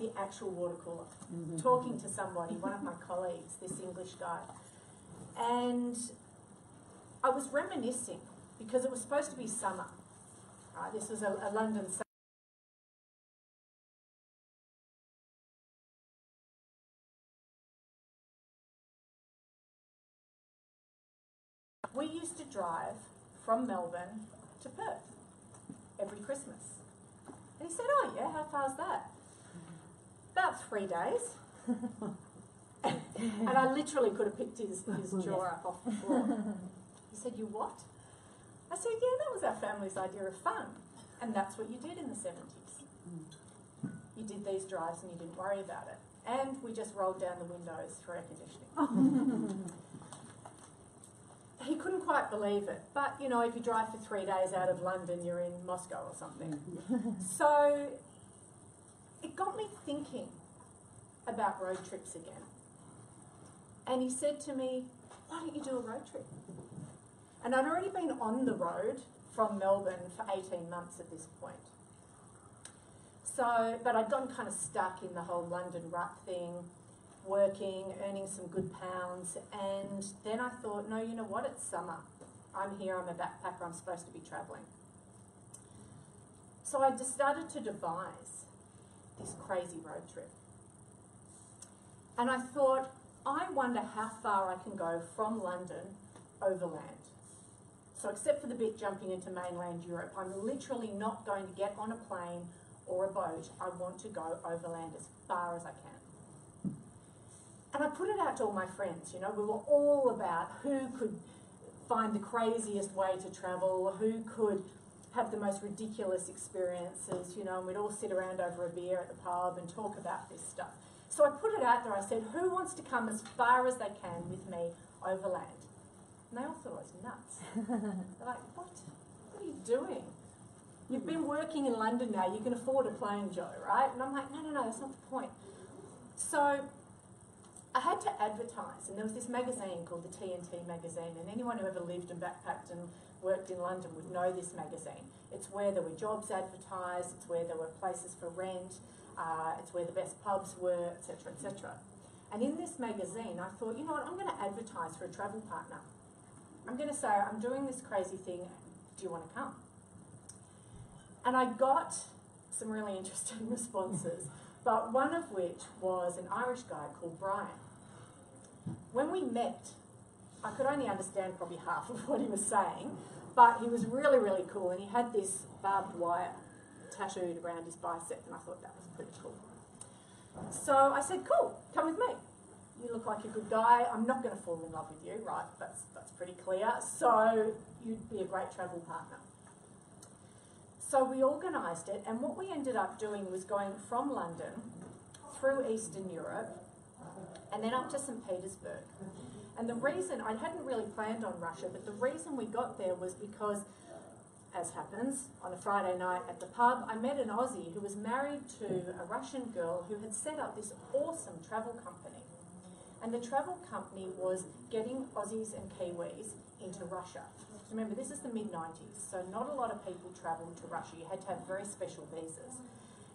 the actual water cooler, talking to somebody, one of my colleagues, this English guy. And I was reminiscing because it was supposed to be summer. Right? This was a London summer. We used to drive from Melbourne to Perth every Christmas. And he said, oh yeah, how far's that? About 3 days. And I literally could have picked his jaw up off the floor. He said, you what? I said, yeah, that was our family's idea of fun. And that's what you did in the 70s. You did these drives and you didn't worry about it. And we just rolled down the windows for air conditioning. He couldn't quite believe it. But, you know, if you drive for 3 days out of London, you're in Moscow or something. So it got me thinking about road trips again. And he said to me, why don't you do a road trip? And I'd already been on the road from Melbourne for 18 months at this point. So, but I'd gotten kind of stuck in the whole London rut thing, working, earning some good pounds, and then I thought, no, you know what, it's summer. I'm here, I'm a backpacker, I'm supposed to be travelling. So I just started to devise this crazy road trip. And I thought, I wonder how far I can go from London overland. So except for the bit jumping into mainland Europe, I'm literally not going to get on a plane or a boat. I want to go overland as far as I can. And I put it out to all my friends, you know, we were all about who could find the craziest way to travel, who could have the most ridiculous experiences, you know, and we'd all sit around over a beer at the pub and talk about this stuff. So I put it out there, I said, who wants to come as far as they can with me overland? And they all thought I was nuts. They're like, what? What are you doing? You've been working in London now, you can afford a plane, Joe, right? And I'm like, no, that's not the point. So I had to advertise, and there was this magazine called the TNT magazine, and anyone who ever lived and backpacked and worked in London would know this magazine. It's where there were jobs advertised, it's where there were places for rent, it's where the best pubs were, etc., etc. And in this magazine, I thought, you know what, I'm going to advertise for a travel partner. I'm going to say, I'm doing this crazy thing, do you want to come? And I got some really interesting responses, but one of which was an Irish guy called Brian. When we met, I could only understand probably half of what he was saying, but he was really, really cool, and he had this barbed wire tattooed around his bicep, and I thought that was pretty cool. So I said, cool, come with me. You look like a good guy. I'm not going to fall in love with you, right? That's pretty clear. So you'd be a great travel partner. So we organised it, and what we ended up doing was going from London through Eastern Europe and then up to St. Petersburg. And the reason, I hadn't really planned on Russia, but the reason we got there was because, as happens, on a Friday night at the pub, I met an Aussie who was married to a Russian girl who had set up this awesome travel company. And the travel company was getting Aussies and Kiwis into Russia. Remember, this is the mid-90s, so not a lot of people travelled to Russia. You had to have very special visas.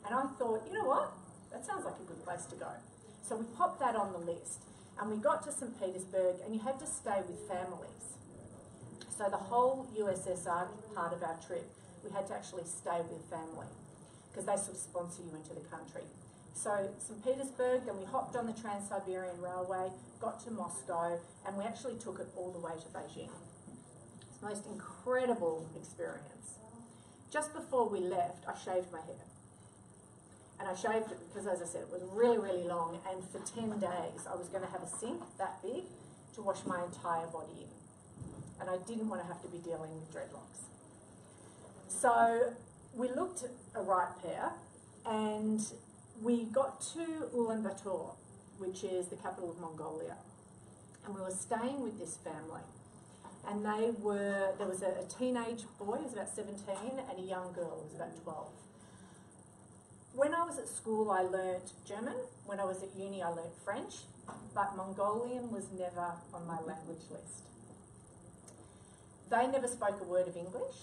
And I thought, you know what? That sounds like a good place to go. So we popped that on the list. And we got to St. Petersburg, and you had to stay with families. So the whole USSR part of our trip, we had to actually stay with family, because they sort of sponsor you into the country. So St. Petersburg, then we hopped on the Trans-Siberian Railway, got to Moscow, and we actually took it all the way to Beijing. It's the most incredible experience. Just before we left, I shaved my hair. And I shaved it because, as I said, it was really, really long, and for 10 days I was going to have a sink that big to wash my entire body in. And I didn't want to have to be dealing with dreadlocks. So we looked at a right pair, and we got to Ulaanbaatar, which is the capital of Mongolia. And we were staying with this family. And there was a teenage boy who was about 17 and a young girl who was about 12. When I was at school, I learnt German. When I was at uni, I learnt French. But Mongolian was never on my language list. They never spoke a word of English.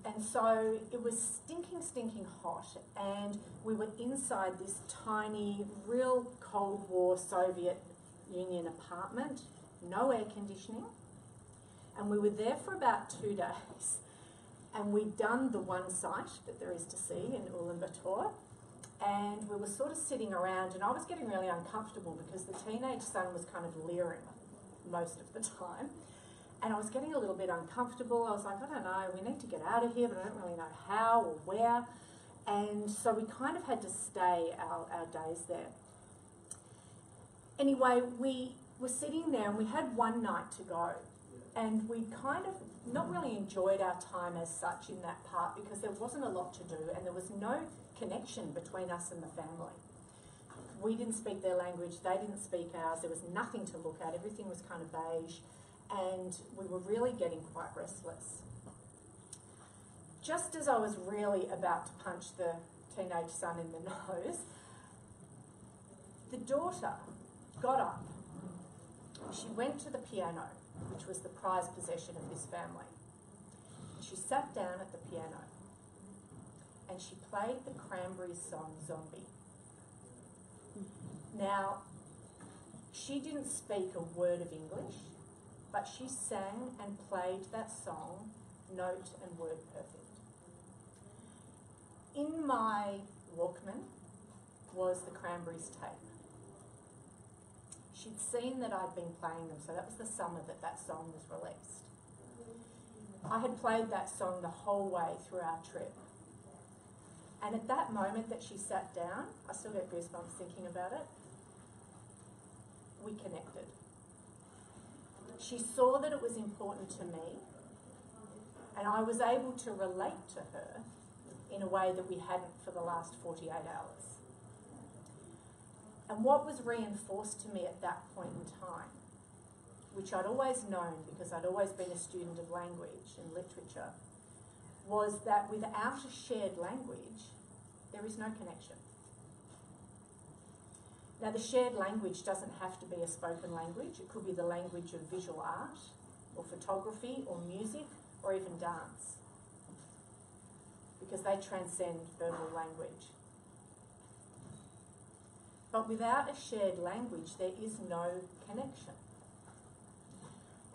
And so it was stinking hot, and we were inside this tiny, real Cold War Soviet Union apartment, no air conditioning, and we were there for about 2 days. And we'd done the one site that there is to see in Ulaanbaatar, and we were sort of sitting around, and I was getting really uncomfortable because the teenage son was kind of leering most of the time. And I was getting a little bit uncomfortable. I was like, I don't know, we need to get out of here, but I don't really know how or where. And so we kind of had to stay our days there. Anyway, we were sitting there and we had one night to go. And we kind of not really enjoyed our time as such in that part because there wasn't a lot to do and there was no connection between us and the family. We didn't speak their language, they didn't speak ours, there was nothing to look at, everything was kind of beige, and we were really getting quite restless. Just as I was really about to punch the teenage son in the nose, the daughter got up, she went to the piano, which was the prized possession of this family. She sat down at the piano and she played the Cranberries song Zombie. Now, she didn't speak a word of English, but she sang and played that song note and word perfect. In my Walkman was the Cranberries tape. She'd seen that I'd been playing them, so that was the summer that song was released. I had played that song the whole way through our trip. And at that moment that she sat down, I still get goosebumps thinking about it, we connected. She saw that it was important to me, and I was able to relate to her in a way that we hadn't for the last 48 hours. And what was reinforced to me at that point in time, which I'd always known because I'd always been a student of language and literature, was that without a shared language, there is no connection. Now, the shared language doesn't have to be a spoken language. It could be the language of visual art or photography or music or even dance, because they transcend verbal language. But without a shared language, there is no connection.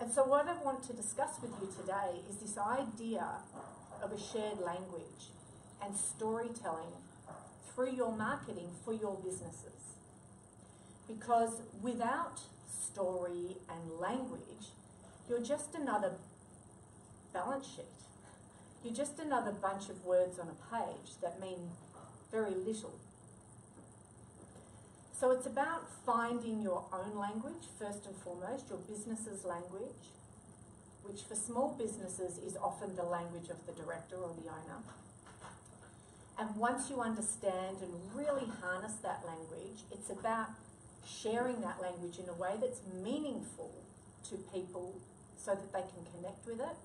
And so what I want to discuss with you today is this idea of a shared language and storytelling through your marketing for your businesses. Because without story and language, you're just another balance sheet. You're just another bunch of words on a page that mean very little. So it's about finding your own language, first and foremost, your business's language, which for small businesses is often the language of the director or the owner. And once you understand and really harness that language, it's about sharing that language in a way that's meaningful to people so that they can connect with it,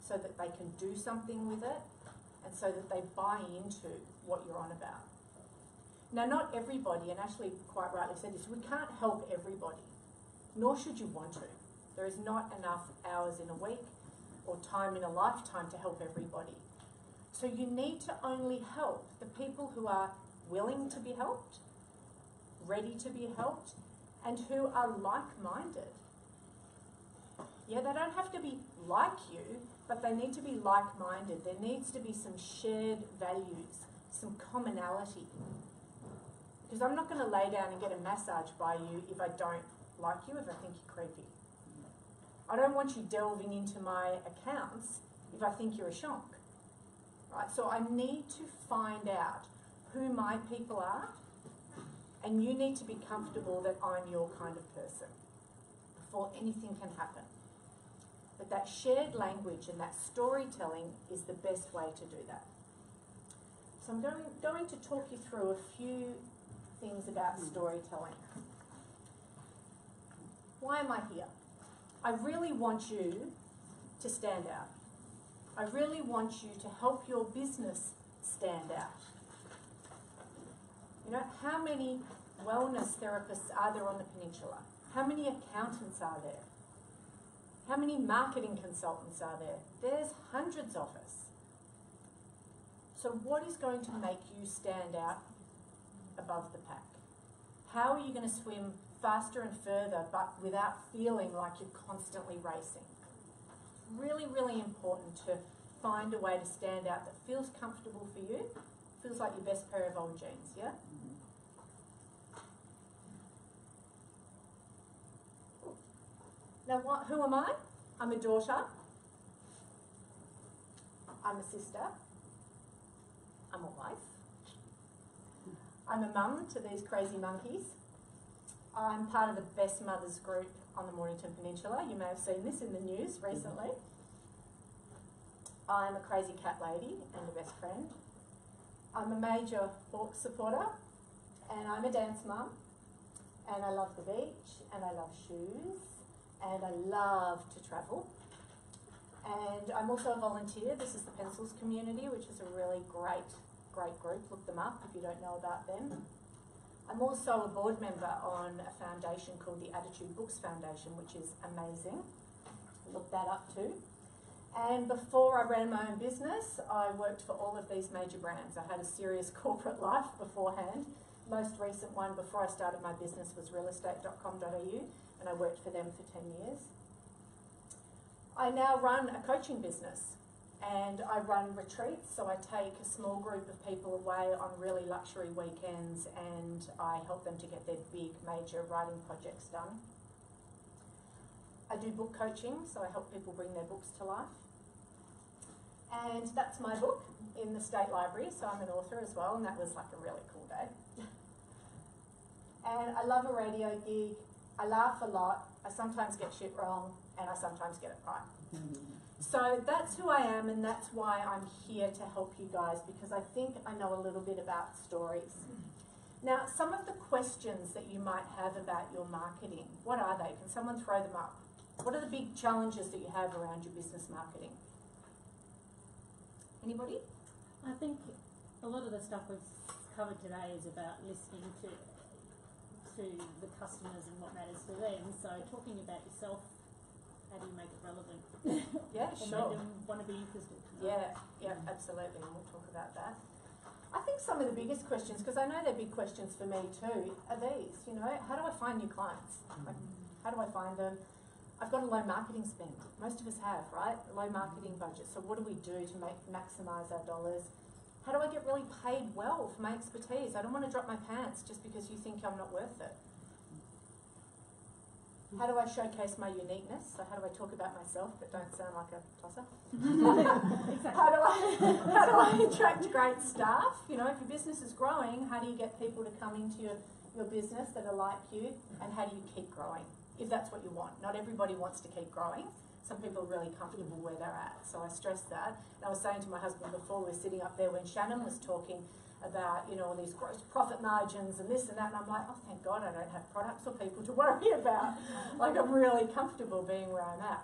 so that they can do something with it, and so that they buy into what you're on about. Now, not everybody, and Ashley quite rightly said this, we can't help everybody, nor should you want to. There is not enough hours in a week or time in a lifetime to help everybody. So you need to only help the people who are willing to be helped, ready to be helped, and who are like-minded. Yeah, they don't have to be like you, but they need to be like-minded. There needs to be some shared values, some commonality. Because I'm not going to lay down and get a massage by you if I don't like you, if I think you're creepy. I don't want you delving into my accounts if I think you're a shonk. Right? So I need to find out who my people are, and you need to be comfortable that I'm your kind of person before anything can happen. But that shared language and that storytelling is the best way to do that. So I'm going to talk you through a few things about storytelling. Why am I here? I really want you to stand out. I really want you to help your business stand out. You know, how many wellness therapists are there on the peninsula? How many accountants are there? How many marketing consultants are there? There's hundreds of us. So what is going to make you stand out above the pack? How are you going to swim faster and further but without feeling like you're constantly racing? Really, really important to find a way to stand out that feels comfortable for you, feels like your best pair of old jeans, yeah? Now, who am I? I'm a daughter. I'm a sister. I'm a wife. I'm a mum to these crazy monkeys. I'm part of the Best Mothers group on the Mornington Peninsula. You may have seen this in the news recently. I'm a crazy cat lady and a best friend. I'm a major Hawks supporter, and I'm a dance mum, and I love the beach, and I love shoes, and I love to travel. And I'm also a volunteer. This is the Pencils community, which is a really great group. Look them up if you don't know about them. I'm also a board member on a foundation called the Attitude Books Foundation, which is amazing. Look that up too. And before I ran my own business, I worked for all of these major brands. I had a serious corporate life beforehand. Most recent one before I started my business was realestate.com.au, and I worked for them for 10 years. I now run a coaching business, and I run retreats, so I take a small group of people away on really luxury weekends, and I help them to get their big, major writing projects done. I do book coaching, so I help people bring their books to life. And that's my book in the State Library, so I'm an author as well, and that was like a really cool day. And I love a radio gig. I laugh a lot. I sometimes get shit wrong, and I sometimes get it right. So that's who I am, and that's why I'm here to help you guys, because I think I know a little bit about stories. Now, some of the questions that you might have about your marketing, what are they? Can someone throw them up? What are the big challenges that you have around your business marketing? Anybody? I think a lot of the stuff we've covered today is about listening to the customers and what matters to them. So talking about yourself, how do you make it relevant? Yeah, or sure. make them want to be interested. Yeah, absolutely, and we'll talk about that. I think some of the biggest questions, because I know they're big questions for me too, are these, you know, how do I find new clients? Like, how do I find them? I've got a low marketing spend. Most of us have, right? A low marketing budget. So what do we do to maximise our dollars? How do I get really paid well for my expertise? I don't want to drop my pants just because you think I'm not worth it. How do I showcase my uniqueness? So how do I talk about myself but don't sound like a tosser? How do I attract great staff? You know, if your business is growing, how do you get people to come into your business that are like you? And how do you keep growing? If that's what you want. Not everybody wants to keep growing. Some people are really comfortable where they're at. So I stress that. And I was saying to my husband before we were sitting up there when Shannon was talking about, you know, all these gross profit margins and this and that, and I'm like, oh, thank God I don't have products or people to worry about. Like, I'm really comfortable being where I'm at.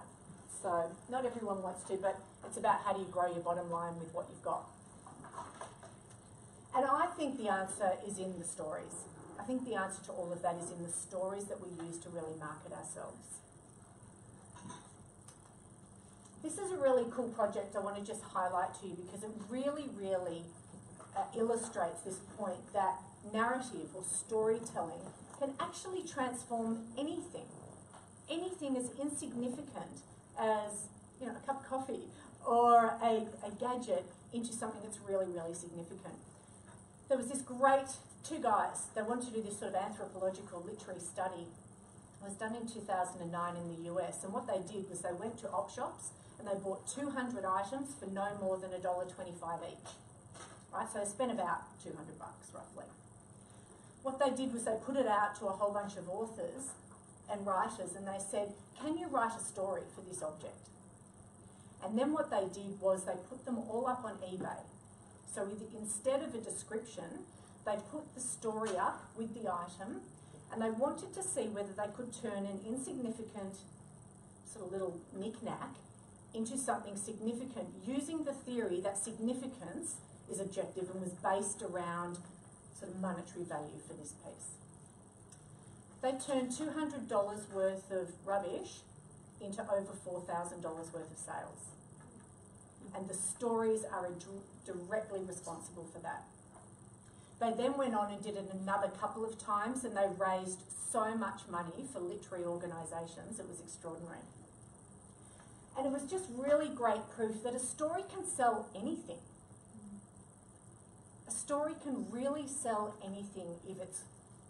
So not everyone wants to, but it's about how do you grow your bottom line with what you've got. And I think the answer is in the stories. I think the answer to all of that is in the stories that we use to really market ourselves. This is a really cool project I want to just highlight to you because it really, really illustrates this point that narrative or storytelling can actually transform anything. Anything as insignificant as, you know, a cup of coffee or a gadget into something that's really, really significant. There was this great two guys, they wanted to do this sort of anthropological literary study. It was done in 2009 in the US, and what they did was they went to op shops and they bought 200 items for no more than $1.25 each. Right, so they spent about $200 roughly. What they did was they put it out to a whole bunch of authors and writers, and they said, can you write a story for this object? And then what they did was they put them all up on eBay. So instead of a description, they put the story up with the item, and they wanted to see whether they could turn an insignificant sort of little knick-knack into something significant, using the theory that significance is objective and was based around sort of monetary value for this piece. They turned $200 worth of rubbish into over $4,000 worth of sales. And the stories are directly responsible for that. They then went on and did it another couple of times, and they raised so much money for literary organisations. It was extraordinary. And it was just really great proof that a story can sell anything. A story can really sell anything if it's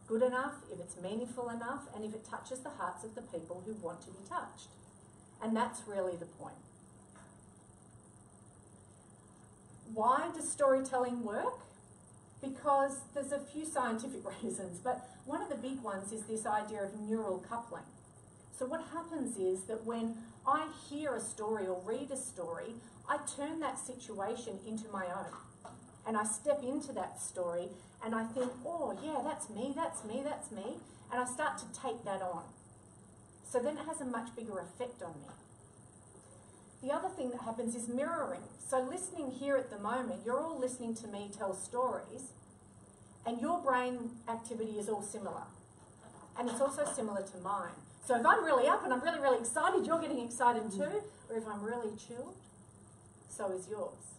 good enough, if it's meaningful enough, and if it touches the hearts of the people who want to be touched. And that's really the point. Why does storytelling work? Because there's a few scientific reasons, but one of the big ones is this idea of neural coupling. So what happens is that when I hear a story or read a story, I turn that situation into my own. And I step into that story and I think, oh yeah, that's me, that's me, that's me. And I start to take that on. So then it has a much bigger effect on me. The other thing that happens is mirroring. So listening here at the moment, you're all listening to me tell stories, and your brain activity is all similar. And it's also similar to mine. So if I'm really up and I'm really, really excited, you're getting excited too. Or if I'm really chilled, so is yours.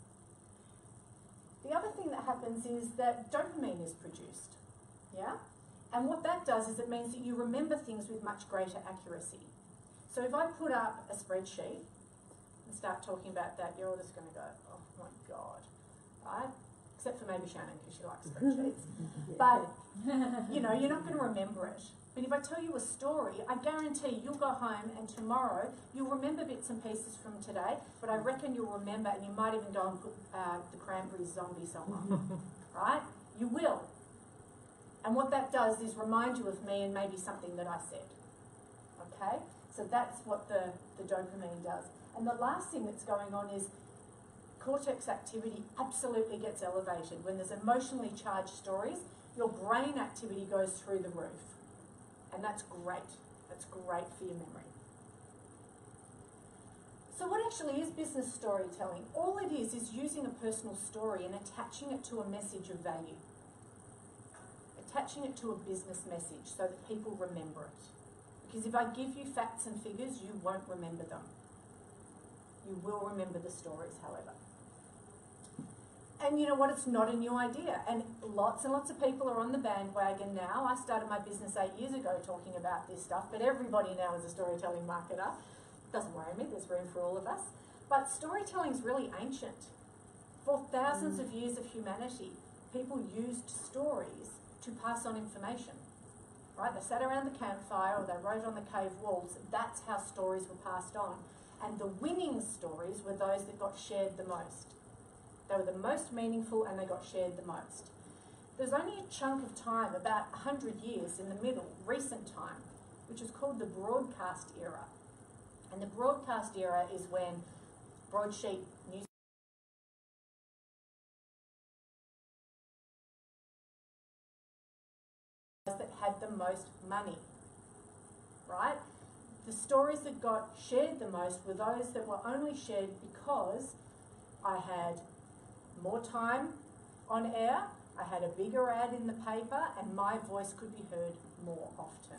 The other thing that happens is that dopamine is produced. Yeah? And what that does is it means that you remember things with much greater accuracy. So if I put up a spreadsheet and start talking about that, you're all just going to go, oh my God, right? Except for maybe Shannon, because she likes spreadsheets. But, you know, you're not going to remember it. But if I tell you a story, I guarantee you'll go home and tomorrow you'll remember bits and pieces from today, but I reckon you'll remember, and you might even go and put the Cranberries zombie song on, right? You will. And what that does is remind you of me and maybe something that I said, okay? So that's what the dopamine does. And the last thing that's going on is cortex activity absolutely gets elevated. When there's emotionally charged stories, your brain activity goes through the roof. And that's great. That's great for your memory. So what actually is business storytelling? All it is using a personal story and attaching it to a message of value. Attaching it to a business message so that people remember it. Because if I give you facts and figures, you won't remember them. You will remember the stories, however. And you know what? It's not a new idea. And lots of people are on the bandwagon now. I started my business 8 years ago talking about this stuff, but everybody now is a storytelling marketer. Doesn't worry me, there's room for all of us. But storytelling is really ancient. For thousands of years of humanity, people used stories to pass on information. Right? They sat around the campfire or they wrote on the cave walls. That's how stories were passed on. And the winning stories were those that got shared the most. They were the most meaningful and they got shared the most. There's only a chunk of time, about 100 years in the middle, recent time, which is called the broadcast era. And the broadcast era is when broadsheet news that had the most money, right? The stories that got shared the most were those that were only shared because I had more time on air, I had a bigger ad in the paper, and my voice could be heard more often.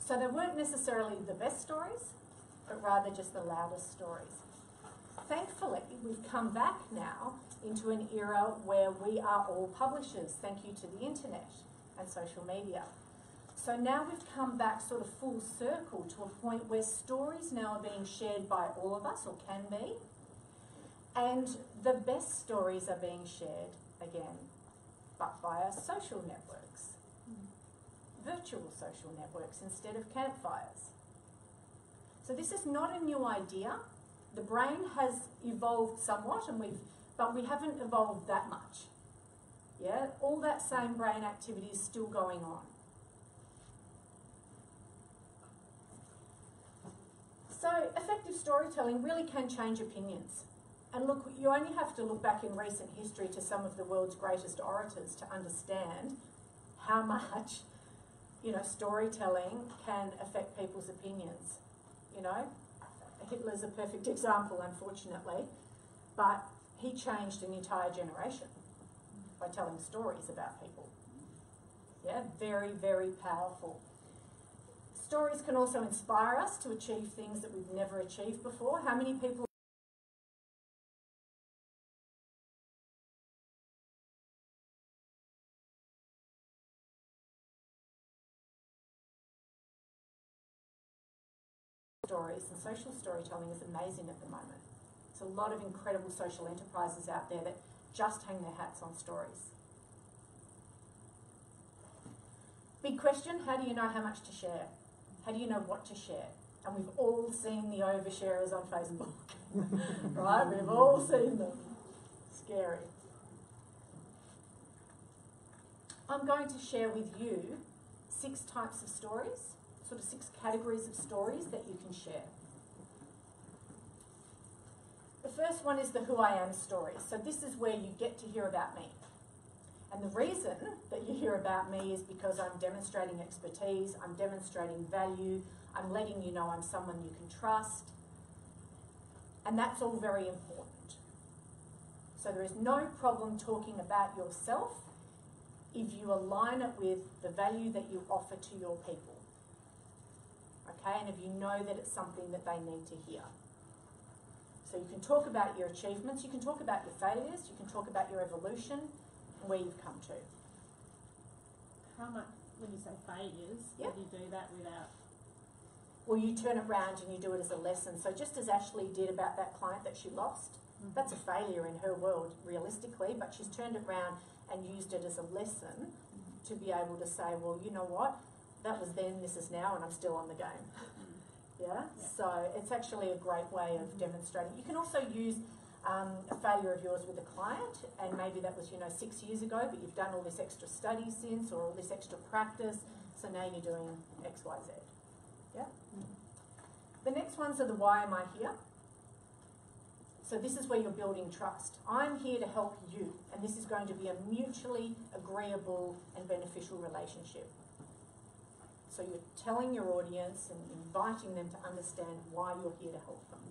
So they weren't necessarily the best stories, but rather just the loudest stories. Thankfully, we've come back now into an era where we are all publishers, thank you to the internet and social media. So now we've come back sort of full circle to a point where stories now are being shared by all of us, or can be, and the best stories are being shared, again, but via social networks, virtual social networks instead of campfires. So this is not a new idea. The brain has evolved somewhat, but we haven't evolved that much. Yeah, all that same brain activity is still going on. So effective storytelling really can change opinions. And look, you only have to look back in recent history to some of the world's greatest orators to understand how much, storytelling can affect people's opinions. Hitler's a perfect example, unfortunately, but he changed an entire generation by telling stories about people. Yeah, very, very powerful. Stories can also inspire us to achieve things that we've never achieved before. How many people stories, and social storytelling is amazing at the moment. There's a lot of incredible social enterprises out there that just hang their hats on stories. Big question, how do you know how much to share? How do you know what to share? And we've all seen the oversharers on Facebook, right? We've all seen them. Scary. I'm going to share with you 6 types of stories, sort of 6 categories of stories that you can share. The first one is the who I am story. So this is where you get to hear about me. And the reason that you hear about me is because I'm demonstrating expertise, I'm demonstrating value, I'm letting you know I'm someone you can trust. And that's all very important. So there is no problem talking about yourself if you align it with the value that you offer to your people. Okay, and if you know that it's something that they need to hear. So you can talk about your achievements, you can talk about your failures, you can talk about your evolution and where you've come to. How much, when you say failures, Yep. how do you do that without? Well, you turn it around and you do it as a lesson. So just as Ashley did about that client that she lost, that's a failure in her world, realistically, but she's turned it around and used it as a lesson to be able to say, well, you know what, that was then, this is now, and I'm still on the game. Yeah? So it's actually a great way of demonstrating. You can also use a failure of yours with a client, and maybe that was, 6 years ago, but you've done all this extra study since, or all this extra practice, so now you're doing X, Y, Z. Yeah? The next ones are the why am I here? So this is where you're building trust. I'm here to help you, and this is going to be a mutually agreeable and beneficial relationship. So you're telling your audience and inviting them to understand why you're here to help them.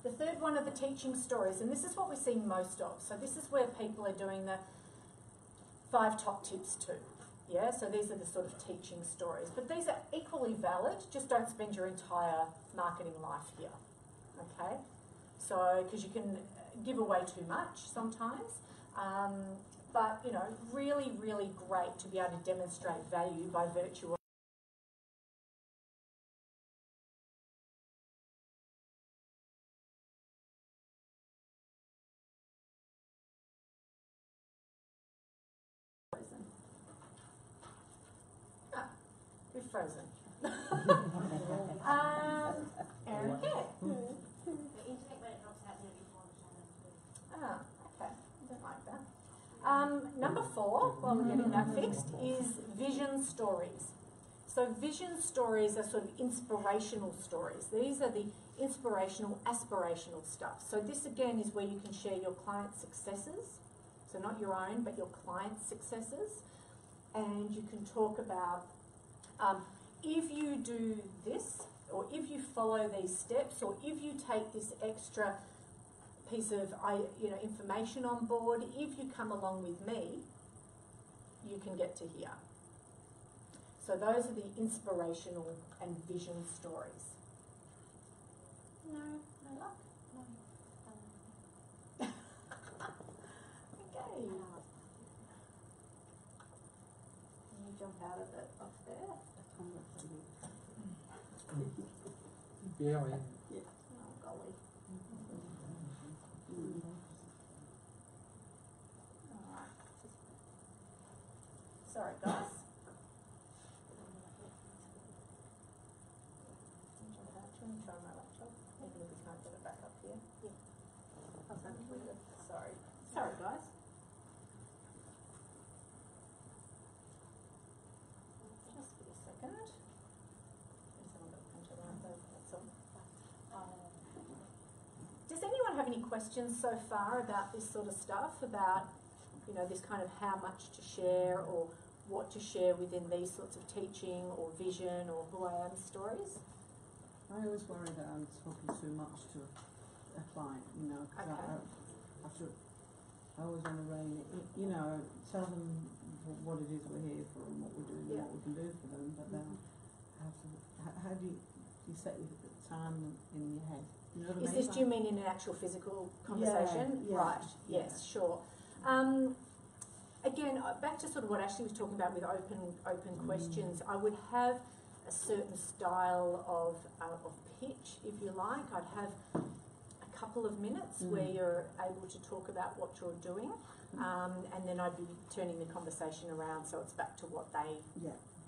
The third one are the teaching stories, and this is what we see most of. So this is where people are doing the 5 top tips too. Yeah, so these are the sort of teaching stories. But these are equally valid, just don't spend your entire marketing life here. Okay? So, because you can give away too much sometimes. But, really, really great to be able to demonstrate value by virtue of frozen. We're frozen. Aaron, yeah. The internet when it drops out near before the channel. Ah, okay. I don't like that. Number 4, while we're getting that fixed, is vision stories. So vision stories are sort of inspirational stories. These are the inspirational, aspirational stuff. So this again is where you can share your client's successes. So not your own, but your client's successes. And you can talk about if you do this, or if you follow these steps, or if you take this extra piece of information on board, if you come along with me, you can get to here. So those are the inspirational and vision stories. No luck? No. Okay. Can you jump out of it off there? Yeah, Oh, golly. Alright. Sorry, guys. Jump out. Try and try my laptop. Even if we can't get it back up here. Yeah. Sorry. Sorry, guys. Just give me a second. Does anyone have any questions so far about this sort of stuff, about this kind of how much to share or what to share within these sorts of teaching or vision or who I am stories? I always worry that I'm talking too much to a client, because Okay. I always want to rein it, tell them what it is we're here for and what we're doing and Yeah. what we can do for them, but then how do you set your time in your head? You know what I Is mean? this, do you mean in an actual physical conversation? Yeah, Right, yeah. yes, sure. Again, back to sort of what Ashley was talking about with open questions, I would have a certain style of pitch, if you like. I'd have a couple of minutes where you're able to talk about what you're doing, and then I'd be turning the conversation around so it's back to what they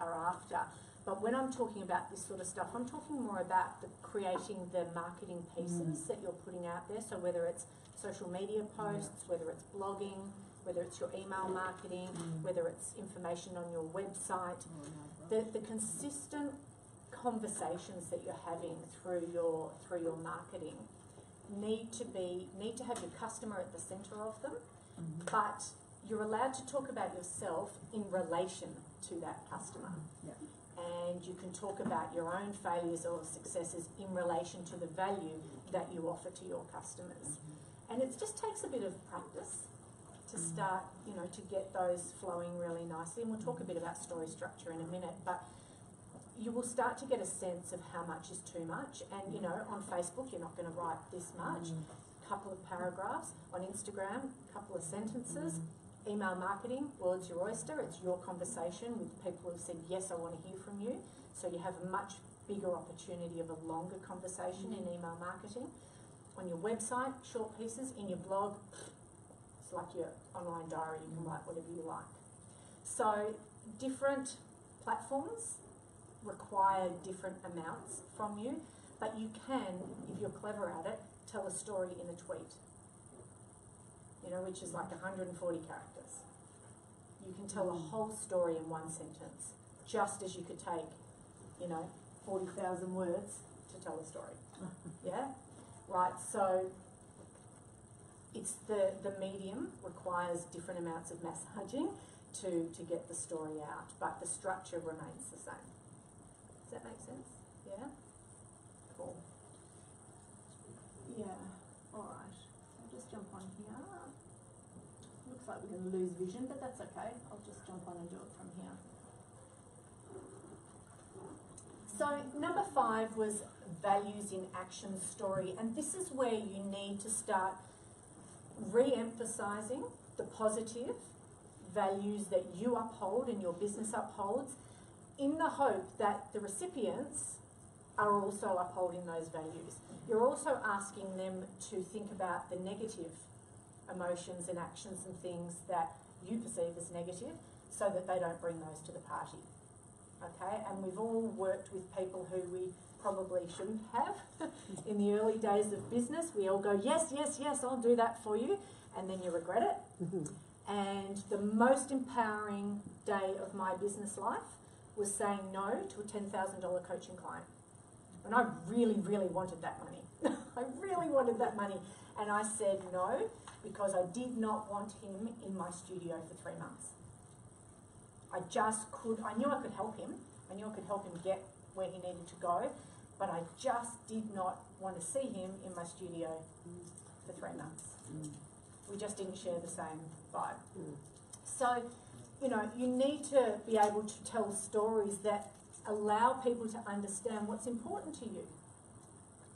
are after. But when I'm talking about this sort of stuff, I'm talking more about creating the marketing pieces that you're putting out there. So whether it's social media posts, whether it's blogging, whether it's your email marketing, whether it's information on your website, the consistent conversations that you're having through your marketing need to have your customer at the centre of them, but you're allowed to talk about yourself in relation to that customer. And you can talk about your own failures or successes in relation to the value that you offer to your customers. And it just takes a bit of practice to start, to get those flowing really nicely. And we'll talk a bit about story structure in a minute, but you will start to get a sense of how much is too much. And, on Facebook, you're not going to write this much. A couple of paragraphs. On Instagram, a couple of sentences. Email marketing, well, it's your oyster. It's your conversation with the people who have said, yes, I want to hear from you. So you have a much bigger opportunity of a longer conversation in email marketing. On your website, short pieces. In your blog, it's like your online diary. You can write whatever you like. So different platforms require different amounts from you, but you can, if you're clever at it, tell a story in a tweet, which is like 140 characters. You can tell a whole story in one sentence, just as you could take, 40,000 words to tell a story. Yeah? Right, so it's the medium requires different amounts of massaging to get the story out, but the structure remains the same. Does that make sense? Yeah? Cool. Yeah, alright. I'll just jump on here. Looks like we're going to lose vision, but that's okay. I'll just jump on and do it from here. So number 5 was values in action story, and this is where you need to start re-emphasising the positive values that you uphold and your business upholds, in the hope that the recipients are also upholding those values. You're also asking them to think about the negative emotions and actions and things that you perceive as negative so that they don't bring those to the party. Okay, and we've all worked with people who we probably shouldn't have. In the early days of business, we all go, yes, yes, yes, I'll do that for you, and then you regret it. And the most empowering day of my business life was saying no to a $10,000 coaching client. And I really, really wanted that money. I really wanted that money. And I said no, because I did not want him in my studio for 3 months. I knew I could help him. I knew I could help him get where he needed to go, but I just did not want to see him in my studio for 3 months. We just didn't share the same vibe. So, you need to be able to tell stories that allow people to understand what's important to you.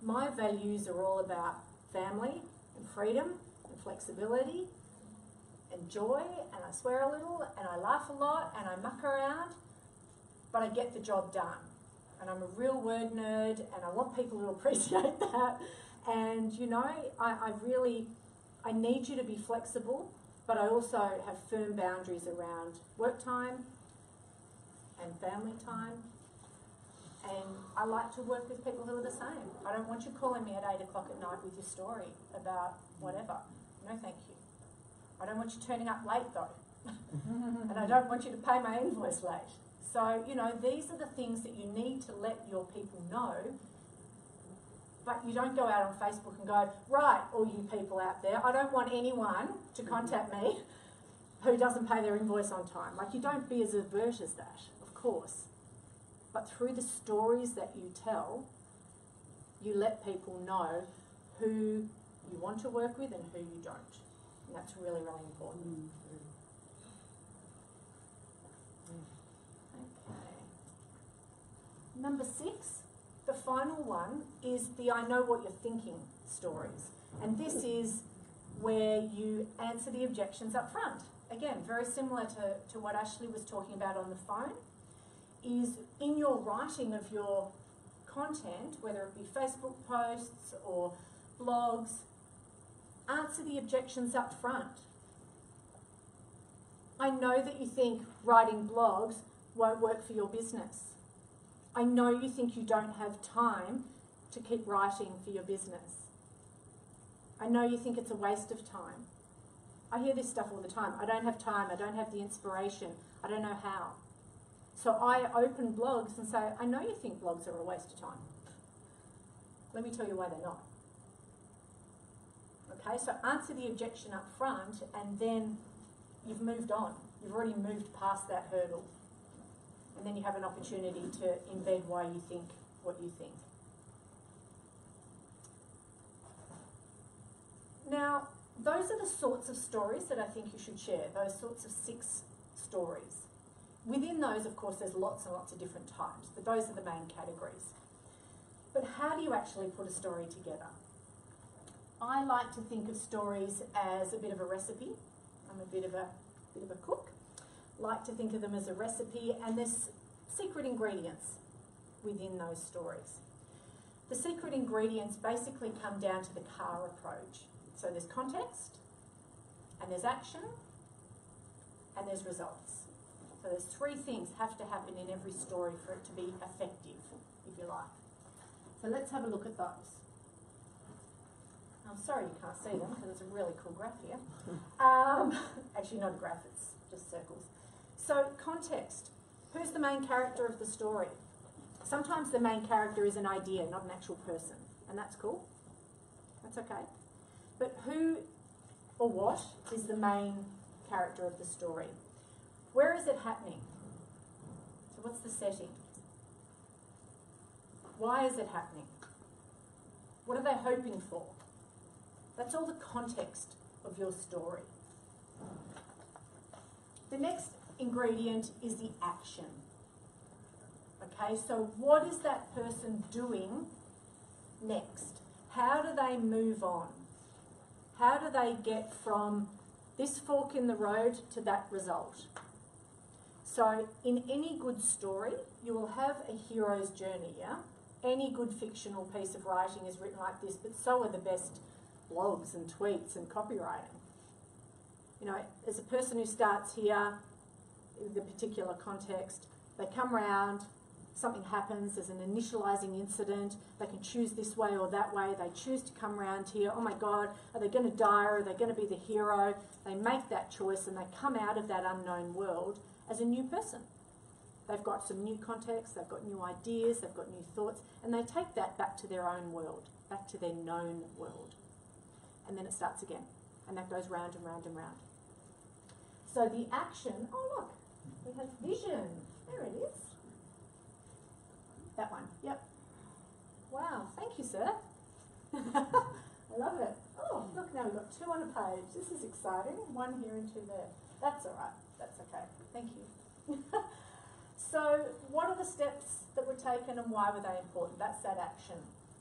My values are all about family and freedom and flexibility and joy, and I swear a little, and I laugh a lot, and I muck around, but I get the job done. And I'm a real word nerd, and I want people to appreciate that. And, I need you to be flexible, but I also have firm boundaries around work time and family time. And I like to work with people who are the same. I don't want you calling me at 8 o'clock at night with your story about whatever. No, thank you. I don't want you turning up late, though. And I don't want you to pay my invoice late. So, these are the things that you need to let your people know. But you don't go out on Facebook and go, right, all you people out there, I don't want anyone to contact me who doesn't pay their invoice on time. Like, you don't be as overt as that, of course. But through the stories that you tell, you let people know who you want to work with and who you don't. And that's really, really important. Number 6, the final one, is the I know what you're thinking stories. And this is where you answer the objections up front. Again, very similar to what Ashley was talking about on the phone, is in your writing of your content, whether it be Facebook posts or blogs, answer the objections up front. I know that you think writing blogs won't work for your business. I know you think you don't have time to keep writing for your business. I know you think it's a waste of time. I hear this stuff all the time. I don't have time, I don't have the inspiration, I don't know how. So I open blogs and say, I know you think blogs are a waste of time. Let me tell you why they're not. Okay, so answer the objection up front and then you've moved on. You've already moved past that hurdle. And then you have an opportunity to embed why you think what you think. Now, those are the sorts of stories that I think you should share, those sorts of 6 stories. Within those, of course, there's lots and lots of different types, but those are the main categories. But how do you actually put a story together? I like to think of stories as a bit of a recipe. I'm a bit of a cook. Like to think of them as a recipe, and there's secret ingredients within those stories. The secret ingredients basically come down to the car approach. So there's context, and there's action, and there's results. So there's 3 things have to happen in every story for it to be effective, if you like. So let's have a look at those. I'm sorry you can't see them because it's a really cool graph here. Actually not a graph, it's just circles. So context. Who's the main character of the story? Sometimes the main character is an idea, not an actual person, and that's cool. That's okay. But who or what is the main character of the story? Where is it happening? So what's the setting? Why is it happening? What are they hoping for? That's all the context of your story. The next ingredient is the action. Okay, so what is that person doing next? How do they move on? How do they get from this fork in the road to that result? So in any good story, you will have a hero's journey, yeah? Any good fictional piece of writing is written like this, but so are the best blogs and tweets and copywriting. You know, as a person who starts here, in the particular context, they come round, something happens, there's an initializing incident, they can choose this way or that way, they choose to come round here, oh my God, are they going to die or are they going to be the hero? They make that choice and they come out of that unknown world as a new person. They've got some new context, they've got new ideas, they've got new thoughts, and they take that back to their own world, back to their known world. And then it starts again, and that goes round and round and round. So the action, oh look, we have vision, there it is. That one, yep. Wow, thank you, sir. I love it. Oh, look, now we've got 2 on a page. This is exciting. 1 here and 2 there. That's all right. That's okay. Thank you. So what are the steps that were taken and why were they important? That's that action.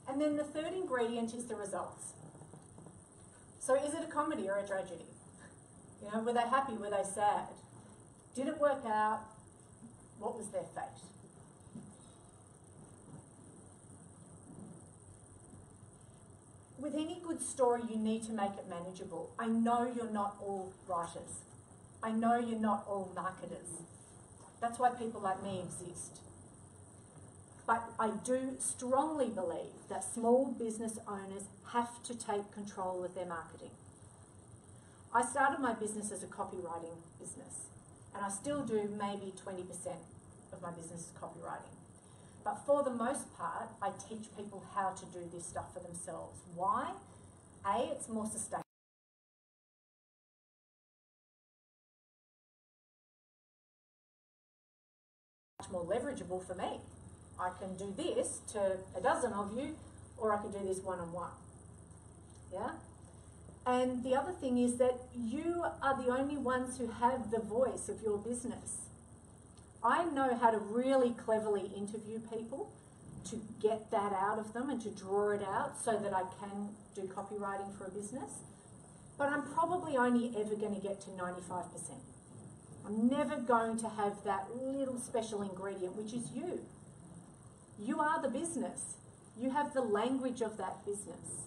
And then the third ingredient is the results. So is it a comedy or a tragedy? You know, were they happy? Were they sad? Did it work out? What was their fate? With any good story, you need to make it manageable. I know you're not all writers. I know you're not all marketers. That's why people like me exist. But I do strongly believe that small business owners have to take control of their marketing. I started my business as a copywriting business, and I still do maybe 20% of my business is copywriting. But for the most part, I teach people how to do this stuff for themselves. Why? A, it's more sustainable. Much more leverageable for me. I can do this to a dozen of you, or I can do this one-on-one. Yeah? And the other thing is that you are the only ones who have the voice of your business. I know how to really cleverly interview people to get that out of them and to draw it out so that I can do copywriting for a business. But I'm probably only ever going to get to 95%. I'm never going to have that little special ingredient, which is you. You are the business. You have the language of that business.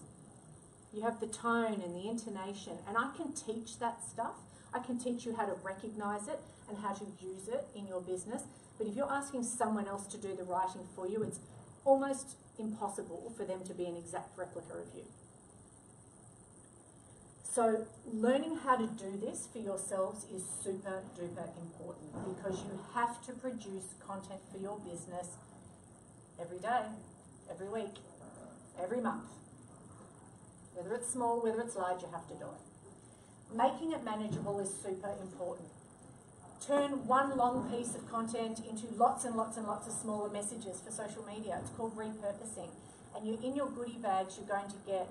You have the tone and the intonation. And I can teach that stuff. I can teach you how to recognize it and how to use it in your business. But if you're asking someone else to do the writing for you, it's almost impossible for them to be an exact replica of you. So learning how to do this for yourselves is super duper important, because you have to produce content for your business every day, every week, every month. Whether it's small, whether it's large, you have to do it. Making it manageable is super important. Turn one long piece of content into lots and lots and lots of smaller messages for social media. It's called repurposing. And in your goodie bags, you're going to get,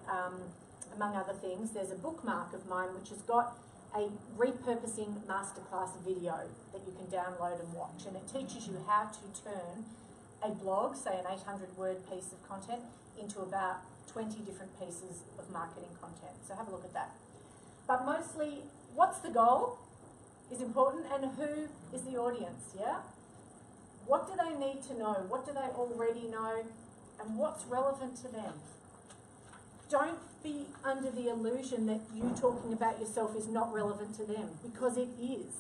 among other things, there's a bookmark of mine which has got a repurposing masterclass video that you can download and watch. And it teaches you how to turn a blog, say an 800-word piece of content, into about 20 different pieces of marketing content. So have a look at that. But mostly, what's the goal is important, and who is the audience, yeah? What do they need to know? What do they already know? And what's relevant to them? Don't be under the illusion that you talking about yourself is not relevant to them, because it is.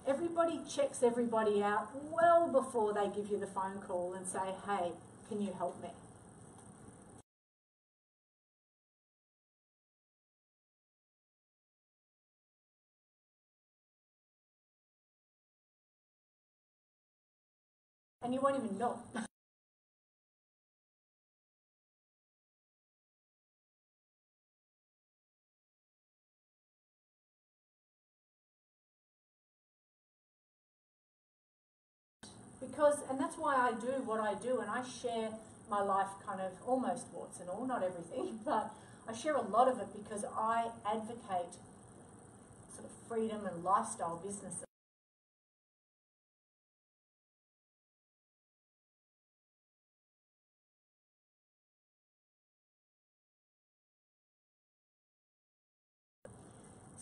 Everybody checks everybody out well before they give you the phone call and say, hey, can you help me? And you won't even know. Because, and that's why I do what I do, and I share my life kind of almost warts and all, not everything, but I share a lot of it because I advocate sort of freedom and lifestyle businesses.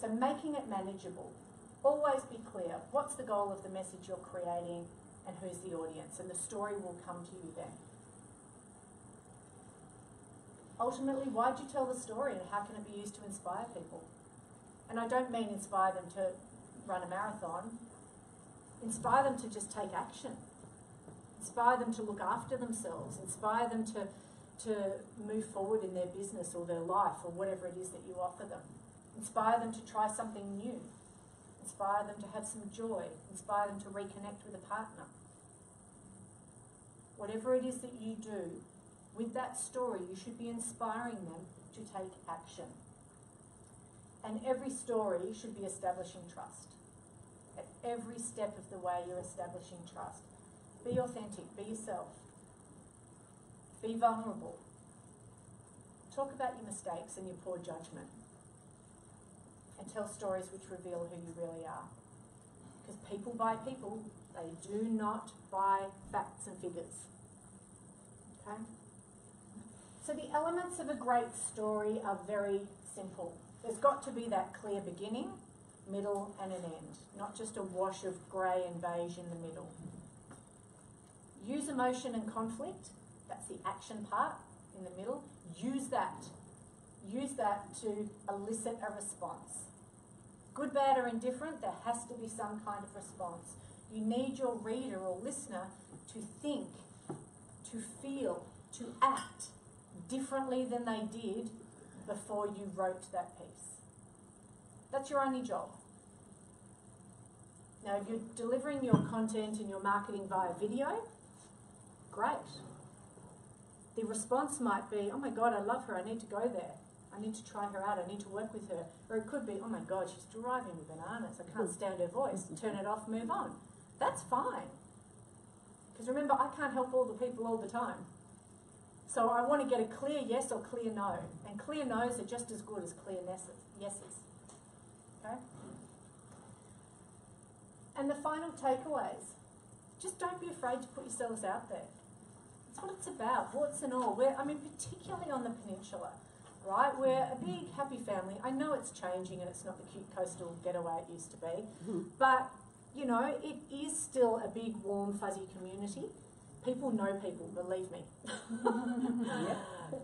So making it manageable. Always be clear. What's the goal of the message you're creating and who's the audience? And the story will come to you then. Ultimately, why'd you tell the story and how can it be used to inspire people? And I don't mean inspire them to run a marathon. Inspire them to just take action. Inspire them to look after themselves. Inspire them to move forward in their business or their life or whatever it is that you offer them. Inspire them to try something new. Inspire them to have some joy. Inspire them to reconnect with a partner. Whatever it is that you do, with that story, you should be inspiring them to take action. And every story should be establishing trust. At every step of the way, you're establishing trust. Be authentic. Be yourself. Be vulnerable. Talk about your mistakes and your poor judgment. And tell stories which reveal who you really are. Because people buy people, they do not buy facts and figures. Okay? So the elements of a great story are very simple. There's got to be that clear beginning, middle and an end, not just a wash of grey and beige in the middle. Use emotion and conflict, that's the action part in the middle. Use that to elicit a response. Good, bad or indifferent, there has to be some kind of response. You need your reader or listener to think, to feel, to act differently than they did before you wrote that piece. That's your only job. Now, if you're delivering your content and your marketing via video, great. The response might be, oh my God, I love her, I need to go there. I need to try her out, I need to work with her. Or it could be, oh my God, she's driving me bananas, I can't stand her voice. Turn it off, move on. That's fine. Because remember, I can't help all the people all the time. So I want to get a clear yes or clear no. And clear no's are just as good as clear yeses. Okay? And the final takeaways, just don't be afraid to put yourselves out there. That's what it's about, warts and all. Particularly on the peninsula, right? We're a big, happy family. I know it's changing and it's not the cute coastal getaway it used to be, but, you know, it is still a big, warm, fuzzy community. People know people, believe me.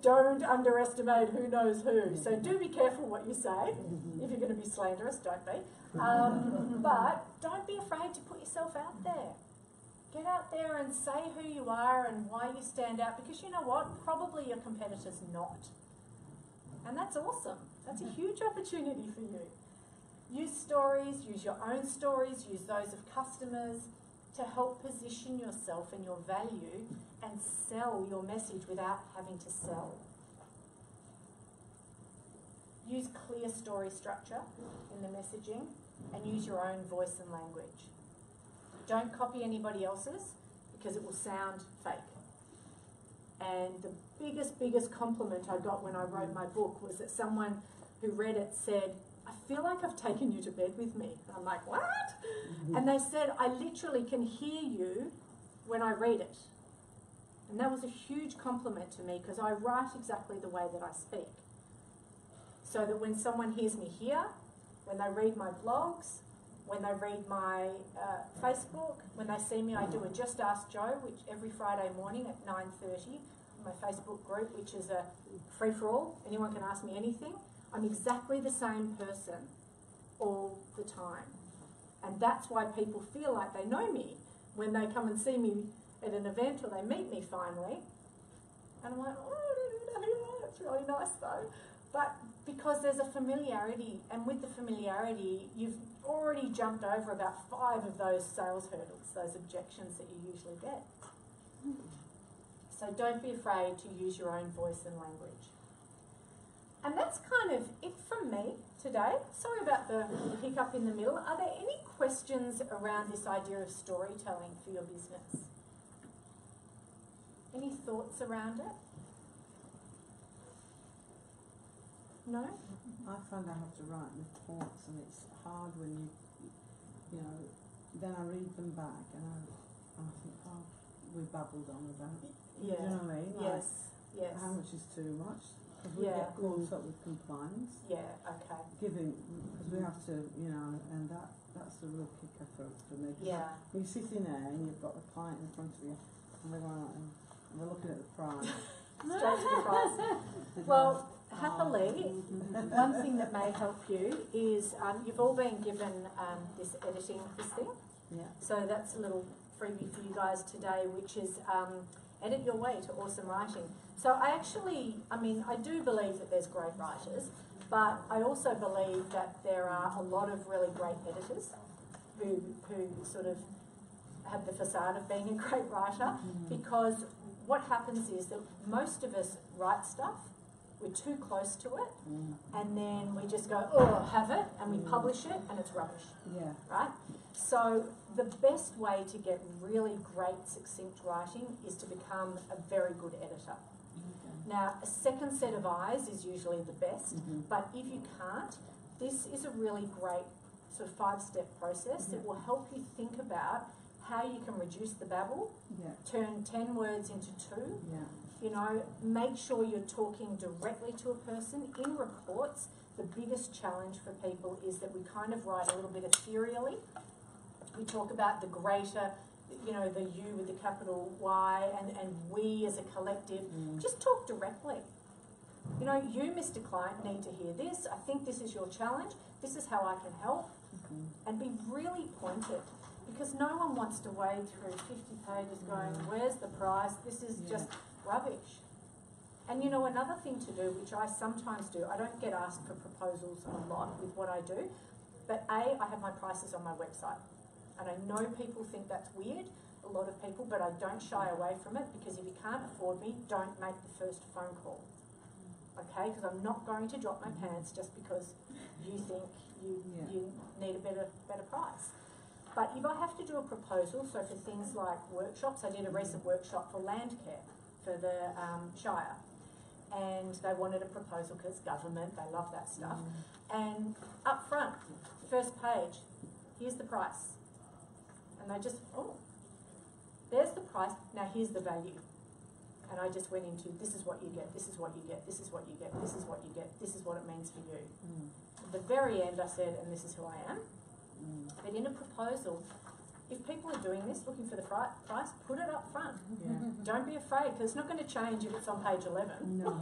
Don't underestimate who knows who. So do be careful what you say. If you're going to be slanderous, don't be. But don't be afraid to put yourself out there. Get out there and say who you are and why you stand out, because you know what? Probably your competitor's not. And that's awesome. That's a huge opportunity for you. Use stories, use your own stories, use those of customers to help position yourself and your value and sell your message without having to sell. Use clear story structure in the messaging and use your own voice and language. Don't copy anybody else's because it will sound fake. And the biggest compliment I got when I wrote my book was that someone who read it said, "I feel like I've taken you to bed with me." And I'm like, what? And they said, "I literally can hear you when I read it." And that was a huge compliment to me because I write exactly the way that I speak. So that when someone hears me here, when they read my blogs, when they read my Facebook, when they see me, I do a Just Ask Joe, which every Friday morning at 9:30, my Facebook group, which is a free-for-all. Anyone can ask me anything. I'm exactly the same person all the time. And that's why people feel like they know me when they come and see me at an event or they meet me finally. And I'm like, oh, I don't know who you are. It's really nice though. But because there's a familiarity, and with the familiarity, you've already jumped over about 5 of those sales hurdles, those objections that you usually get. So don't be afraid to use your own voice and language. And that's kind of it from me today. Sorry about the hiccup in the middle. Are there any questions around this idea of storytelling for your business? Any thoughts around it? No? I find I have to write reports and it's hard when you know, then I read them back and I think, oh, we babbled on about it. Yeah. Do you know what I mean? Like, Yes. how much is too much? Because we Yeah. get caught up with compliance. Yeah, okay. Because we have to, you know, and that's the real kicker for me. Yeah. You're sitting there and you've got the client in front of you and they're going, and we're looking at the price. Straight to the price. Well, happily, one thing that may help you is you've all been given this editing thing. Yeah. So that's a little freebie for you guys today, which is edit your way to awesome writing. So I do believe that there's great writers, but I also believe that there are a lot of really great editors who sort of have the facade of being a great writer, because what happens is that most of us write stuff, we're too close to it, and then we just go, oh, have it, and we publish it, and it's rubbish. Yeah. Right? So the best way to get really great, succinct writing is to become a very good editor. Now, a second set of eyes is usually the best, but if you can't, this is a really great sort of 5-step process that will help you think about how you can reduce the babble, turn 10 words into 2, you know, make sure you're talking directly to a person. In reports, the biggest challenge for people is that we kind of write a little bit ethereally. We talk about the greater, you know, the you with the capital Y and we as a collective. Just talk directly. You know, you, Mr. Client, need to hear this. I think this is your challenge. This is how I can help. And be really pointed, because no one wants to wade through 50 pages going, where's the price? This is just rubbish. And you know, another thing to do, which I sometimes do, I don't get asked for proposals a lot with what I do, but I have my prices on my website. And I know people think that's weird, a lot of people, but I don't shy away from it, because if you can't afford me, don't make the first phone call. Okay, because I'm not going to drop my pants just because you think you need a better price. But if I have to do a proposal, so for things like workshops, I did a recent workshop for land care for the Shire, and they wanted a proposal because government, they love that stuff. And up front, first page, here's the price. And they just, oh, there's the price, now here's the value. And I just went into, this is what you get, this is what you get, this is what you get, this is what you get, this is what it means for you. At the very end I said, and this is who I am. But in a proposal, if people are doing this, looking for the price, put it up front. Yeah. Don't be afraid, because it's not going to change if it's on page 11. No.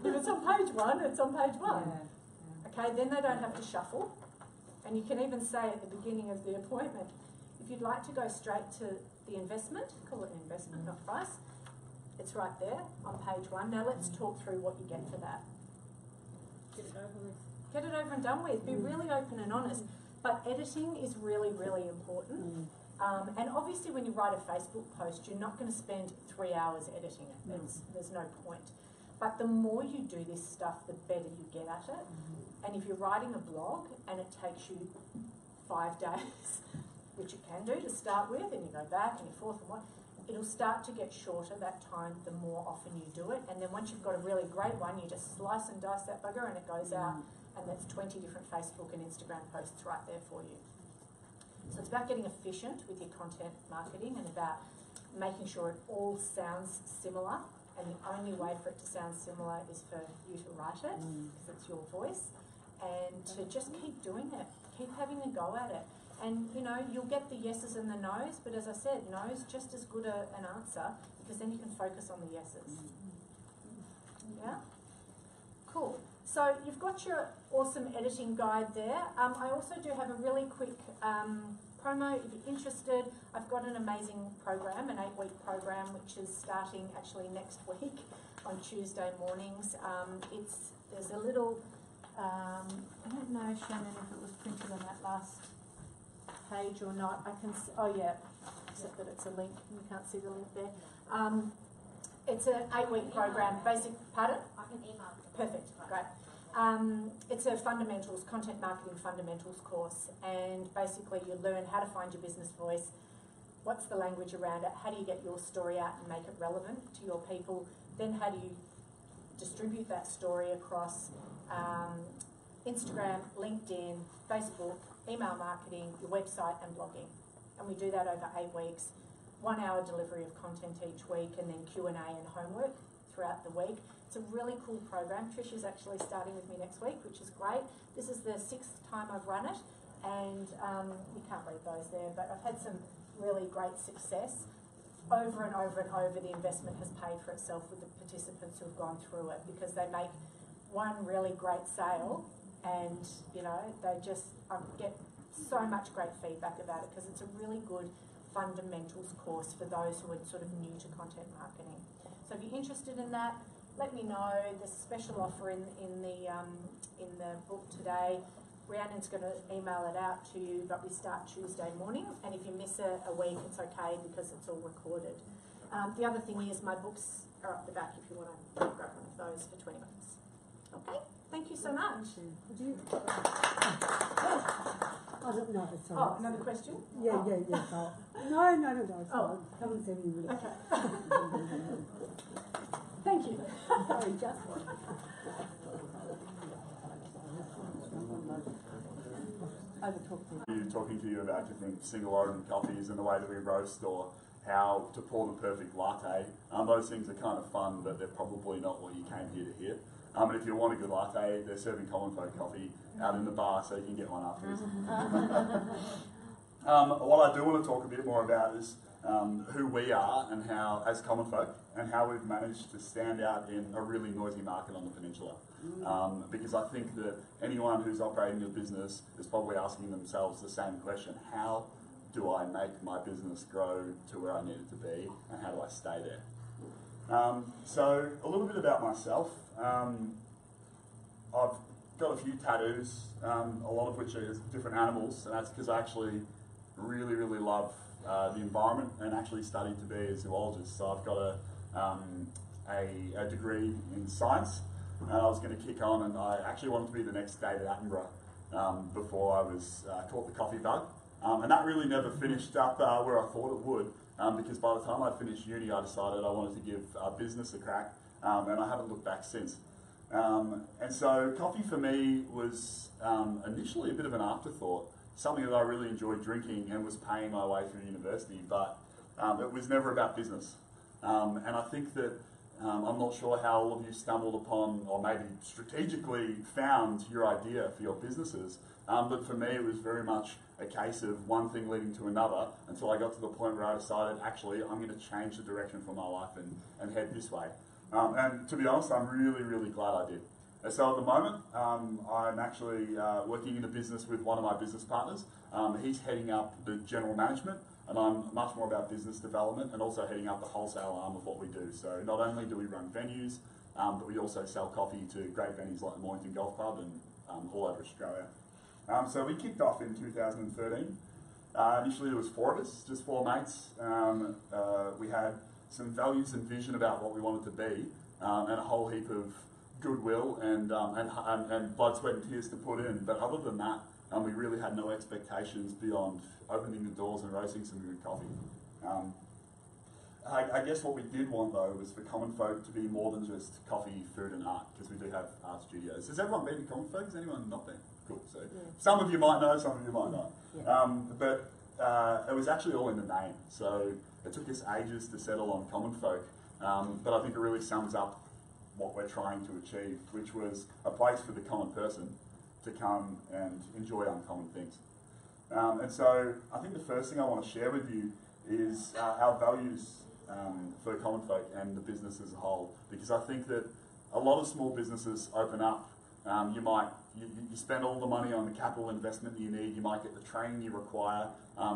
If it's on page 1, it's on page 1. Yeah. Okay, then they don't have to shuffle. And you can even say at the beginning of the appointment, if you'd like to go straight to the investment, call it an investment, not price, it's right there on page 1. Now let's talk through what you get for that. Get it over with. Get it over and done with. Be really open and honest. But editing is really, really important. And obviously when you write a Facebook post, you're not going to spend 3 hours editing it. There's no point. But the more you do this stuff, the better you get at it. And if you're writing a blog and it takes you 5 days, which it can do to start with, and you go back and you forth and what, it'll start to get shorter that time the more often you do it. And then once you've got a really great one, you just slice and dice that bugger and it goes out. And that's 20 different Facebook and Instagram posts right there for you. So it's about getting efficient with your content marketing and about making sure it all sounds similar. And the only way for it to sound similar is for you to write it, because it's your voice. And to just keep doing it, keep having a go at it. And you know, you'll get the yeses and the nos, but as I said, no's just as good an answer, because then you can focus on the yeses. Yeah? Cool. So you've got your awesome editing guide there. I also do have a really quick promo. If you're interested, I've got an amazing program, an 8-week program, which is starting actually next week on Tuesday mornings. There's a little, I don't know, Shannon, if it was printed on that last page or not. I can, oh yeah, except that it's a link. You can't see the link there. It's an 8-week program. Pardon? I can email it. Perfect, great. It's a fundamentals, content marketing fundamentals course, and basically you learn how to find your business voice, what's the language around it, how do you get your story out and make it relevant to your people, then how do you distribute that story across Instagram, LinkedIn, Facebook, email marketing, your website and blogging. And we do that over 8 weeks, 1 hour delivery of content each week, and then Q&A and homework throughout the week. It's a really cool program. Trish is actually starting with me next week, which is great. This is the 6th time I've run it, and you can't read those there, but I've had some really great success. Over and over and over, the investment has paid for itself with the participants who have gone through it, because they make one really great sale, and you know, they just get so much great feedback about it, because it's a really good fundamentals course for those who are sort of new to content marketing. So if you're interested in that, let me know. There's a special offer in the book today. Rhiannon's going to email it out to you, but we start Tuesday morning, and if you miss a week, it's okay, because it's all recorded. The other thing is my books are up the back if you want to grab one of those for 20 bucks. Okay, thank you so much. Could you? I don't know. It's Oh, another question? Yeah. Oh. No. It's fine. Haven't said any really. Okay. Thank you. Sorry, just one. Talking to you about different single origin coffees and the way that we roast, or how to pour the perfect latte. Those things are kind of fun, but they're probably not what you came here to hear. And if you want a good latte, they're serving Common Folk coffee out in the bar, so you can get one afterwards. What I do want to talk a bit more about is who we are and how, as Common Folk, and how we've managed to stand out in a really noisy market on the peninsula. Because I think that anyone who's operating a business is probably asking themselves the same question: how do I make my business grow to where I need it to be, and how do I stay there? So a little bit about myself. I've got a few tattoos, a lot of which are different animals, and that's because I actually really, really love the environment and actually studied to be a zoologist. So I've got a degree in science, and I was going to kick on, and I actually wanted to be the next David Attenborough before I was caught the coffee bug. And that really never finished up where I thought it would, because by the time I finished uni, I decided I wanted to give business a crack, and I haven't looked back since. And so coffee for me was initially a bit of an afterthought. something that I really enjoyed drinking and was paying my way through university, but it was never about business. And I think that I'm not sure how all of you stumbled upon or maybe strategically found your idea for your businesses, but for me it was very much a case of one thing leading to another until I got to the point where I decided, actually, I'm going to change the direction for my life and head this way. And to be honest, I'm really, really glad I did. And so at the moment, I'm actually working in a business with one of my business partners. He's heading up the general management, and I'm much more about business development and also heading up the wholesale arm of what we do. So not only do we run venues, but we also sell coffee to great venues like the Mornington Golf Club and all over Australia. So we kicked off in 2013. Initially there was 4 of us, just 4 mates. We had some values and vision about what we wanted to be, and a whole heap of goodwill and blood, sweat and tears to put in. But other than that, we really had no expectations beyond opening the doors and roasting some good coffee. I guess what we did want though was for Common Folk to be more than just coffee, food and art, because we do have art studios. Has everyone been to Common Folk? Has anyone not been? Cool. So some of you might know, some of you might not. But it was actually all in the name. So it took us ages to settle on Common Folk, but I think it really sums up what we're trying to achieve, which was a place for the common person to come and enjoy uncommon things. And so I think the first thing I want to share with you is our values for Common Folk and the business as a whole, because I think that a lot of small businesses open up. You spend all the money on the capital investment that you need, you might get the training you require,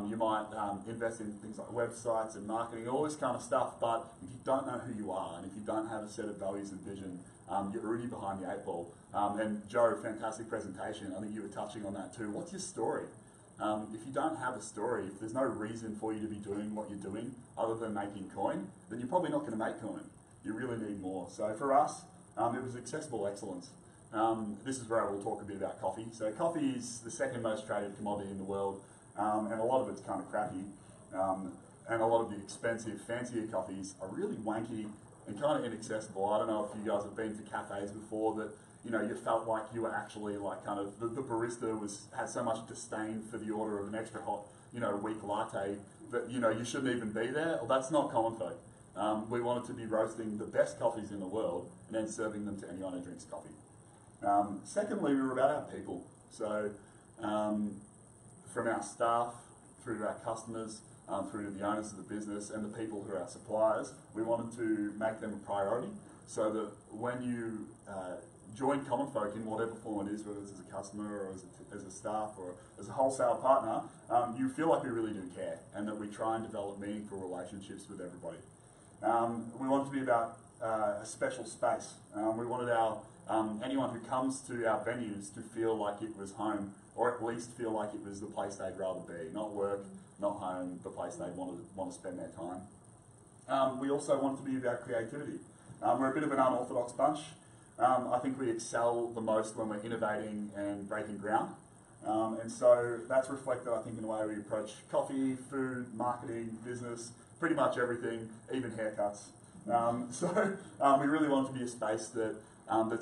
you might invest in things like websites and marketing, all this kind of stuff, but if you don't know who you are and if you don't have a set of values and vision, you're already behind the 8 ball. And Joe, fantastic presentation, I think you were touching on that too. What's your story? If you don't have a story, if there's no reason for you to be doing what you're doing other than making coin, then you're probably not going to make coin. You really need more. So for us, it was accessible excellence. This is where I will talk a bit about coffee. So coffee is the second most traded commodity in the world, and a lot of it's kind of crappy. And a lot of the expensive, fancier coffees are really wanky and kind of inaccessible. I don't know if you guys have been to cafes before that, you know, you felt like you were actually like kind of, the barista had so much disdain for the order of an extra hot, you know, weak latte that, you know, you shouldn't even be there. Well, that's not Common Folk. We wanted to be roasting the best coffees in the world and then serving them to anyone who drinks coffee. Secondly, we were about our people. So from our staff through to our customers, through to the owners of the business and the people who are our suppliers, we wanted to make them a priority so that when you join Common Folk in whatever form it is, whether it's as a customer or as a staff or as a wholesale partner, you feel like we really do care and that we try and develop meaningful relationships with everybody. We wanted to be about a special space. We wanted anyone who comes to our venues to feel like it was home, or at least feel like it was the place they'd rather be, not work, not home, the place they'd want to spend their time. We also want to be about creativity. We're a bit of an unorthodox bunch. I think we excel the most when we're innovating and breaking ground. And so that's reflected, I think, in the way we approach coffee, food, marketing, business, pretty much everything, even haircuts. So we really want to be a space that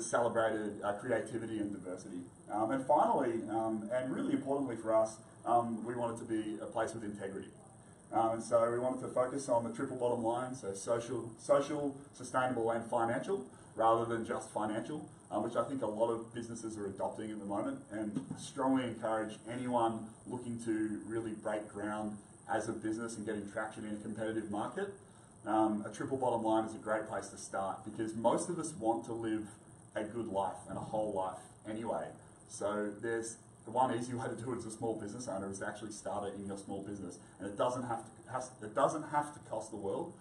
celebrated creativity and diversity. And finally, and really importantly for us, we wanted to be a place with integrity. And so we wanted to focus on the triple bottom line, so social, sustainable and financial, rather than just financial, which I think a lot of businesses are adopting at the moment, and strongly encourage anyone looking to really break ground as a business and getting traction in a competitive market. A triple bottom line is a great place to start because most of us want to live a good life and a whole life anyway. So there's the one easy way to do it as a small business owner is to actually start it in your small business, and it doesn't have to cost the world.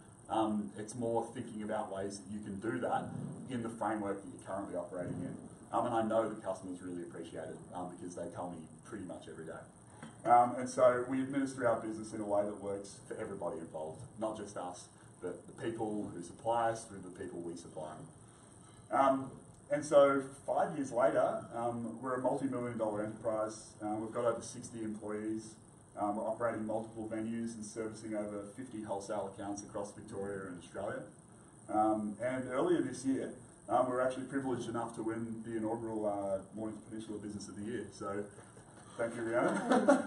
It's more thinking about ways that you can do that in the framework that you're currently operating in. And I know the customers really appreciate it because they tell me pretty much every day. And so we administer our business in a way that works for everybody involved, not just us, but the people who supply us through the people we supply. And so 5 years later, we're a multi-million-dollar enterprise. We've got over 60 employees. We're operating multiple venues and servicing over 50 wholesale accounts across Victoria and Australia. And earlier this year, we were actually privileged enough to win the inaugural Mornington Peninsula Business of the Year. So Thank you, Rihanna.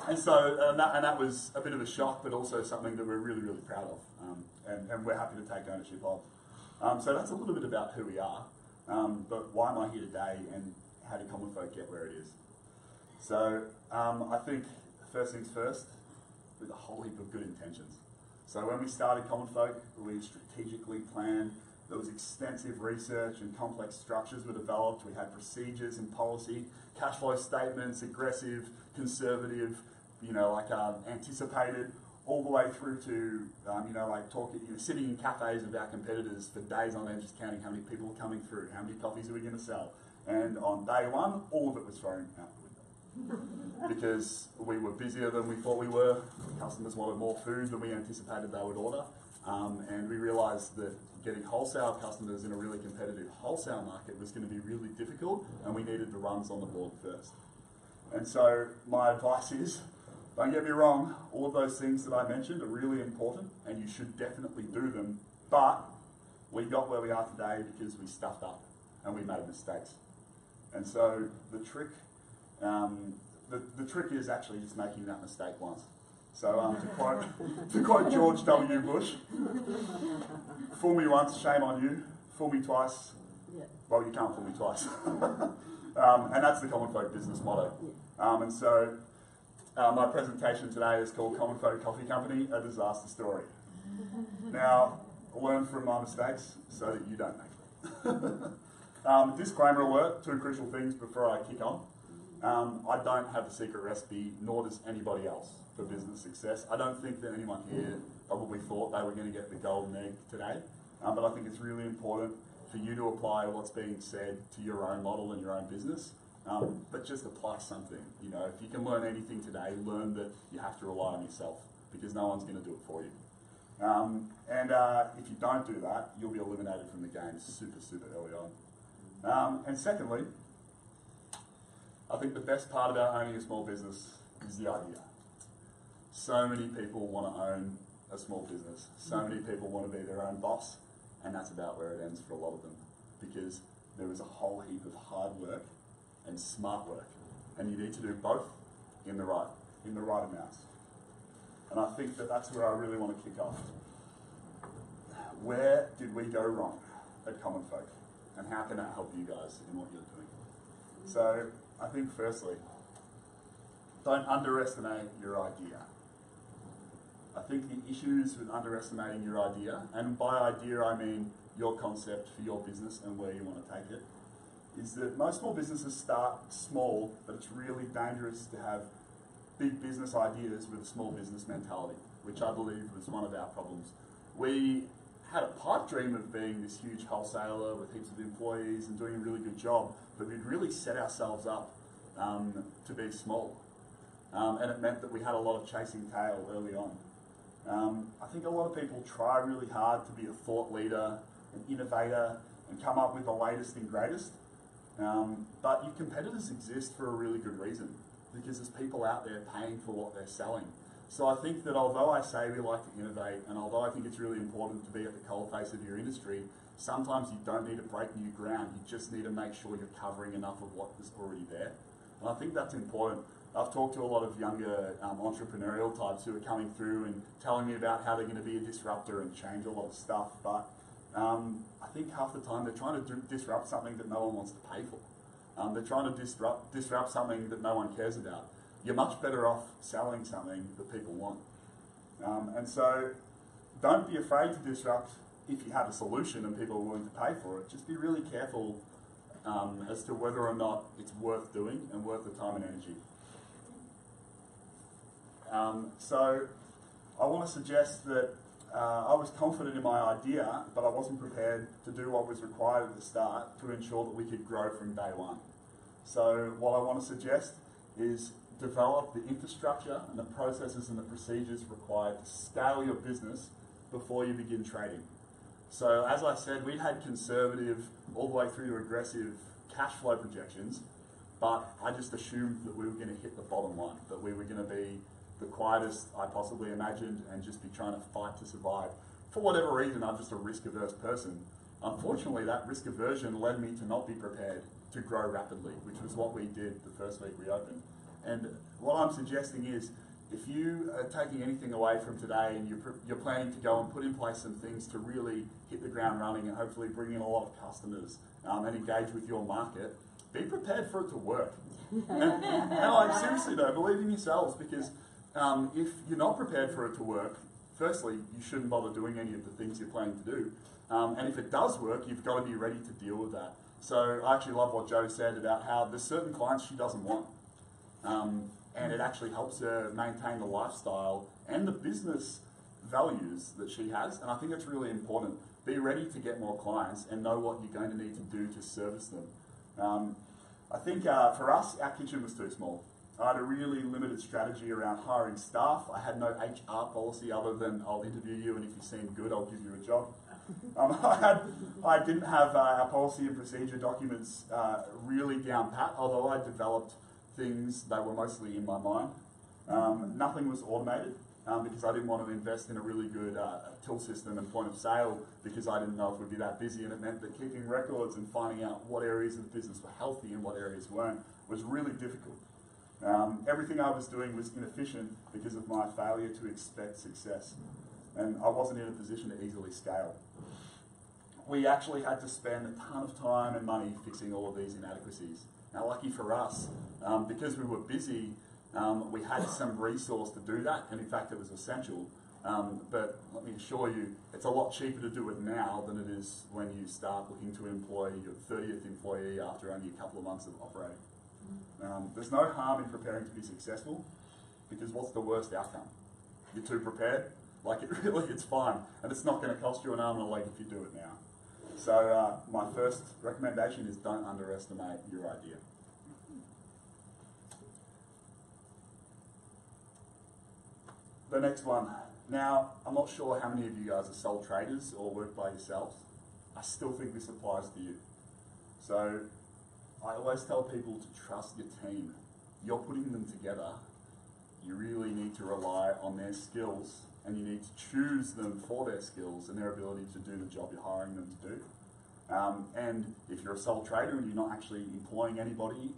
And that was a bit of a shock, but also something that we're really, really proud of, and we're happy to take ownership of. So that's a little bit about who we are, but why am I here today, and how do common folk get where it is? So I think first things first, with a whole heap of good intentions. So when we started Common Folk, we strategically planned. There was extensive research and complex structures were developed. We had procedures and policy, cash flow statements, aggressive, conservative, anticipated, all the way through to, sitting in cafes with our competitors for days on end, just counting how many people were coming through, how many coffees are we going to sell. And on day one, all of it was thrown out the window. Because we were busier than we thought we were, customers wanted more food than we anticipated they would order, and we realised that getting wholesale customers in a really competitive wholesale market was going to be really difficult, and we needed the runs on the board first. And so my advice is, don't get me wrong, all of those things that I mentioned are really important, and you should definitely do them, but we got where we are today because we stuffed up and we made mistakes. And so the trick is actually just making that mistake once. So to quote George W. Bush, fool me once, shame on you. Fool me twice, well, you can't fool me twice. And that's the Common Folk business motto. And so my presentation today is called Common Folk Coffee Company, A Disaster Story. Now, learn from my mistakes so that you don't make them. Disclaimer alert, two crucial things before I kick on. I don't have a secret recipe, nor does anybody else, for business success. I don't think that anyone here probably thought they were going to get the golden egg today, but I think it's really important for you to apply what's being said to your own model and your own business, but just apply something. If you can learn anything today, learn that you have to rely on yourself, because no one's going to do it for you. If you don't do that, you'll be eliminated from the game super, super early on. And secondly, I think the best part about owning a small business is the idea. So many people want to own a small business. So many people want to be their own boss, and that's about where it ends for a lot of them, because there is a whole heap of hard work and smart work, and you need to do both in the right amounts. And I think that that's where I really want to kick off. Where did we go wrong at Common Folk, and how can that help you guys in what you're doing? So I think firstly, don't underestimate your idea. I think the issues with underestimating your idea, and by idea I mean your concept for your business and where you want to take it, is that most small businesses start small, but it's really dangerous to have big business ideas with a small business mentality, which I believe was one of our problems. We had a pipe dream of being this huge wholesaler with heaps of employees and doing a really good job, but we'd really set ourselves up to be small. And it meant that we had a lot of chasing tail early on. I think a lot of people try really hard to be a thought leader, an innovator, and come up with the latest and greatest. But your competitors exist for a really good reason, because there's people out there paying for what they're selling. So I think that although I say we like to innovate, and although I think it's really important to be at the coalface of your industry, sometimes you don't need to break new ground, you just need to make sure you're covering enough of what is already there. And I think that's important. I've talked to a lot of younger entrepreneurial types who are coming through and telling me about how they're going to be a disruptor and change a lot of stuff, but I think half the time they're trying to disrupt something that no one wants to pay for. They're trying to disrupt something that no one cares about. You're much better off selling something that people want. And so don't be afraid to disrupt if you have a solution and people are willing to pay for it. Just be really careful as to whether or not it's worth doing and worth the time and energy. So I want to suggest that I was confident in my idea, but I wasn't prepared to do what was required at the start to ensure that we could grow from day one. So what I want to suggest is develop the infrastructure and the processes and the procedures required to scale your business before you begin trading. So as I said, we had conservative all the way through to aggressive cash flow projections, but I just assumed that we were going to hit the bottom line, that we were going to be the quietest I possibly imagined and just be trying to fight to survive. For whatever reason, I'm just a risk-averse person. Unfortunately, that risk aversion led me to not be prepared to grow rapidly, which was what we did the first week we opened. And what I'm suggesting is, if you are taking anything away from today and you're planning to go and put in place some things to really hit the ground running and hopefully bring in a lot of customers and engage with your market, be prepared for it to work. No, seriously though, believe in yourselves, because if you're not prepared for it to work, firstly, you shouldn't bother doing any of the things you're planning to do. And if it does work, you've got to be ready to deal with that. So I actually love what Jo said about how there's certain clients she doesn't want. And it actually helps her maintain the lifestyle and the business values that she has. And I think it's really important. Be ready to get more clients and know what you're going to need to do to service them. I think for us, our kitchen was too small. I had a really limited strategy around hiring staff. I had no HR policy other than I'll interview you, and if you seem good, I'll give you a job. I didn't have our policy and procedure documents really down pat, although I developed things that were mostly in my mind. Nothing was automated because I didn't want to invest in a really good till system and point of sale because I didn't know if we'd be that busy, and it meant that keeping records and finding out what areas of the business were healthy and what areas weren't was really difficult. Everything I was doing was inefficient because of my failure to expect success, and I wasn't in a position to easily scale. We actually had to spend a ton of time and money fixing all of these inadequacies. Now, lucky for us, because we were busy, we had some resource to do that, and in fact it was essential. But let me assure you, it's a lot cheaper to do it now than it is when you start looking to employ your 30th employee after only a couple of months of operating. There's no harm in preparing to be successful, because what's the worst outcome? You're too prepared? Like, it's fine, and it's not going to cost you an arm and a leg if you do it now. So my first recommendation is don't underestimate your idea. The next one. Now, I'm not sure how many of you guys are sole traders or work by yourselves. I still think this applies to you. So I always tell people to trust your team. You're putting them together. You really need to rely on their skills, and you need to choose them for their skills and their ability to do the job you're hiring them to do. And if you're a sole trader and you're not actually employing anybody,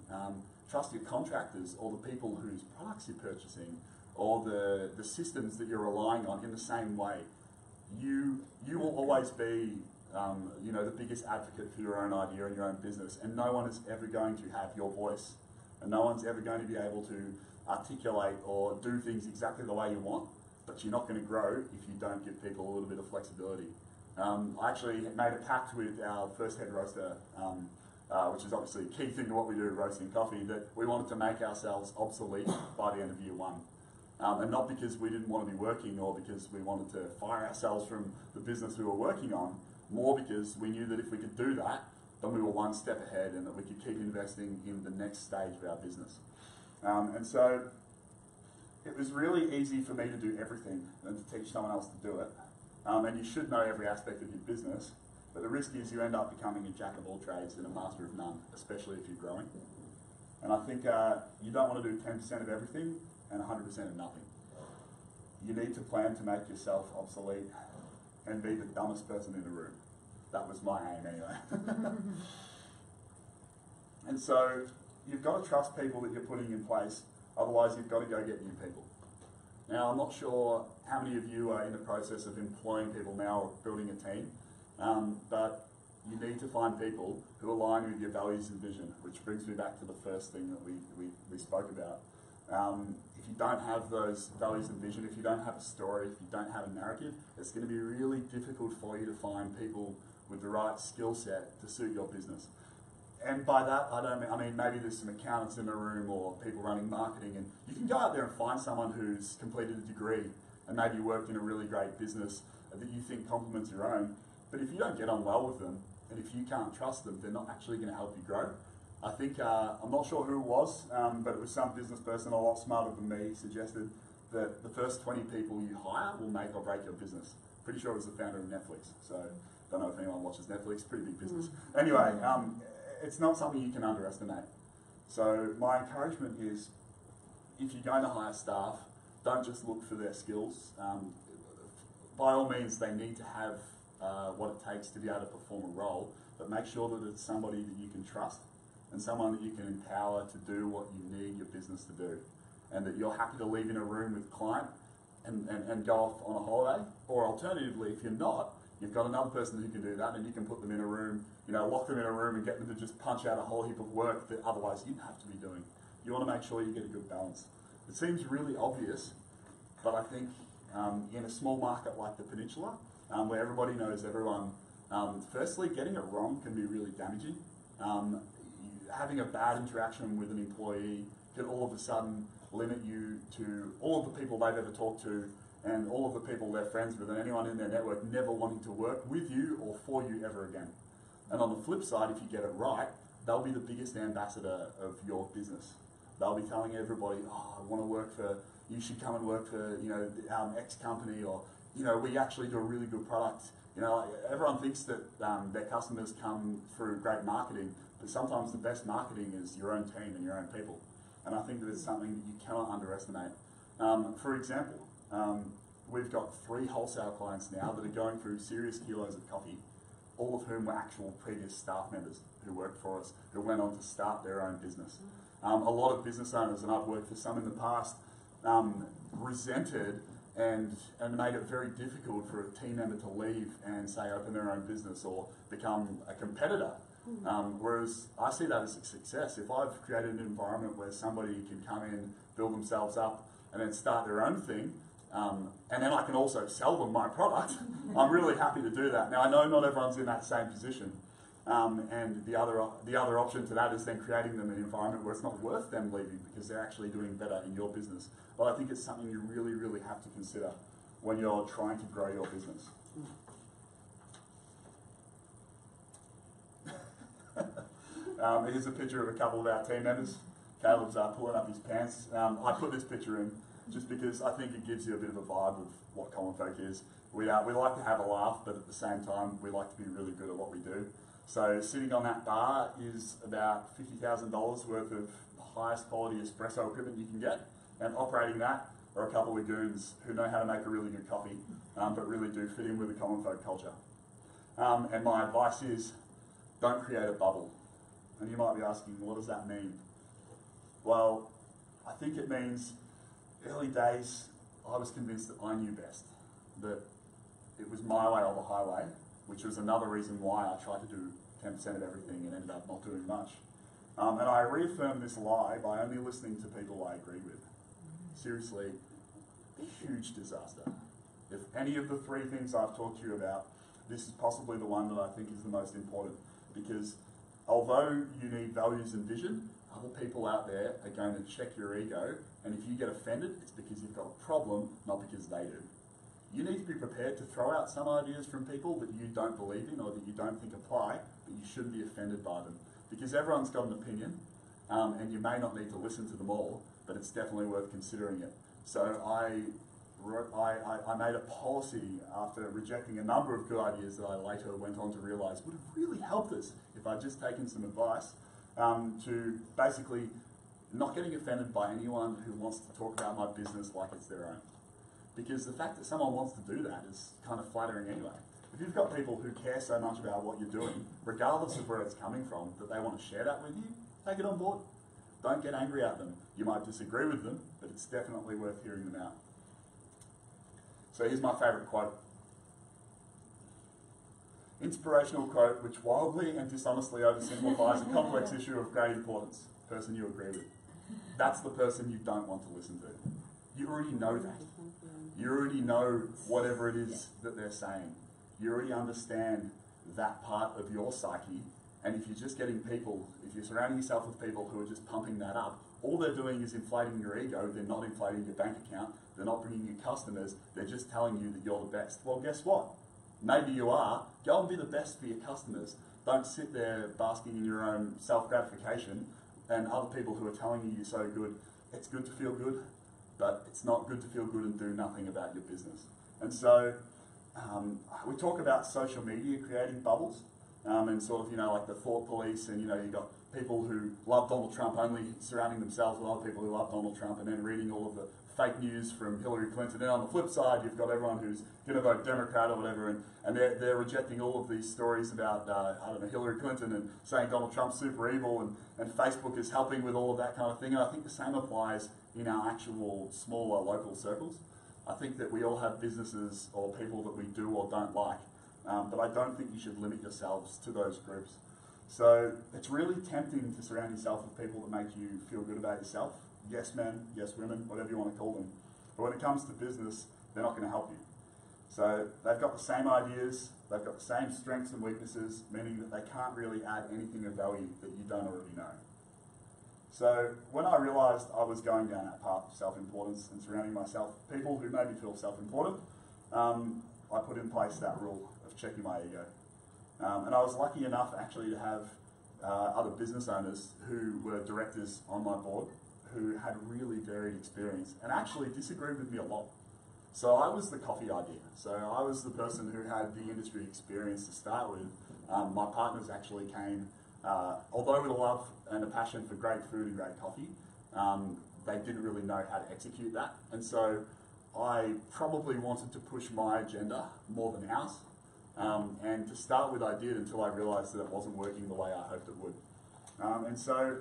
trust your contractors or the people whose products you're purchasing or the systems that you're relying on in the same way. You will always be the biggest advocate for your own idea and your own business, and no one is ever going to have your voice, and no one's ever going to be able to articulate or do things exactly the way you want, but you're not going to grow if you don't give people a little bit of flexibility. I actually made a pact with our first head roaster, which is obviously a key thing to what we do, roasting coffee, that we wanted to make ourselves obsolete by the end of year one. And not because we didn't want to be working or because we wanted to fire ourselves from the business we were working on, more because we knew that if we could do that, then we were one step ahead and that we could keep investing in the next stage of our business. And so it was really easy for me to do everything and to teach someone else to do it. And you should know every aspect of your business, but the risk is you end up becoming a jack of all trades and a master of none, especially if you're growing. And I think you don't want to do 10% of everything and 100% of nothing. You need to plan to make yourself obsolete and be the dumbest person in the room. That was my aim anyway. And so you've got to trust people that you're putting in place, otherwise you've got to go get new people. Now, I'm not sure how many of you are in the process of employing people now or building a team, but you need to find people who align with your values and vision, which brings me back to the first thing that we spoke about. If you don't have those values and vision, if you don't have a story, if you don't have a narrative, it's going to be really difficult for you to find people with the right skill set to suit your business. And by that, I mean maybe there's some accountants in the room or people running marketing, and you can go out there and find someone who's completed a degree and maybe worked in a really great business that you think complements your own. But if you don't get on well with them, and if you can't trust them, they're not actually going to help you grow. I think, I'm not sure who it was, but it was some business person a lot smarter than me suggested that the first 20 people you hire will make or break your business. Pretty sure it was the founder of Netflix, so don't know if anyone watches Netflix, pretty big business. Anyway, it's not something you can underestimate. So my encouragement is, if you're going to hire staff, don't just look for their skills. By all means, they need to have what it takes to be able to perform a role, but make sure that it's somebody that you can trust and someone that you can empower to do what you need your business to do, and that you're happy to leave in a room with a client and go off on a holiday. Or alternatively, if you're not, you've got another person who can do that, and you can put them in a room, lock them in a room and get them to just punch out a whole heap of work that otherwise you'd have to be doing. You want to make sure you get a good balance. It seems really obvious, but I think in a small market like the Peninsula, where everybody knows everyone, firstly, getting it wrong can be really damaging. Having a bad interaction with an employee can all of a sudden limit you to all of the people they've ever talked to and all of the people they're friends with and anyone in their network never wanting to work with you or for you ever again. And on the flip side, if you get it right, they'll be the biggest ambassador of your business. They'll be telling everybody, oh, I want to work for, you should come and work for, X company, or, we actually do a really good product. Everyone thinks that their customers come through great marketing, but sometimes the best marketing is your own team and your own people. And I think that it's something that you cannot underestimate. For example, we've got 3 wholesale clients now that are going through serious kilos of coffee, all of whom were actual previous staff members who worked for us, who went on to start their own business. A lot of business owners, and I've worked for some in the past, resented and made it very difficult for a team member to leave and, say, open their own business or become a competitor. Whereas I see that as a success. If I've created an environment where somebody can come in, build themselves up, and then start their own thing, and then I can also sell them my product, I'm really happy to do that. Now, I know not everyone's in that same position, and the other option to that is then creating them an environment where it's not worth them leaving because they're actually doing better in your business. But I think it's something you really, really have to consider when you're trying to grow your business. Here's a picture of a couple of our team members. Caleb's pulling up his pants. I put this picture in just because I think it gives you a bit of a vibe of what Common Folk is. We like to have a laugh, but at the same time, we like to be really good at what we do. So sitting on that bar is about $50,000 worth of the highest quality espresso equipment you can get, and operating that are a couple of goons who know how to make a really good coffee, but really do fit in with the Common Folk culture. And my advice is, don't create a bubble. And you might be asking, what does that mean? Well, I think it means early days, I was convinced that I knew best, that it was my way or the highway, which was another reason why I tried to do 10% of everything and ended up not doing much. And I reaffirmed this lie by only listening to people I agreed with. Seriously, a huge disaster. If any of the 3 things I've talked to you about, this is possibly the one that I think is the most important, because although you need values and vision, other people out there are going to check your ego, and if you get offended, it's because you've got a problem, not because they do. You need to be prepared to throw out some ideas from people that you don't believe in or that you don't think apply, but you shouldn't be offended by them. Because everyone's got an opinion, and you may not need to listen to them all, but it's definitely worth considering it. So I made a policy after rejecting a number of good ideas that I later went on to realise would have really helped us if I'd just taken some advice, to basically not getting offended by anyone who wants to talk about my business like it's their own. Because the fact that someone wants to do that is kind of flattering anyway. If you've got people who care so much about what you're doing, regardless of where it's coming from, that they want to share that with you, take it on board. Don't get angry at them. You might disagree with them, but it's definitely worth hearing them out. So here's my favourite quote. Inspirational quote which wildly and dishonestly oversimplifies a complex issue of great importance. Person you agree with. That's the person you don't want to listen to. You already know that. You already know whatever it is that they're saying. You already understand that part of your psyche. And if you're just getting people, if you're surrounding yourself with people who are just pumping that up, all they're doing is inflating your ego. They're not inflating your bank account. They're not bringing you customers. They're just telling you that you're the best. Well, guess what? Maybe you are. Go and be the best for your customers. Don't sit there basking in your own self-gratification and other people who are telling you you're so good. It's good to feel good, but it's not good to feel good and do nothing about your business. And so we talk about social media creating bubbles, and sort of, like the thought police, and you've got people who love Donald Trump only surrounding themselves with other people who love Donald Trump and then reading all of the fake news from Hillary Clinton. And on the flip side, you've got everyone who's going to vote Democrat or whatever, and they're rejecting all of these stories about, I don't know, Hillary Clinton and saying Donald Trump's super evil, and Facebook is helping with all of that kind of thing. And I think the same applies in our actual smaller local circles. I think that we all have businesses or people that we do or don't like, but I don't think you should limit yourselves to those groups. So it's really tempting to surround yourself with people that make you feel good about yourself. Yes men, yes women, whatever you want to call them. But when it comes to business, they're not going to help you. So they've got the same ideas, they've got the same strengths and weaknesses, meaning that they can't really add anything of value that you don't already know. So when I realised I was going down that path of self-importance and surrounding myself with people who made me feel self-important, I put in place that rule of checking my ego. And I was lucky enough actually to have other business owners who were directors on my board who had really varied experience and actually disagreed with me a lot. So I was the coffee idea. So I was the person who had the industry experience to start with. My partners actually came, although with a love and a passion for great food and great coffee, they didn't really know how to execute that. And so I probably wanted to push my agenda more than ours. And to start with, I did until I realised that it wasn't working the way I hoped it would. And so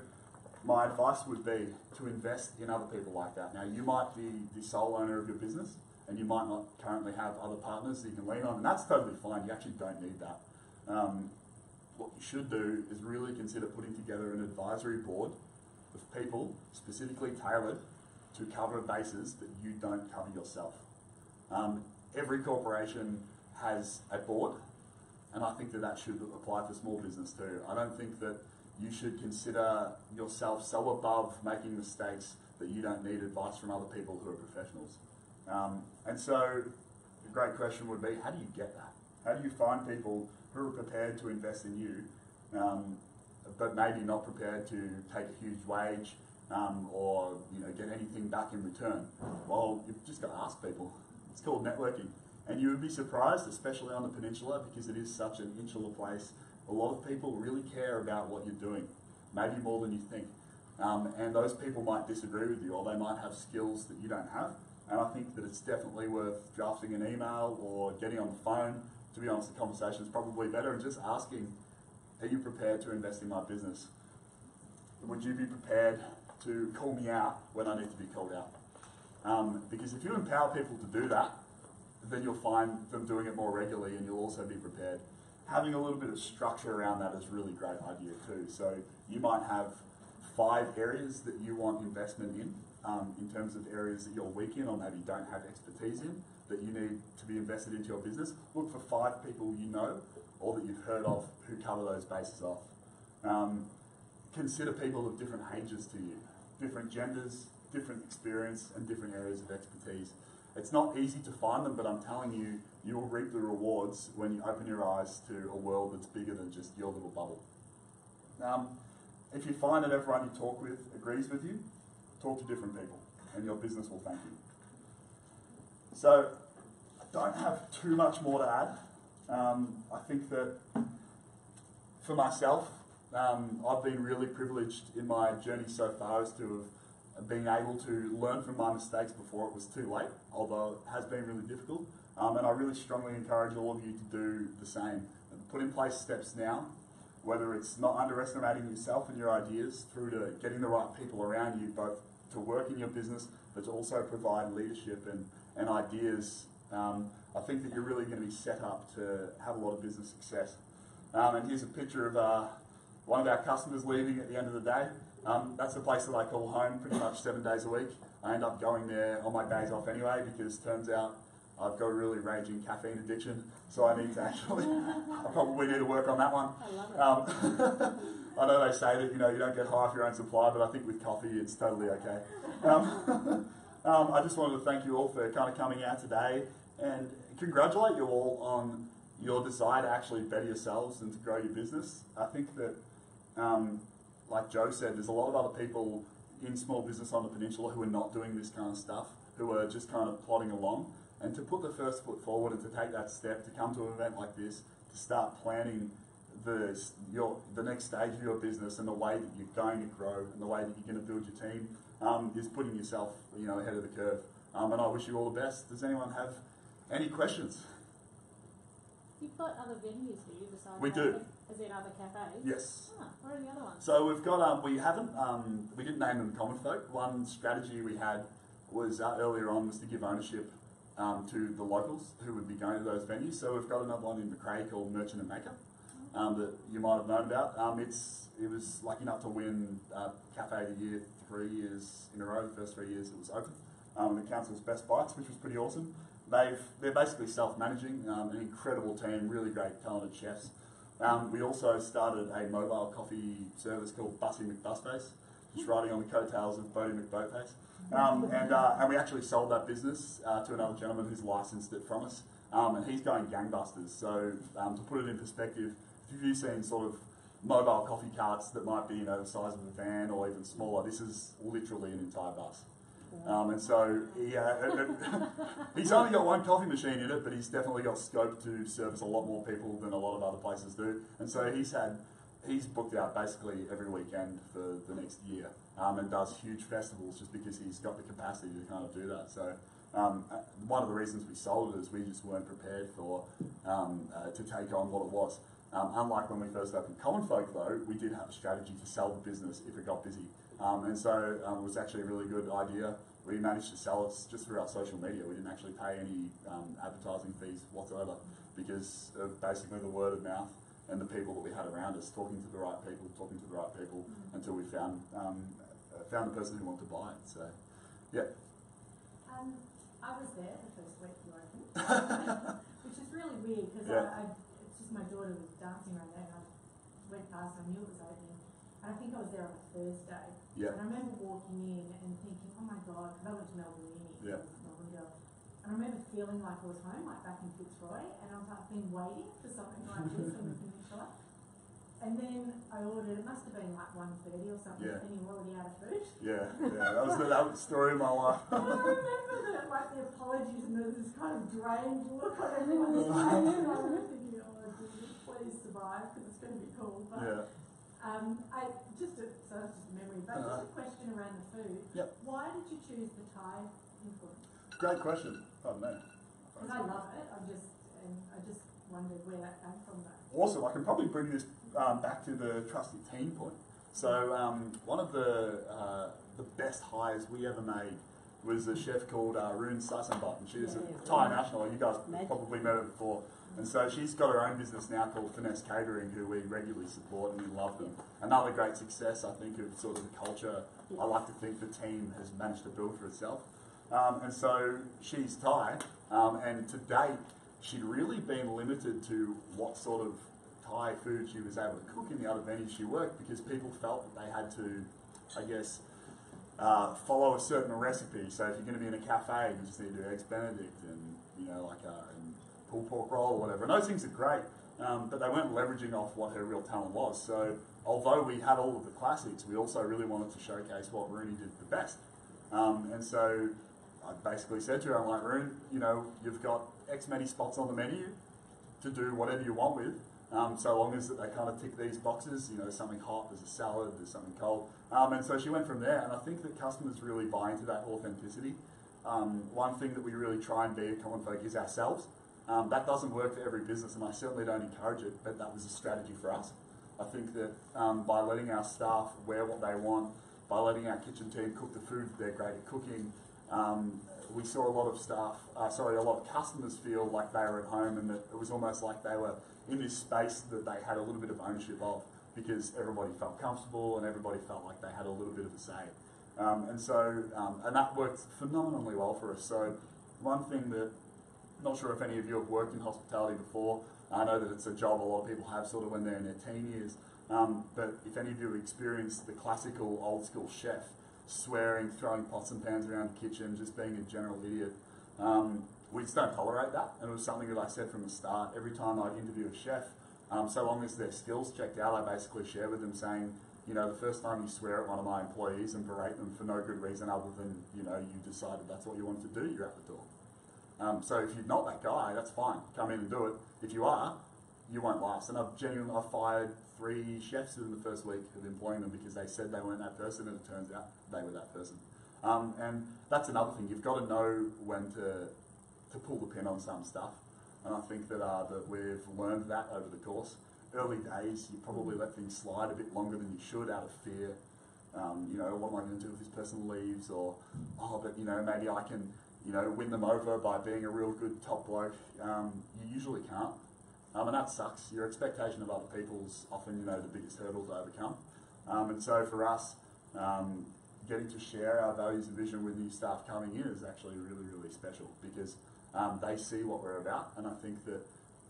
my advice would be to invest in other people like that. Now, you might be the sole owner of your business, and you might not currently have other partners that you can lean on, and that's totally fine. You actually don't need that. What you should do is really consider putting together an advisory board of people specifically tailored to cover bases that you don't cover yourself. Every corporation has a board, and I think that that should apply for small business too. I don't think that you should consider yourself so above making mistakes that you don't need advice from other people who are professionals. And so the great question would be, how do you get that? How do you find people who are prepared to invest in you, but maybe not prepared to take a huge wage or get anything back in return? Well, you've just got to ask people. It's called networking. And you would be surprised, especially on the peninsula, because it is such an insular place. A lot of people really care about what you're doing, maybe more than you think. And those people might disagree with you, or they might have skills that you don't have. And I think that it's definitely worth drafting an email or getting on the phone. To be honest, the conversation is probably better, and just asking, are you prepared to invest in my business? Would you be prepared to call me out when I need to be called out? Because if you empower people to do that, then you'll find them doing it more regularly, and you'll also be prepared. Having a little bit of structure around that is a really great idea too. So you might have 5 areas that you want investment in terms of areas that you're weak in or maybe don't have expertise in, that you need to be invested into your business. Look for 5 people you know or that you've heard of who cover those bases off. Consider people of different ages to you, different genders, different experience, and different areas of expertise. It's not easy to find them, but I'm telling you, you will reap the rewards when you open your eyes to a world that's bigger than just your little bubble. If you find that everyone you talk with agrees with you, talk to different people, and your business will thank you. So, I don't have too much more to add. I think that for myself, I've been really privileged in my journey so far as to have been able to learn from my mistakes before it was too late, although it has been really difficult. And I really strongly encourage all of you to do the same. Put in place steps now, whether it's not underestimating yourself and your ideas, through to getting the right people around you, both to work in your business, but to also provide leadership and ideas. I think that you're really going to be set up to have a lot of business success. And here's a picture of one of our customers leaving at the end of the day. That's the place that I call home pretty much 7 days a week. I end up going there on my days off anyway, because it turns out I've got a really raging caffeine addiction, so I need to actually, I probably need to work on that one. I love it. I know they say that you don't get high off your own supply, but I think with coffee it's totally okay. I just wanted to thank you all for kind of coming out today and congratulate you all on your desire to actually better yourselves and to grow your business. I think that, like Joe said, there's a lot of other people in small business on the peninsula who are not doing this kind of stuff, who are just kind of plodding along. And to put the first foot forward and to take that step, to come to an event like this, to start planning the next stage of your business and the way that you're going to grow and the way that you're going to build your team is putting yourself, ahead of the curve. And I wish you all the best. Does anyone have any questions? You've got other venues here besides We do. As in other cafes? Yes. What are the other ones? So we've got, we didn't name them Common Folk. One strategy we had was earlier on was to give ownership to the locals who would be going to those venues. So we've got another one in Macrae called Merchant and Maker that you might have known about. It was lucky enough to win Cafe of the Year 3 years in a row. The first 3 years it was open. The council's Best Bites, which was pretty awesome. They're basically self-managing, an incredible team, really great talented chefs. We also started a mobile coffee service called Bussy McBusface, just riding on the coattails of Bodie McBoatface. And we actually sold that business to another gentleman who's licensed it from us, and he's going gangbusters. So to put it in perspective, if you've seen sort of mobile coffee carts that might be the size of a van or even smaller, this is literally an entire bus. And so he's only got one coffee machine in it, but he's definitely got scope to service a lot more people than a lot of other places do. And so he's booked out basically every weekend for the next year, and does huge festivals just because he's got the capacity to kind of do that. So one of the reasons we sold it is we just weren't prepared for to take on what it was. Unlike when we first opened Common Folk though, we did have a strategy to sell the business if it got busy. And so it was actually a really good idea. We managed to sell it just through our social media. We didn't actually pay any advertising fees whatsoever because of basically the word of mouth and the people that we had around us, talking to the right people until we found the person who wanted to buy it. So, yeah. I was there the first week you opened, which is really weird because it's just my daughter was dancing around there and I went past, I knew it was opening. And I think I was there on a Thursday. Yeah. And I remember walking in and thinking, oh my God, because I went to Melbourne Uni, Yeah. I was a Melbourne girl. And I remember feeling like I was home, like back in Fitzroy, and I was like, been waiting for something like this on the peninsula. And then I ordered, it must have been like 1:30 or something, and you were already out of food. Yeah, that was the story of my life. And I remember the apologies and this kind of drained look on everyone's face. And I remember thinking, oh, Jesus, please survive, because it's going to be cool. But, so that's just a memory, but just a question around the food. Yep. Why did you choose the Thai input? Great question. Pardon me. Because I love it. I just wondered where that came from. Though. Awesome. I can probably bring this back to the trusty team point. So one of the best hires we ever made was a chef called Rune Sasambat, and she's a Thai national. You guys probably met her before. And so she's got her own business now called Finesse Catering, who we regularly support and we love them. Another great success, I think, of sort of the culture I like to think the team has managed to build for itself. And so she's Thai, and to date, she'd really been limited to what sort of Thai food she was able to cook in the other venues she worked, because people felt that they had to, I guess, follow a certain recipe. So if you're going to be in a cafe, you just need to do eggs Benedict and, and pulled pork roll or whatever. And those things are great, but they weren't leveraging off what her real talent was. So although we had all of the classics, we also really wanted to showcase what Rooney did the best. And so I basically said to her, I'm like, Roon, you've got X many spots on the menu to do whatever you want with, so long as that they kind of tick these boxes, there's something hot, there's a salad, there's something cold. And so she went from there, and I think that customers really buy into that authenticity. One thing that we really try and be at Common Folk is ourselves. That doesn't work for every business, and I certainly don't encourage it, but that was a strategy for us. I think that by letting our staff wear what they want, by letting our kitchen team cook the food that they're great at cooking, we saw a lot of customers feel like they were at home, and that it was almost like they were in this space that they had a little bit of ownership of, because everybody felt comfortable and everybody felt like they had a little bit of a say. And that worked phenomenally well for us. So one thing that, not sure if any of you have worked in hospitality before, I know that it's a job a lot of people have sort of when they're in their teen years, but if any of you have experienced the classical old school chef, swearing, throwing pots and pans around the kitchen, just being a general idiot, we just don't tolerate that. And it was something that I said from the start. Every time I'd interview a chef, so long as their skills checked out, I basically share with them saying, the first time you swear at one of my employees and berate them for no good reason other than, you decided that's what you wanted to do, you're out the door. So if you're not that guy, that's fine. Come in and do it. If you are, you won't last. And I've fired 3 chefs in the first week of employing them because they said they weren't that person, and it turns out they were that person. And that's another thing. You've got to know when to pull the pin on some stuff. And I think that we've learned that over the course. Early days, you probably let things slide a bit longer than you should out of fear. You know, what am I going to do if this person leaves? Or, oh, but you know, maybe I can, you know, win them over by being a real good top bloke. You usually can't. And that sucks. Your expectation of other people's often, you know, the biggest hurdle to overcome. And so for us, getting to share our values and vision with new staff coming in is actually really, really special because they see what we're about, and I think that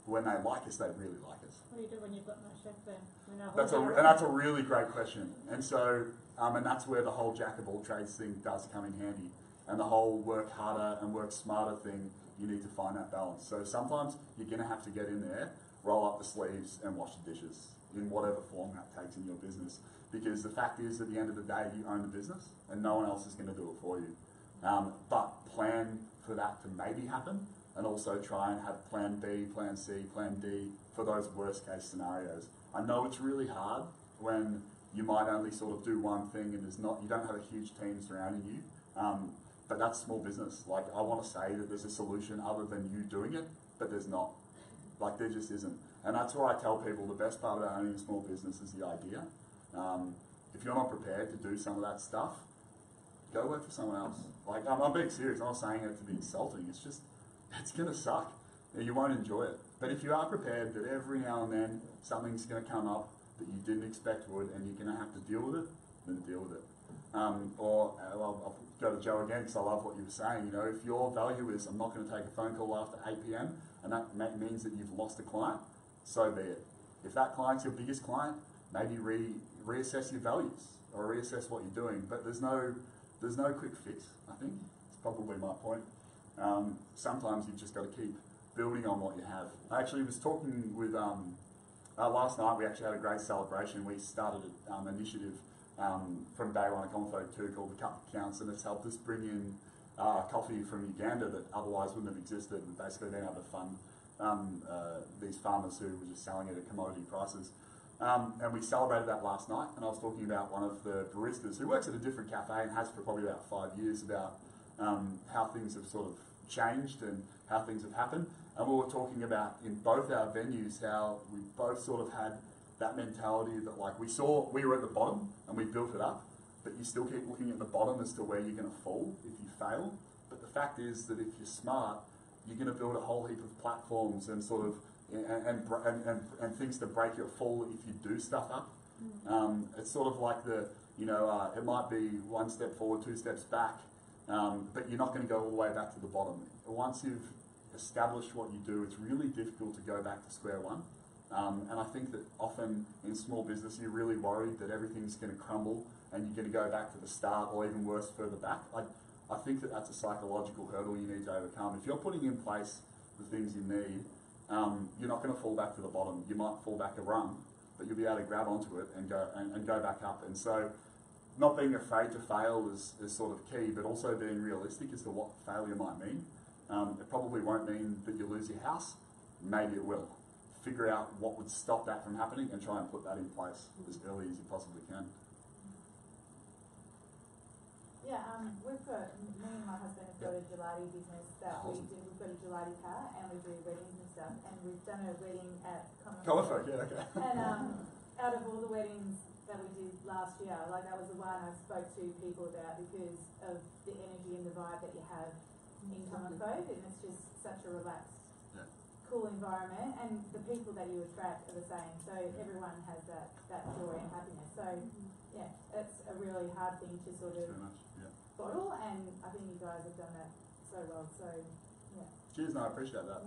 when they like us, they really like us. What do you do when you've got no chef there? That's a really great question. And so, and that's where the whole jack of all trades thing does come in handy. And the whole work harder and work smarter thing, you need to find that balance. So sometimes you're going to have to get in there, roll up the sleeves and wash the dishes in whatever form that takes in your business. Because the fact is, at the end of the day, you own the business and no one else is going to do it for you. But plan for that to maybe happen, and also try and have plan B, plan C, plan D for those worst case scenarios. I know it's really hard when you might only sort of do one thing and you don't have a huge team surrounding you, but that's small business. Like, I want to say that there's a solution other than you doing it, but there's not. Like, there just isn't. And that's where I tell people the best part about owning a small business is the idea. If you're not prepared to do some of that stuff, go work for someone else. Like, I'm being serious. I'm not saying it to be insulting. It's just, it's going to suck. You won't enjoy it. But if you are prepared that every now and then something's going to come up that you didn't expect would, and you're going to have to deal with it, then deal with it. I'll go to Joe again because I love what you were saying. You know, if your value is, I'm not going to take a phone call after 8 p.m, and that means that you've lost a client, so be it. If that client's your biggest client, maybe reassess your values or reassess what you're doing. But there's no quick fix, I think. It's probably my point. Sometimes you've just got to keep building on what you have. I actually was talking with, last night we actually had a great celebration. We started an initiative from day one at Common 2 called the Cup Counts, and it's helped us bring in coffee from Uganda that otherwise wouldn't have existed, and basically been able to fund these farmers who were just selling it at commodity prices. And we celebrated that last night, and I was talking about one of the baristas who works at a different cafe and has for probably about 5 years, about how things have sort of changed and how things have happened. And we were talking about in both our venues how we both sort of had that mentality that, like, we were at the bottom and we built it up, but you still keep looking at the bottom as to where you're going to fall if you fail. But the fact is that if you're smart, you're going to build a whole heap of platforms and sort of and things to break your fall if you do stuff up. It's sort of like it might be 1 step forward, 2 steps back, but you're not going to go all the way back to the bottom. Once you've established what you do, it's really difficult to go back to square one. And I think that often in small business, you're really worried that everything's going to crumble and you're going to go back to the start, or even worse, further back. I think that that's a psychological hurdle you need to overcome. If you're putting in place the things you need, you're not going to fall back to the bottom. You might fall back a rung, but you'll be able to grab onto it and go back up. And so, not being afraid to fail is sort of key, but also being realistic as to what failure might mean. It probably won't mean that you lose your house. Maybe it will. Figure out what would stop that from happening and try and put that in place as early as you possibly can. Yeah, me and my husband have got a gelati business that we do. We've got a gelati car and we do weddings and stuff. And we've done a wedding at Common, yeah, okay. And out of all the weddings that we did last year, like, that was the one I spoke to people about because of the energy and the vibe that you have in Common, and it's just such a relaxed, cool environment, and the people that you attract are the same. So everyone has that joy and happiness. So yeah, it's a really hard thing to sort of bottle, and I think you guys have done that so well. So yeah. Cheers, no, I appreciate that.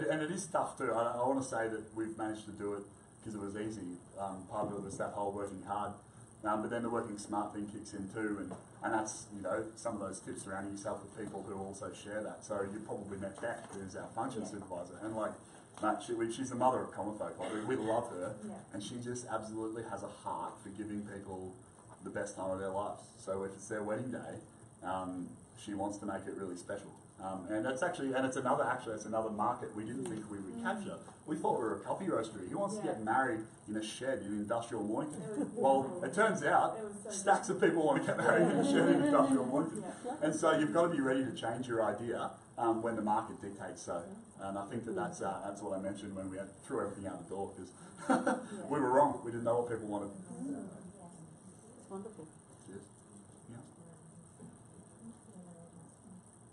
And it is tough too. I want to say that we've managed to do it because it was easy. Part of it was that whole working hard. But then the working smart thing kicks in too, and that's, some of those tips surrounding yourself with people who also share that. So you probably met Beck, who's our function supervisor, and she's the mother of Common Folk. We love her, and she just absolutely has a heart for giving people the best time of their lives. So if it's their wedding day, she wants to make it really special. And that's another market we didn't think we would capture. We thought we were a coffee roastery. Who wants to get married in a shed in industrial Mornington? Well, it turns out stacks of people want to get married in a shed in industrial Mornington. And so you've got to be ready to change your idea when the market dictates so. And I think that's what I mentioned when we threw everything out the door, because we were wrong. We didn't know what people wanted. It's wonderful. Cheers. Yeah.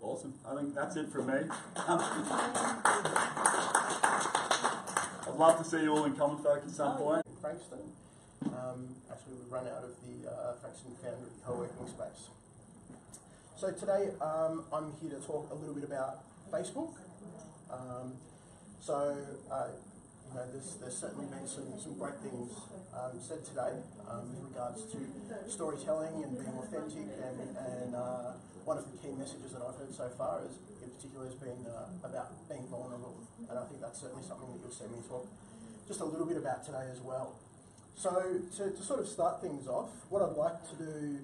Awesome. I think that's it from me. I'd love to see you all in Common Folk at some point. Frankston. Actually, we run out of the Frankston Foundry co-working space. So today I'm here to talk a little bit about Facebook. There's certainly been some great things said today with regards to storytelling and being authentic, and one of the key messages that I've heard so far is, in particular, has been about being vulnerable, and I think that's certainly something that you'll see me talk just a little bit about today as well. So to sort of start things off, what I'd like to do,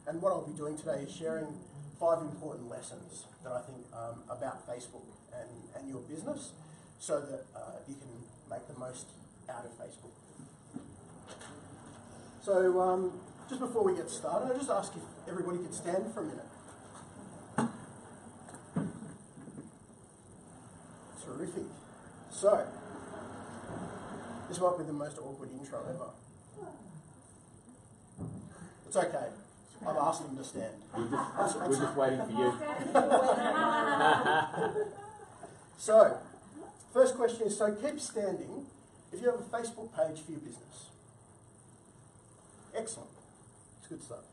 and what I'll be doing today, is sharing 5 important lessons that I think about Facebook and your business, so that you can make the most out of Facebook. So just before we get started, I'll just ask if everybody could stand for a minute. Terrific. So, this might be the most awkward intro ever. It's okay. I've asked them to stand. We're just waiting for you. So, first question is, so keep standing if you have a Facebook page for your business. Excellent. It's good stuff.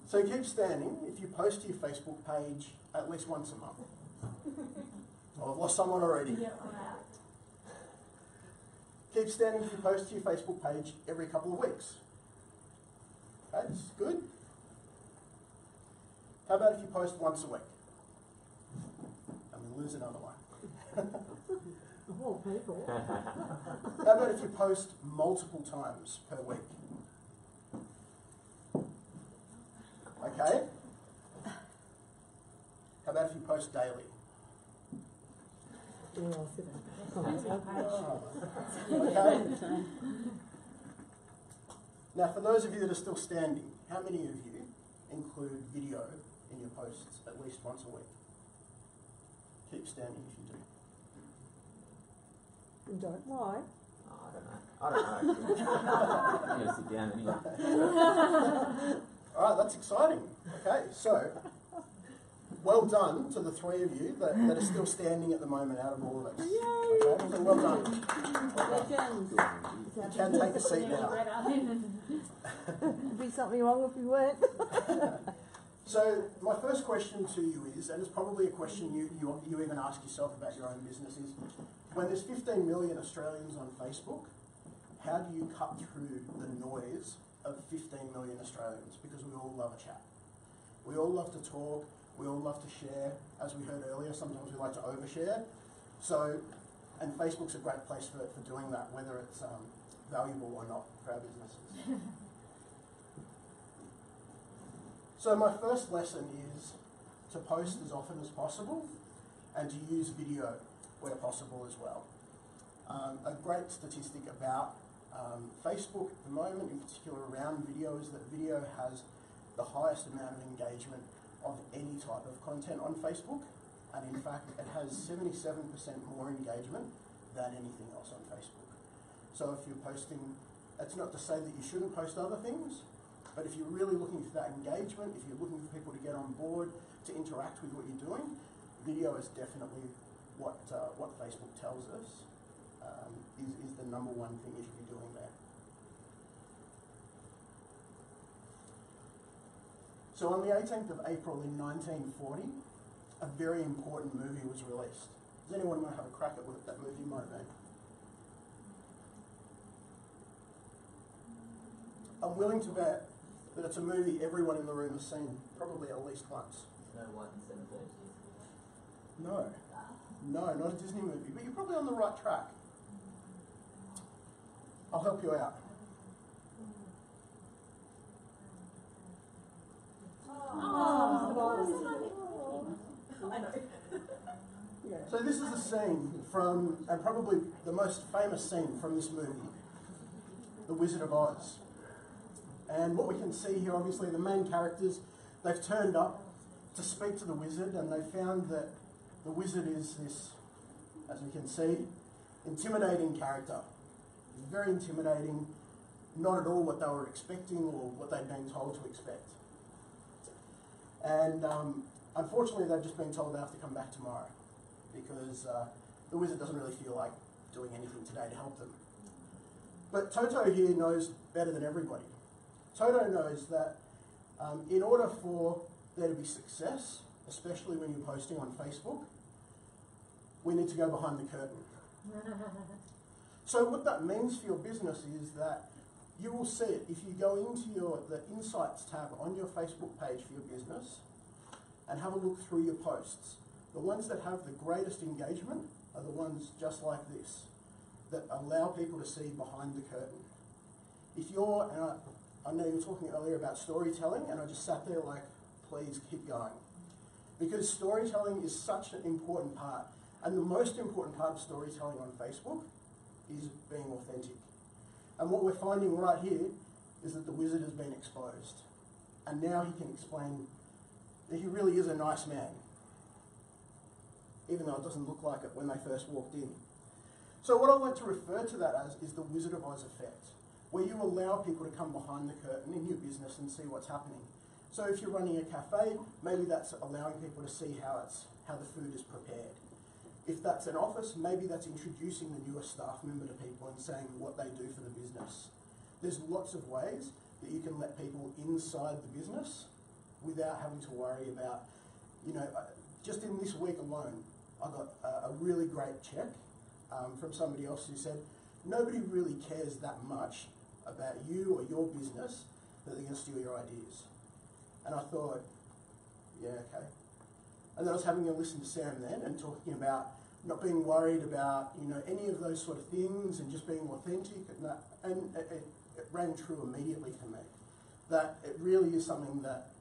So keep standing if you post to your Facebook page at least once a month. Oh, I've lost someone already. Keep standing if you post to your Facebook page every couple of weeks. Okay, this is good. How about if you post once a week? I'm going to lose another one. Oh, people. How about if you post multiple times per week? Okay. How about if you post daily? Yeah, I'll sit down. Okay. Now, for those of you that are still standing, how many of you include video in your posts at least once a week? Keep standing if you do. And don't lie. Oh, I don't know. I'm going to sit down anyway. All right, that's exciting. Okay, so well done to the 3 of you that are still standing at the moment out of all of us. Yay! Okay, so well done. Legends. You can take a seat now. There'd be something wrong if we weren't. So my first question to you is, and it's probably a question you even ask yourself about your own business, is when there's 15 million Australians on Facebook, how do you cut through the noise of 15 million Australians? Because we all love a chat. We all love to talk. We all love to share. As we heard earlier, sometimes we like to overshare. So, and Facebook's a great place for doing that, whether it's valuable or not for our businesses. So my first lesson is to post as often as possible and to use video where possible as well. A great statistic about Facebook at the moment, in particular around video, is that video has the highest amount of engagement of any type of content on Facebook, and in fact it has 77% more engagement than anything else on Facebook. So if you're posting, it's not to say that you shouldn't post other things, but if you're really looking for that engagement, if you're looking for people to get on board, to interact with what you're doing, video is definitely what Facebook tells us is the number one thing you should be doing there. So on the 18th of April in 1940, a very important movie was released. Does anyone want to have a crack at what that movie might be? I'm willing to bet that it's a movie everyone in the room has seen, probably at least once. No one 17. No, not a Disney movie, but you're probably on the right track. I'll help you out. Yeah. So this is a scene from, and probably the most famous scene from this movie, The Wizard of Oz. And what we can see here, obviously, the main characters, they've turned up to speak to the wizard, and they found that the wizard is this, as we can see, intimidating character. He's very intimidating, not at all what they were expecting or what they'd been told to expect. And unfortunately, they've just been told they have to come back tomorrow because the wizard doesn't really feel like doing anything today to help them. But Toto here knows better than everybody. Toto knows that in order for there to be success, especially when you're posting on Facebook, we need to go behind the curtain. So what that means for your business is that you will see it if you go into the Insights tab on your Facebook page for your business and have a look through your posts. The ones that have the greatest engagement are the ones just like this, that allow people to see behind the curtain. If you're, and I know you were talking earlier about storytelling, and I just sat there like, please keep going. Because storytelling is such an important part, and the most important part of storytelling on Facebook is being authentic. And what we're finding right here is that the wizard has been exposed. And now he can explain that he really is a nice man, even though it doesn't look like it when they first walked in. So what I like to refer to that as is the Wizard of Oz effect, where you allow people to come behind the curtain in your business and see what's happening. So if you're running a cafe, maybe that's allowing people to see how the food is prepared. If that's an office, maybe that's introducing the newest staff member to people and saying what they do for the business. There's lots of ways that you can let people inside the business without having to worry about, just in this week alone, I got a really great check from somebody else who said, nobody really cares that much about you or your business that they're going to steal your ideas. And I thought, yeah, okay. And then I was having a listen to Sam then and talking about not being worried about, any of those sort of things and just being authentic. And it rang true immediately for me. That it really is something that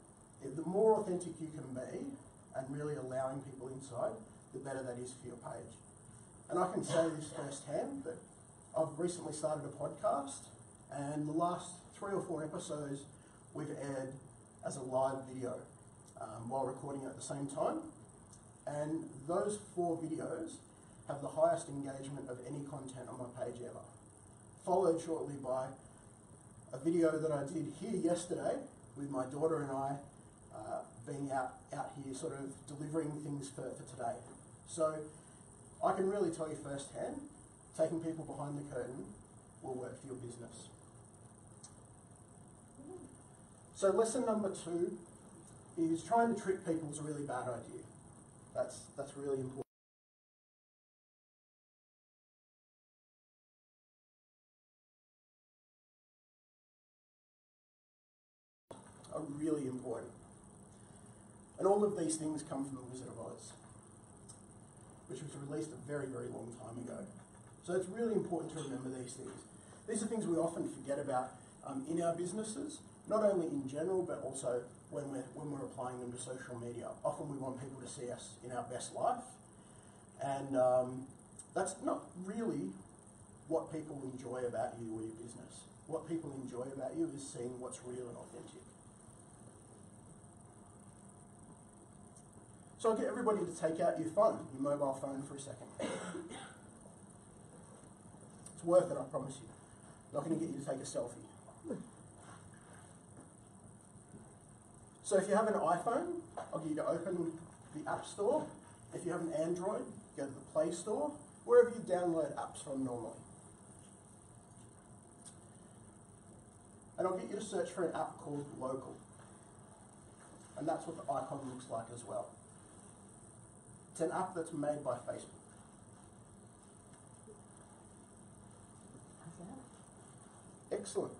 the more authentic you can be and really allowing people inside, the better that is for your page. And I can say this firsthand that I've recently started a podcast, and the last 3 or 4 episodes we've aired as a live video while recording it at the same time. And those 4 videos have the highest engagement of any content on my page ever. Followed shortly by a video that I did here yesterday with my daughter and I being out here sort of delivering things for today. So I can really tell you firsthand, taking people behind the curtain will work for your business. So lesson number 2 is trying to trick people is a really bad idea. That's really important. Are really important. And all of these things come from The Wizard of Oz, which was released a very, very long time ago. So it's really important to remember these things. These are things we often forget about in our businesses, not only in general, but also when we're applying them to social media. Often we want people to see us in our best life, and that's not really what people enjoy about you or your business. What people enjoy about you is seeing what's real and authentic. So I'll get everybody to take out your phone, your mobile phone for a second. It's worth it, I promise you. I'm not going to get you to take a selfie. So if you have an iPhone, I'll get you to open the App Store. If you have an Android, go to the Play Store, wherever you download apps from normally. And I'll get you to search for an app called Local. And that's what the icon looks like as well. It's an app that's made by Facebook. Excellent.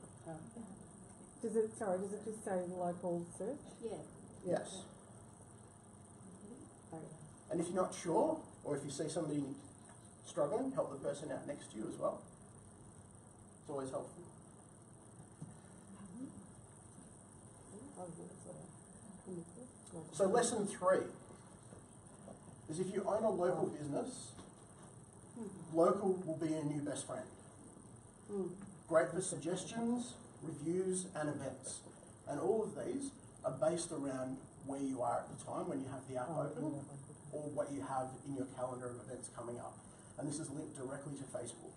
Does it just say local search? Yeah. Yes. Okay. And if you're not sure, or if you see somebody struggling, help the person out next to you as well. It's always helpful. So lesson 3. is if you own a local business, local will be your new best friend. Great for suggestions, reviews, and events. And all of these are based around where you are at the time when you have the app open, or what you have in your calendar of events coming up. And this is linked directly to Facebook.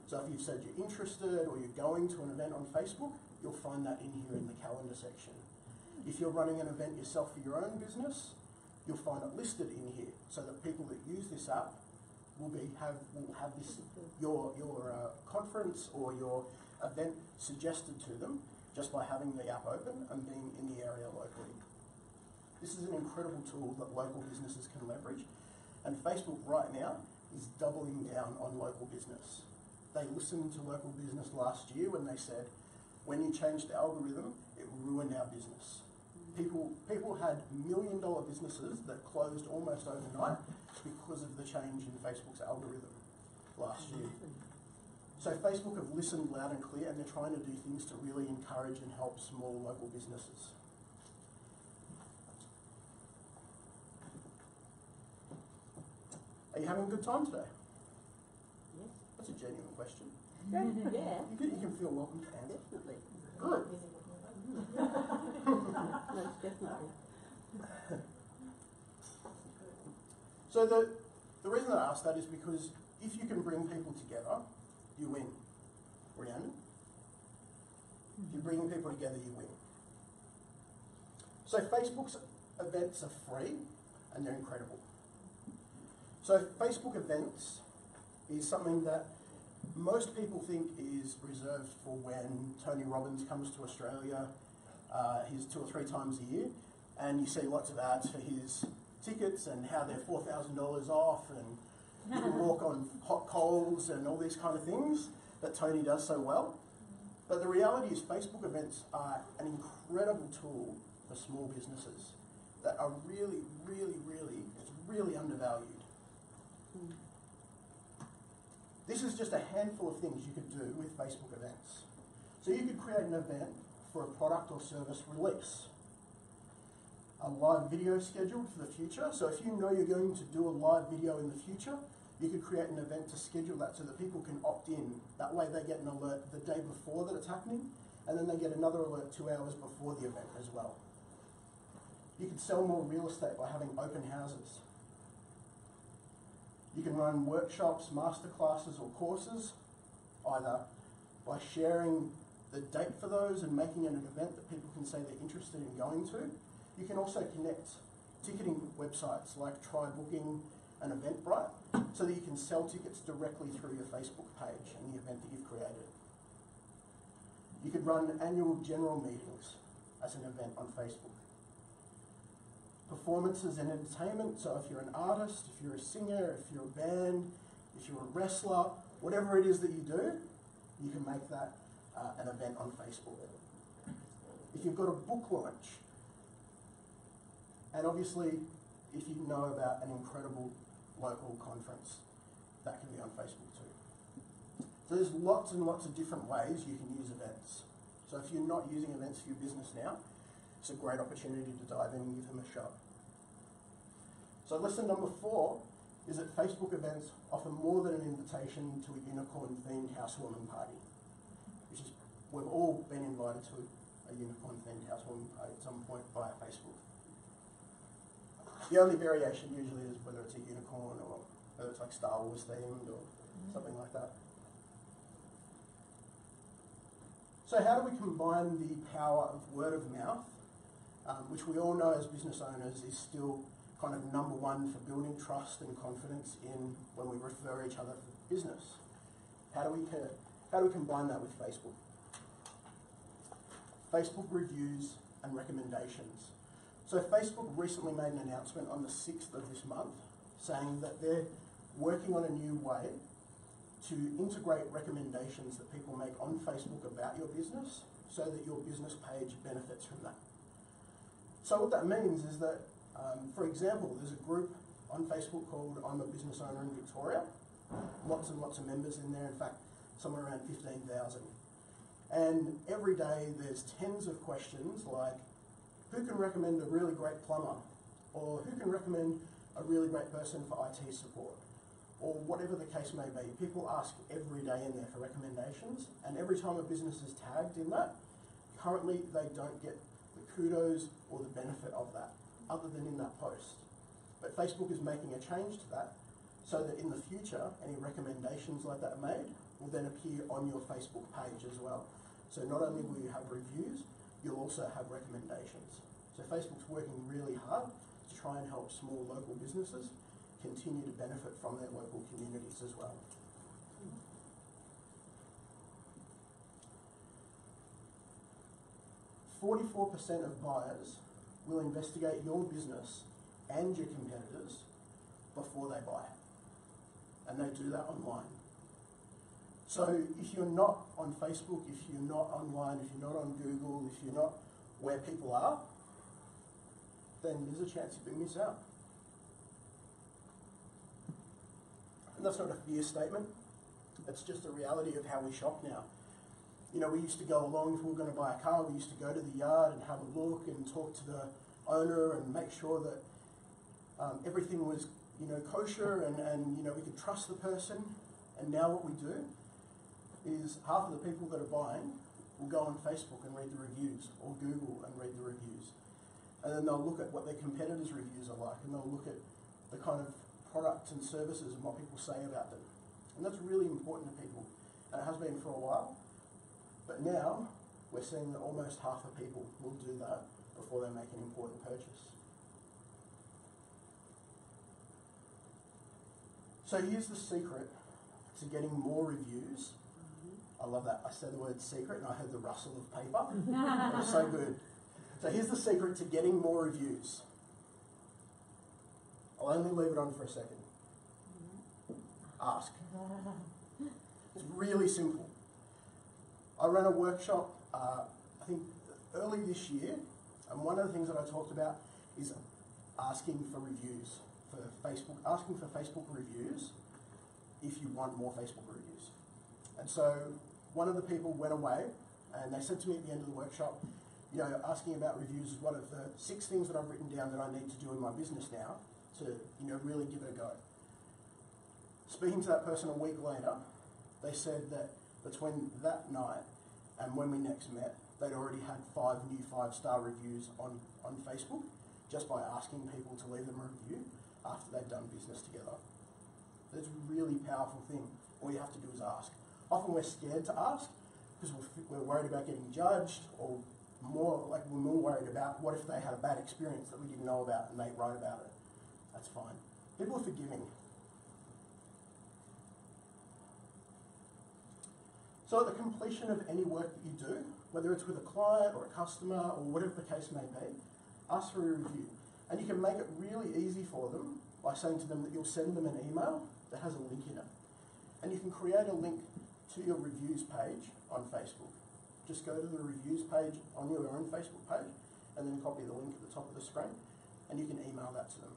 So if you've said you're interested or you're going to an event on Facebook, you'll find that in here in the calendar section. If you're running an event yourself for your own business, you'll find it listed in here so that people that use this app will have this your conference or your event suggested to them just by having the app open and being in the area locally. This is an incredible tool that local businesses can leverage, and Facebook right now is doubling down on local business. They listened to local business last year when they said, when you change the algorithm, it ruined our business. People had $1 million businesses that closed almost overnight because of the change in Facebook's algorithm last year. So Facebook have listened loud and clear, and they're trying to do things to really encourage and help small local businesses. Are you having a good time today? Yes. That's a genuine question. Yeah. You can feel welcome to answer. Definitely. Good. Most definitely. So the reason I ask that is because if you can bring people together, you win. Rhiannon? If you're bringing people together, you win. So Facebook's events are free and they're incredible. So Facebook events is something that most people think is reserved for when Tony Robbins comes to Australia. He's 2 or 3 times a year, and you see lots of ads for his tickets and how they're $4,000 off, and you can walk on hot coals and all these kind of things that Tony does so well. But the reality is Facebook events are an incredible tool for small businesses that are really undervalued. This is just a handful of things you could do with Facebook events. So you could create an event for a product or service release, a live video scheduled for the future. So if you know you're going to do a live video in the future, you could create an event to schedule that so that people can opt in. That way they get an alert the day before that it's happening, and then they get another alert 2 hours before the event as well. You could sell more real estate by having open houses. You can run workshops, masterclasses or courses, either by sharing the date for those and making it an event that people can say they're interested in going to. You can also connect ticketing websites like TryBooking and Eventbrite so that you can sell tickets directly through your Facebook page and the event that you've created. You could run annual general meetings as an event on Facebook. Performances and entertainment, so if you're an artist, if you're a singer, if you're a band, if you're a wrestler, whatever it is that you do, you can make that an event on Facebook. If you've got a book launch, and obviously if you know about an incredible local conference, that can be on Facebook too. So there's lots and lots of different ways you can use events. So if you're not using events for your business now, it's a great opportunity to dive in and give them a shot. So lesson number 4 is that Facebook events offer more than an invitation to a unicorn-themed housewarming party, which is, we've all been invited to a unicorn-themed housewarming party at some point via Facebook. The only variation usually is whether it's a unicorn or whether it's like Star Wars themed or something like that. So how do we combine the power of word of mouth, which we all know as business owners is still kind of number 1 for building trust and confidence in when we refer each other for business? How do we combine that with Facebook? Facebook reviews and recommendations. So Facebook recently made an announcement on the 6th of this month saying that they're working on a new way to integrate recommendations that people make on Facebook about your business so that your business page benefits from that. So what that means is that, for example, there's a group on Facebook called I'm a Business Owner in Victoria. Lots and lots of members in there, in fact, somewhere around 15,000. And every day there's tens of questions like, who can recommend a really great plumber? Or who can recommend a really great person for IT support, or whatever the case may be. People ask every day in there for recommendations, and every time a business is tagged in that, currently they don't get the kudos or the benefit of that, other than in that post. But Facebook is making a change to that, so that in the future, any recommendations like that made will then appear on your Facebook page as well. So not only will you have reviews, you'll also have recommendations. So Facebook's working really hard to try and help small local businesses continue to benefit from their local communities as well. 44% of buyers will investigate your business and your competitors before they buy. And they do that online. So if you're not on Facebook, if you're not online, if you're not on Google, if you're not where people are, then there's a chance you miss out. And that's not a fear statement. It's just a reality of how we shop now. You know, we used to go along, if we were going to buy a car, we used to go to the yard and have a look and talk to the owner and make sure that everything was, you know, kosher and, you know, we could trust the person. And now what we do is half of the people that are buying will go on Facebook and read the reviews, or Google and read the reviews. And then they'll look at what their competitors' reviews are like, and they'll look at the kind of products and services and what people say about them. And that's really important to people, and it has been for a while. But now, we're seeing that almost half of people will do that before they make an important purchase. So here's the secret to getting more reviews. I love that. I said the word secret and I heard the rustle of paper. It was so good. So here's the secret to getting more reviews. I'll only leave it on for a second. Ask. It's really simple. I ran a workshop, I think early this year, and one of the things that I talked about is asking for reviews for Facebook, asking for Facebook reviews if you want more Facebook reviews. And so one of the people went away and they said to me at the end of the workshop, you know, asking about reviews is one of the 6 things that I've written down that I need to do in my business now to, you know, really give it a go. Speaking to that person a week later, they said that between that night and when we next met, they'd already had 5 new 5-star reviews on Facebook just by asking people to leave them a review after they'd done business together. It's a really powerful thing. All you have to do is ask. Often we're scared to ask because we're worried about getting judged, or we're more worried about what if they had a bad experience that we didn't know about and they write about it. That's fine. People are forgiving. So at the completion of any work that you do, whether it's with a client or a customer or whatever the case may be, ask for a review. And you can make it really easy for them by saying to them that you'll send them an email that has a link in it. And you can create a link to your reviews page on Facebook. Just go to the reviews page on your own Facebook page and then copy the link at the top of the screen and you can email that to them.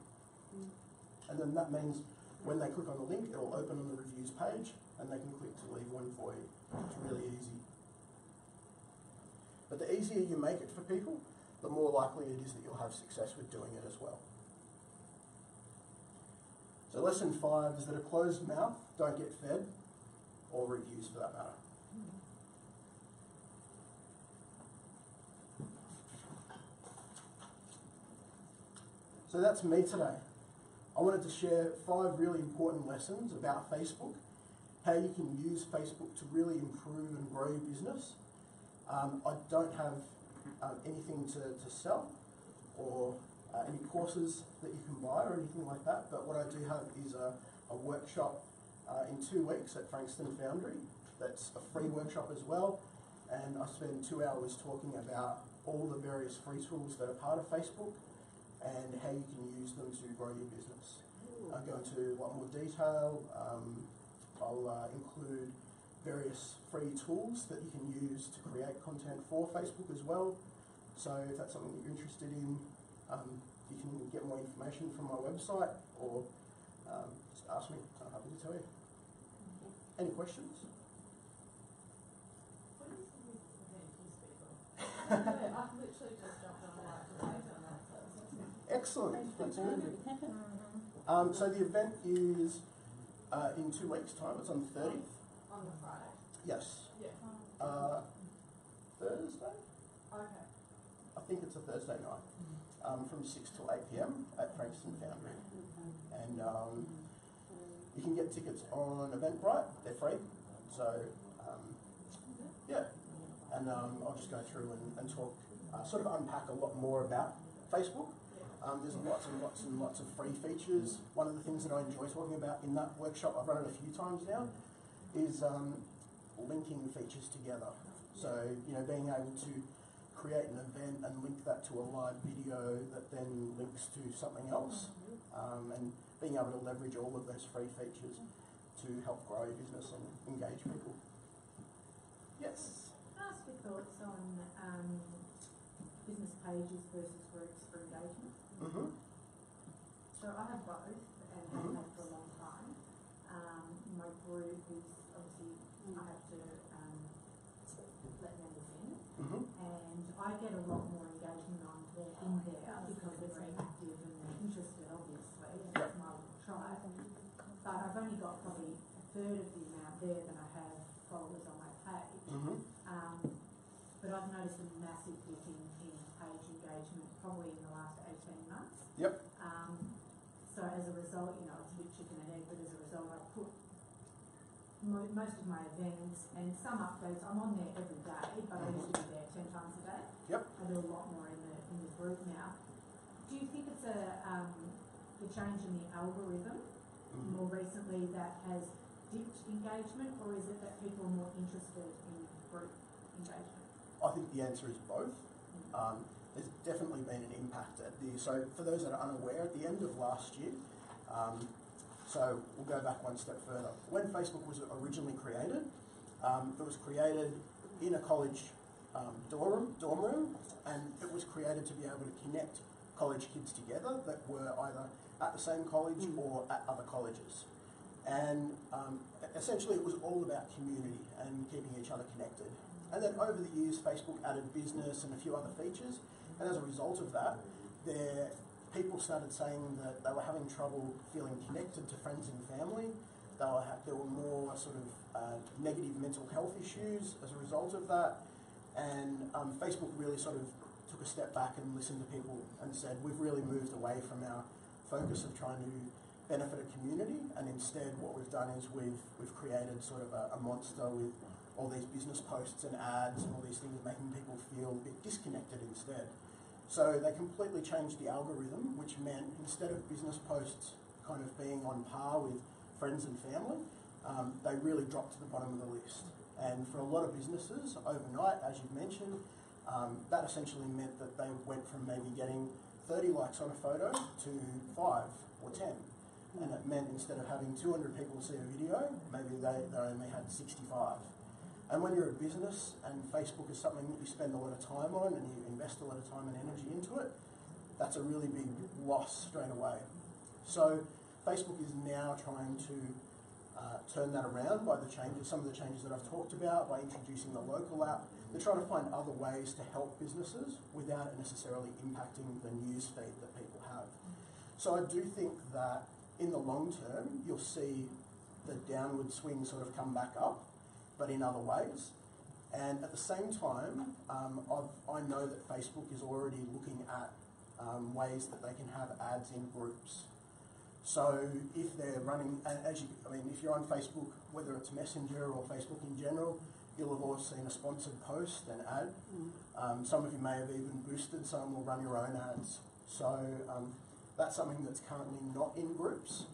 And then that means when they click on the link, it'll open on the reviews page and they can click to leave one for you. It's really easy. But the easier you make it for people, the more likely it is that you'll have success with doing it as well. So lesson 5 is that a closed mouth don't get fed, or reviews for that matter. So that's me today. I wanted to share 5 really important lessons about Facebook, how you can use Facebook to really improve and grow your business. I don't have anything to sell or any courses that you can buy or anything like that, but what I do have is a workshop in 2 weeks at Frankston Foundry. That's a free workshop as well, and I spend 2 hours talking about all the various free tools that are part of Facebook and how you can use them to grow your business. I'll go into a lot more detail. I'll include various free tools that you can use to create content for Facebook as well. So if that's something that you're interested in, you can get more information from my website or just ask me. I'm happy to tell you. Any questions? What is the inventions people? I've literally just jumped on a live debate on that. Excellent. That's good. So the event is in 2 weeks' time. It's on the 30th. On the Friday. Yes. Yeah. Thursday? Okay. I think it's a Thursday night. From 6 till 8 p.m. at Frankston Foundry. And you can get tickets on Eventbrite. They're free. So, yeah. And I'll just go through and talk, sort of unpack a lot more about Facebook. There's lots and lots and lots of free features. One of the things that I enjoy talking about in that workshop, I've run it a few times now, is linking features together. So, you know, being able to create an event and link that to a live video that then links to something else, and being able to leverage all of those free features to help grow your business and engage people. Yes? Can I ask your thoughts on business pages versus groups for engagement? Mm-hmm. So I have both and have had for a long time. My group is obviously, I have to let members in, Mm-hmm. and I get a lot more engagement on there in there because they're very active and they're interested, obviously, and that's my little tribe. But I've only got probably a third of the amount there than I have followers on my page. Mm-hmm. But I've noticed a massive dip in page engagement probably in the last 18 months. Yep. So as a result, you know, it's a bit chicken and egg, but as a result I put most of my events and some updates. I'm on there every day, but I used to be there 10 times a day. Yep. I do a lot more in the group now. Do you think it's the change in the algorithm more recently that has dipped engagement, or is it that people are more interested in group engagement? I think the answer is both. There's definitely been an impact so for those that are unaware, at the end of last year, so we'll go back one step further. When Facebook was originally created, it was created in a college dorm room, and it was created to be able to connect college kids together that were either at the same college or at other colleges. And essentially it was all about community and keeping each other connected. And then over the years, Facebook added business and a few other features, and as a result of that, people started saying that they were having trouble feeling connected to friends and family. There were more sort of negative mental health issues as a result of that, and Facebook really sort of took a step back and listened to people and said, we've really moved away from our focus of trying to benefit a community, and instead what we've done is we've created sort of a monster with all these business posts and ads and all these things, making people feel a bit disconnected instead. So they completely changed the algorithm, which meant instead of business posts kind of being on par with friends and family, they really dropped to the bottom of the list. And for a lot of businesses, overnight, as you've mentioned, that essentially meant that they went from maybe getting 30 likes on a photo to 5 or 10. And it meant instead of having 200 people see a video, maybe they only had 65. And when you're a business and Facebook is something that you spend a lot of time on and you invest a lot of time and energy into it, that's a really big loss straight away. So Facebook is now trying to turn that around by some of the changes that I've talked about, by introducing the local app. They're trying to find other ways to help businesses without it necessarily impacting the news feed that people have. So I do think that in the long term, you'll see the downward swing sort of come back up, but in other ways. And at the same time, I know that Facebook is already looking at ways that they can have ads in groups. So if they're running, if you're on Facebook, whether it's Messenger or Facebook in general, you'll have all seen a sponsored post, an ad. Some of you may have even boosted some or run your own ads. So that's something that's currently not in groups,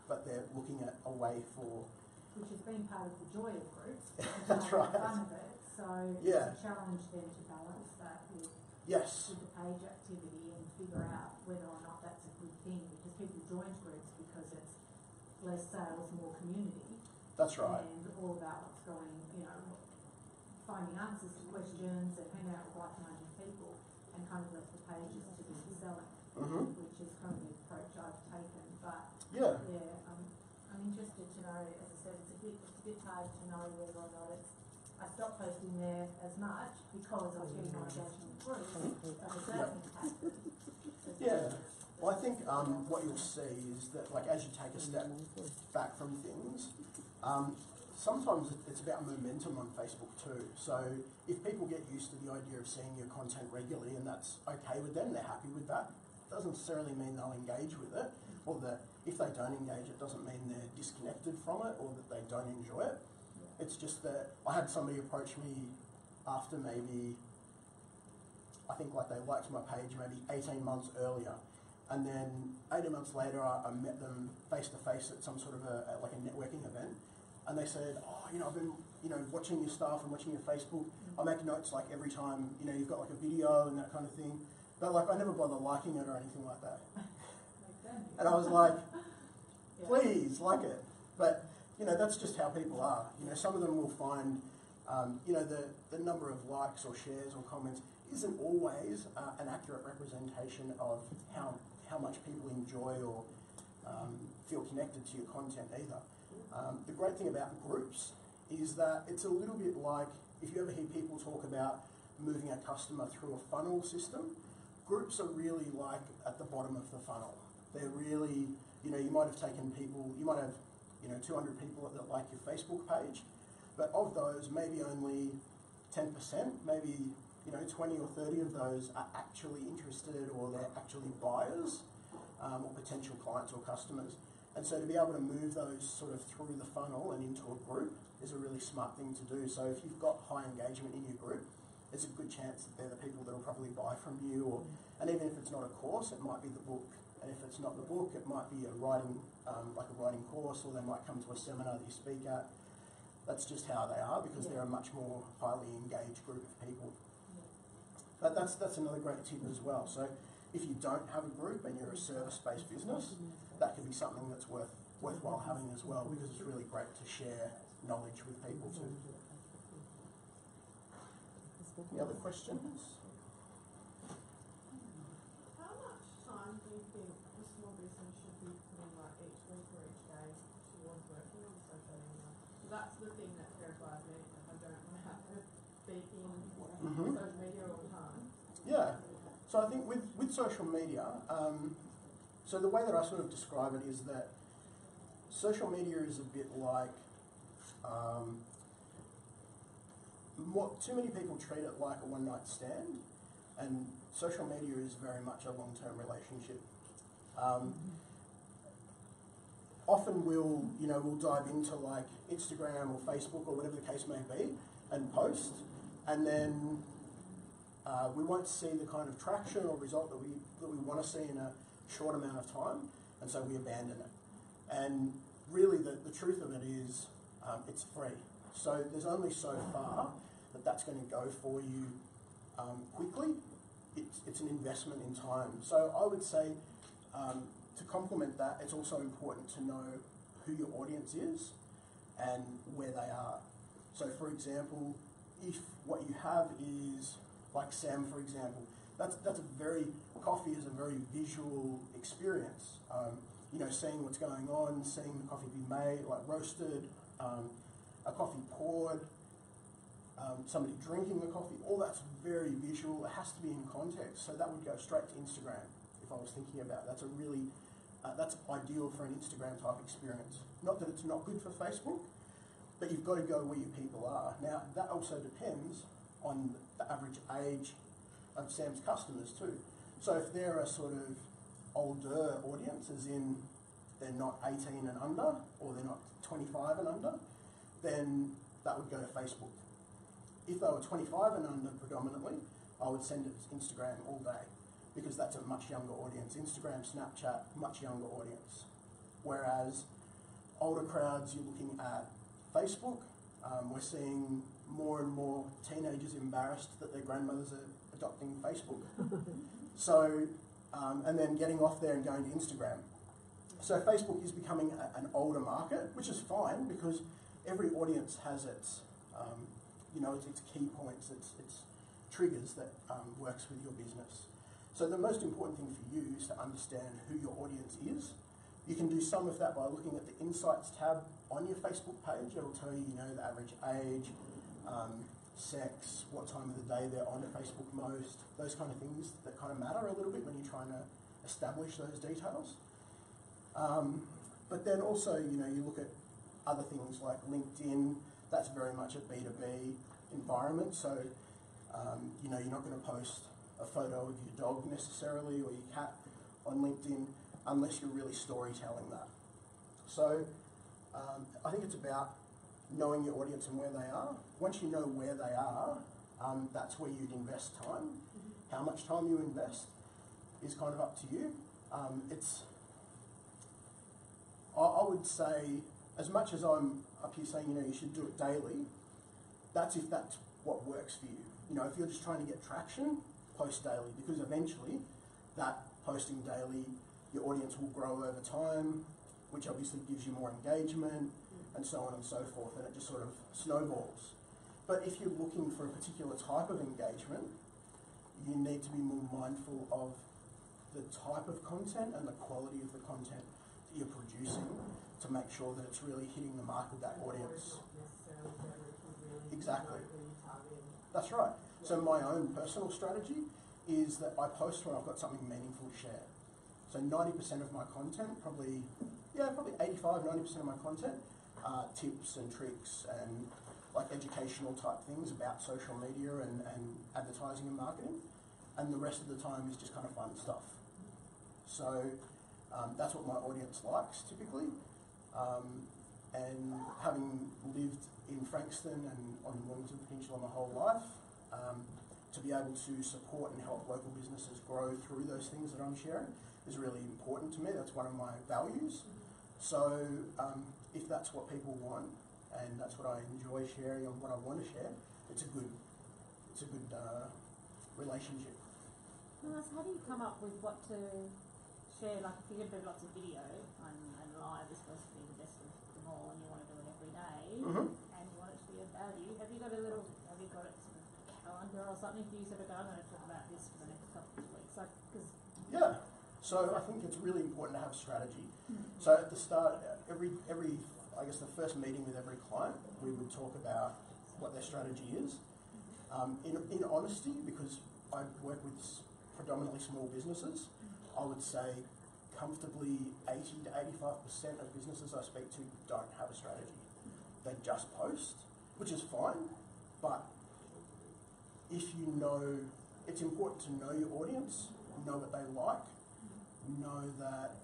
but they're looking at a way for. Which has been part of the joy of groups. That's right. Fun of it. So yeah. it's a challenge then to balance that with, yes. with the page activity and figure out whether or not that's a good thing, because people join groups because it's less sales, more community. That's right. And all about what's going, finding answers to questions and hang out with like-minded people, and kind of left the pages to do the selling, which is kind of the approach I've taken. But yeah, I'm interested to know, as I said, it's a bit hard to know whether or not it's. I stopped posting there as much because I was getting more engagement with groups, but it does impact. Yeah. Well, I think what you'll see is that, like, as you take a step back from things, sometimes it's about momentum on Facebook too. So if people get used to the idea of seeing your content regularly and that's okay with them, they're happy with that, doesn't necessarily mean they'll engage with it, or that if they don't engage, it doesn't mean they're disconnected from it or that they don't enjoy it. It's just that I had somebody approach me after maybe, I think like they liked my page maybe 18 months earlier. And then 18 months later, I met them face to face at some sort of like a networking event. And they said, oh, I've been, watching your stuff and watching your Facebook. I make notes like every time, you've got like a video and that kind of thing. But like, I never bother liking it or anything like that. And I was like, please, like it. But, that's just how people are. Some of them will find, the number of likes or shares or comments isn't always an accurate representation of how much people enjoy or feel connected to your content either. The great thing about groups is that it's a little bit like, if you ever hear people talk about moving a customer through a funnel system, groups are really like at the bottom of the funnel. They're really, you might have taken people, you might have, 200 people that like your Facebook page, but of those, maybe only 10%, maybe 20 or 30 of those are actually interested or they're actually buyers or potential clients or customers. And so to be able to move those sort of through the funnel and into a group is a really smart thing to do. So if you've got high engagement in your group, there's a good chance that they're the people that will probably buy from you. And even if it's not a course, it might be the book. And if it's not the book, it might be a writing, like a writing course, or they might come to a seminar that you speak at. That's just how they are, because they're a much more highly engaged group of people. But that's another great tip as well. So if you don't have a group and you're a service-based business, that could be something that's worthwhile having as well, because it's really great to share knowledge with people too. Any other questions? How much time do you think a small business should be putting like each week or each day towards working on social media? That's the thing that terrifies me. I don't want to have to be in social media all the time. Yeah. So I think with social media, so the way that I sort of describe it is that social media is a bit like, too many people treat it like a one-night stand, and social media is very much a long-term relationship. Often we'll dive into like Instagram or Facebook or whatever the case may be and post, and then we won't see the kind of traction or result that we want to see in a short amount of time, and so we abandon it. And really the truth of it is it's free. So there's only so far that's going to go for you quickly. It's an investment in time. So I would say to complement that, it's also important to know who your audience is and where they are. So for example, if what you have is, like Sam for example, coffee is a very visual experience. Seeing what's going on, seeing the coffee be made, like roasted, a coffee poured, somebody drinking the coffee, all that's very visual. It has to be in context, so that would go straight to Instagram if I was thinking about it. That's ideal for an Instagram type experience. Not that it's not good for Facebook, but you've got to go where your people are. Now, that also depends on the average age of Sam's customers too. So if they're a sort of older audience, as in they're not 18 and under, or they're not 25 and under, then that would go to Facebook. If they were 25 and under predominantly, I would send it to Instagram all day, because that's a much younger audience. Instagram, Snapchat, much younger audience. Whereas older crowds, you're looking at Facebook. We're seeing more and more teenagers embarrassed that their grandmothers are adopting Facebook. So, and then getting off there and going to Instagram. So Facebook is becoming an older market, which is fine, because every audience has its, its key points, its triggers that works with your business. So the most important thing for you is to understand who your audience is. You can do some of that by looking at the Insights tab on your Facebook page. It'll tell you, the average age, sex, what time of the day they're on Facebook most, those kind of things that kind of matter a little bit when you're trying to establish those details. But then also, you look at other things like LinkedIn. That's very much a B2B environment. So, you're not going to post a photo of your dog necessarily or your cat on LinkedIn unless you're really storytelling that. So, I think it's about knowing your audience and where they are. Once you know where they are, that's where you'd invest time. How much time you invest is kind of up to you. I would say, as much as I'm up here saying, you should do it daily, that's if that's what works for you. If you're just trying to get traction, post daily, because eventually that posting daily, your audience will grow over time, which obviously gives you more engagement and so on and so forth, and it just sort of snowballs. But if you're looking for a particular type of engagement, you need to be more mindful of the type of content and the quality of the content that you're producing to make sure that it's really hitting the mark with that audience. Exactly. That's right. So my own personal strategy is that I post when I've got something meaningful to share. So 90% of my content, probably 85, 90% of my content are tips and tricks and like educational type things about social media and advertising and marketing. And the rest of the time is just kind of fun stuff. So that's what my audience likes typically. And having lived in Frankston and on the Mornington Peninsula my whole life, to be able to support and help local businesses grow through those things that I'm sharing is really important to me. That's one of my values. So if that's what people want and that's what I enjoy sharing and what I want to share, it's a good relationship. Nice. How do you come up with what to share? Like if you're going to do lots of video and live is supposed to be the best of them all, and you want to do it every day, and you want it to be of value, have you got it sort of calendar or something? Do you sort of go, I'm going to talk about this for the next couple of weeks? Yeah. So I think it's really important to have strategy. So at the start, every I guess the first meeting with every client, we would talk about what their strategy is. In honesty, because I work with predominantly small businesses, I would say comfortably 80 to 85% of businesses I speak to don't have a strategy. They just post, which is fine, but if you know, it's important to know your audience, know what they like, know that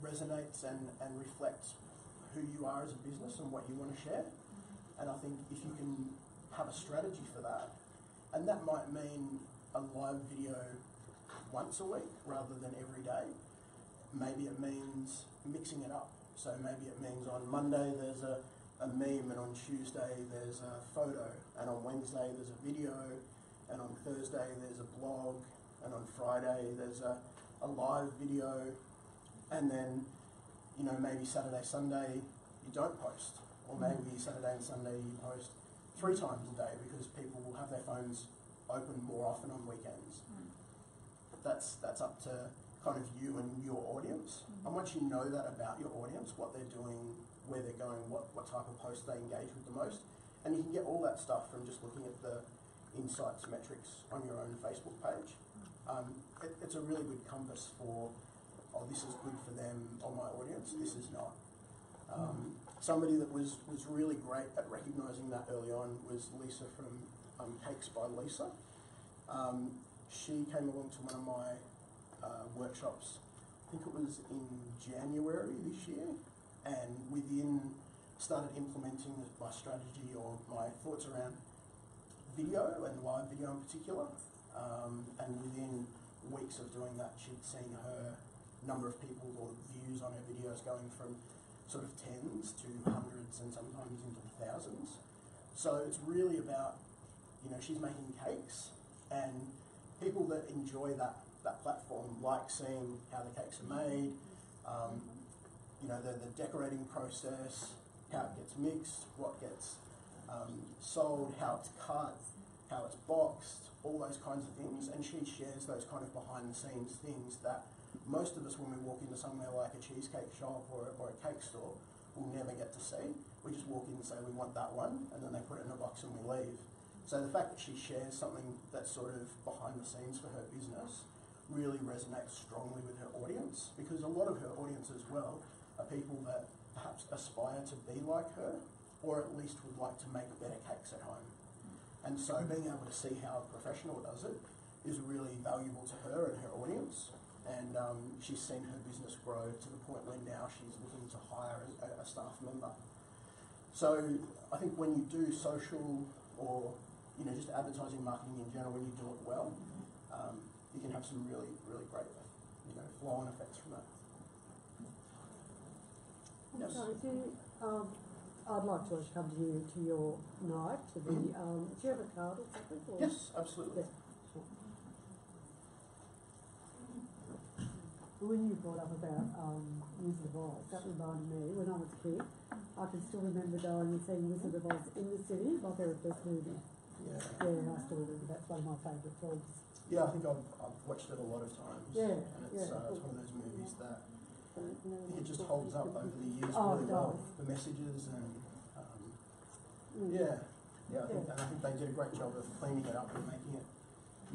resonates and reflects who you are as a business and what you want to share. And I think if you can have a strategy for that, and that might mean a live video once a week rather than every day. Maybe it means mixing it up. So maybe it means on Monday there's a meme, and on Tuesday there's a photo, and on Wednesday there's a video, and on Thursday there's a blog, and on Friday there's a live video, and then maybe Saturday, Sunday you don't post, or maybe Saturday and Sunday you post 3 times a day because people will have their phones open more often on weekends. That's up to kind of you and your audience. And once you know that about your audience, what they're doing, where they're going, what type of posts they engage with the most, and you can get all that stuff from just looking at the insights metrics on your own Facebook page. It's a really good compass for, this is good for them or my audience, this is not. Somebody that was really great at recognising that early on was Lisa from Cakes by Lisa. She came along to one of my workshops, I think it was in January this year, and started implementing my strategy or my thoughts around video and live video in particular. And within weeks of doing that, she'd seen her number of people or views on her videos going from sort of tens to hundreds and sometimes into the thousands. So it's really about, she's making cakes, and people that enjoy that platform like seeing how the cakes are made, the decorating process, how it gets mixed, what gets sold, how it's cut, how it's boxed, all those kinds of things. And she shares those kind of behind the scenes things that most of us, when we walk into somewhere like a cheesecake shop or a cake store, will never get to see. We just walk in and say we want that one, and then they put it in a box and we leave. So the fact that she shares something that's sort of behind the scenes for her business really resonates strongly with her audience, because a lot of her audience as well are people that perhaps aspire to be like her, or at least would like to make better cakes at home. And so being able to see how a professional does it is really valuable to her and her audience. And she's seen her business grow to the point where now she's looking to hire a staff member. So I think when you do social or just advertising marketing in general, when you do it well, you can have some really, really great flow-on effects from that. Yes. So I'd like to come to you to your night to the. Do you have a card or something? Or? Yes, absolutely. Yeah, sure. When you brought up about Wizard of Oz, that reminded me when I was a kid. I can still remember going and seeing Wizard of Oz in the city, my very first movie. Yeah. Yeah, I still remember. That's one of my favourite films. Yeah, I think I've watched it a lot of times. Yeah. And it's one of those movies that I think it just holds up over the years Oh, really it well. does. The messages and I think they did a great job of cleaning it up and making it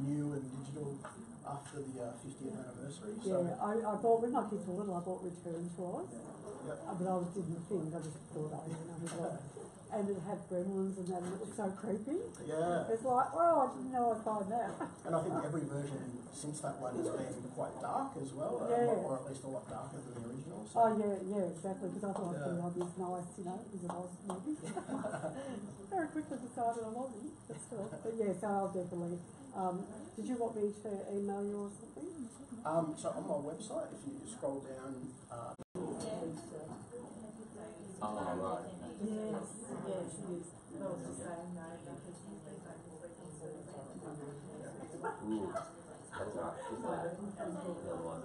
new and digital after the 50th anniversary. So Yeah, I bought, when my kids were little, I bought Return to Oz. Yep. But I didn't think, I just thought I was and it had gremlins and that, and it was so creepy. Yeah. It's like, oh, I didn't know I'd find that. And I think every version since that one has been quite dark as well, or at least a lot darker than the original. So. Oh yeah, exactly, because I thought I'd be nice, Wizard of Oz movies. Very quickly decided I wasn't, but still. But yeah, so I'll definitely. Did you want me to email you or something? So on my website, if you scroll down. Oh, right. Yes, she is. I was just saying no, because she's been taking Ooh, that's right. The other one.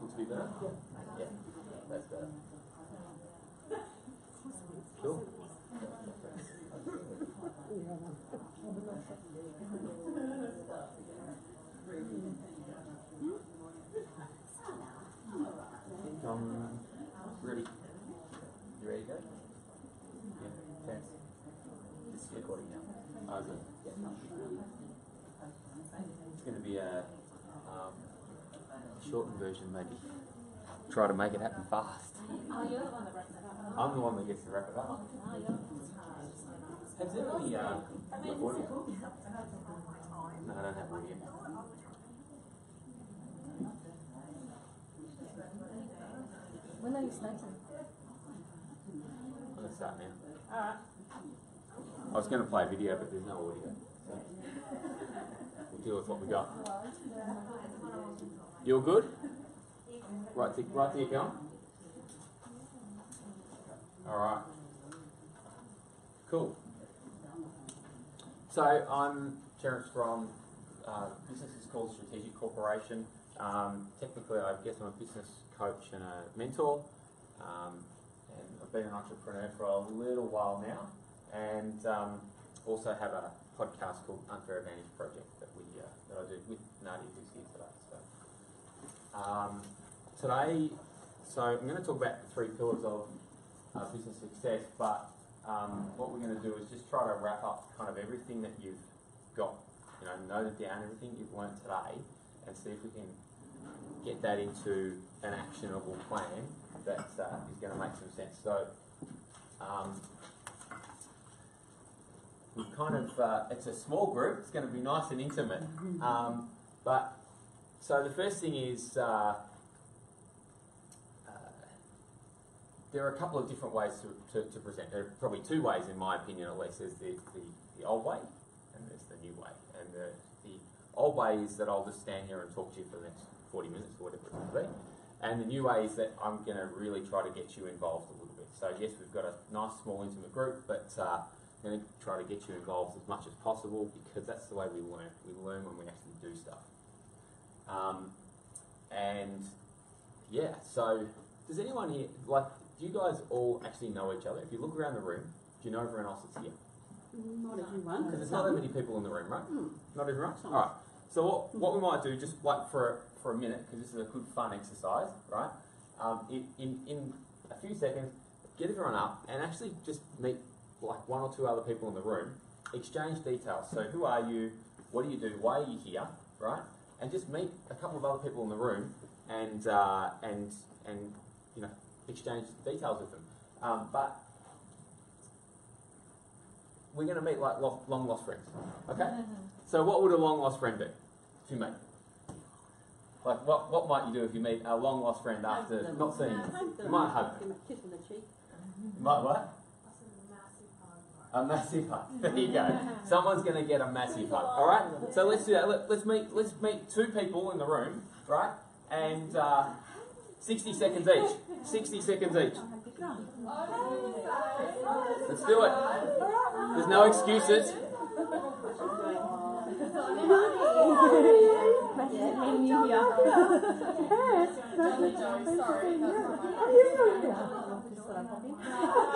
Looks a bit better? Yeah, that's better. Cool. Ready? You ready to go? Yeah, chance. This is recording now. Oh, is it? Yeah. It's going to be a shortened version, maybe. Try to make it happen fast. Oh, you're the one that wraps it up. I'm the one that gets to wrap it up. Oh, you're Has there any audio? No, I don't have audio. When are you starting? I'm going to start now. Alright. I was going to play a video, but there's no audio. So we'll deal with what we got. You all good? Right to your count? Alright. Cool. So I'm Terence from business is called Strategic Corporation. Technically, I guess I'm a business coach and a mentor. And I've been an entrepreneur for a little while now, and also have a podcast called Unfair Advantage Project that I do with Nadia, who's here today. So I'm going to talk about the 3 pillars of business success, but what we're going to do is just try to wrap up kind of everything that you've got, noted down, everything you've learned today, and see if we can get that into an actionable plan that is going to make some sense. So we've kind of, it's a small group, it's going to be nice and intimate. But so the first thing is there are a couple of different ways to present. There are probably 2 ways, in my opinion at least. There's the old way and there's the new way. And the old way is that I'll just stand here and talk to you for the next 40 minutes or whatever it's going to be. And the new way is that I'm going to really try to get you involved a little bit. So yes, we've got a nice, small, intimate group, but I'm going to try to get you involved as much as possible, because that's the way we learn. We learn when we actually do stuff. And yeah, so does anyone here, do you guys all actually know each other? If you look around the room, do you know everyone else that's here? Not everyone. Because there's not that many people in the room, right? Not everyone? Alright. So what we might do, just for a minute, because this is a good fun exercise, right? In a few seconds, get everyone up and actually just meet like one or two other people in the room, exchange details. So who are you? What do you do? Why are you here? Right? And just meet a couple of other people in the room and you know, exchange details with them. But we're going to meet like long lost friends. Okay? So what would a long lost friend do if you meet? Like what might you do if you meet a long lost friend after not seeing you? You might hug them. Kiss on the cheek. You might what? A massive hug. There you go. Someone's going to get a massive hug. All right. So let's do that. Let's meet two people in the room, right? And 60 seconds each. 60 seconds each. Let's do it. There's no excuses.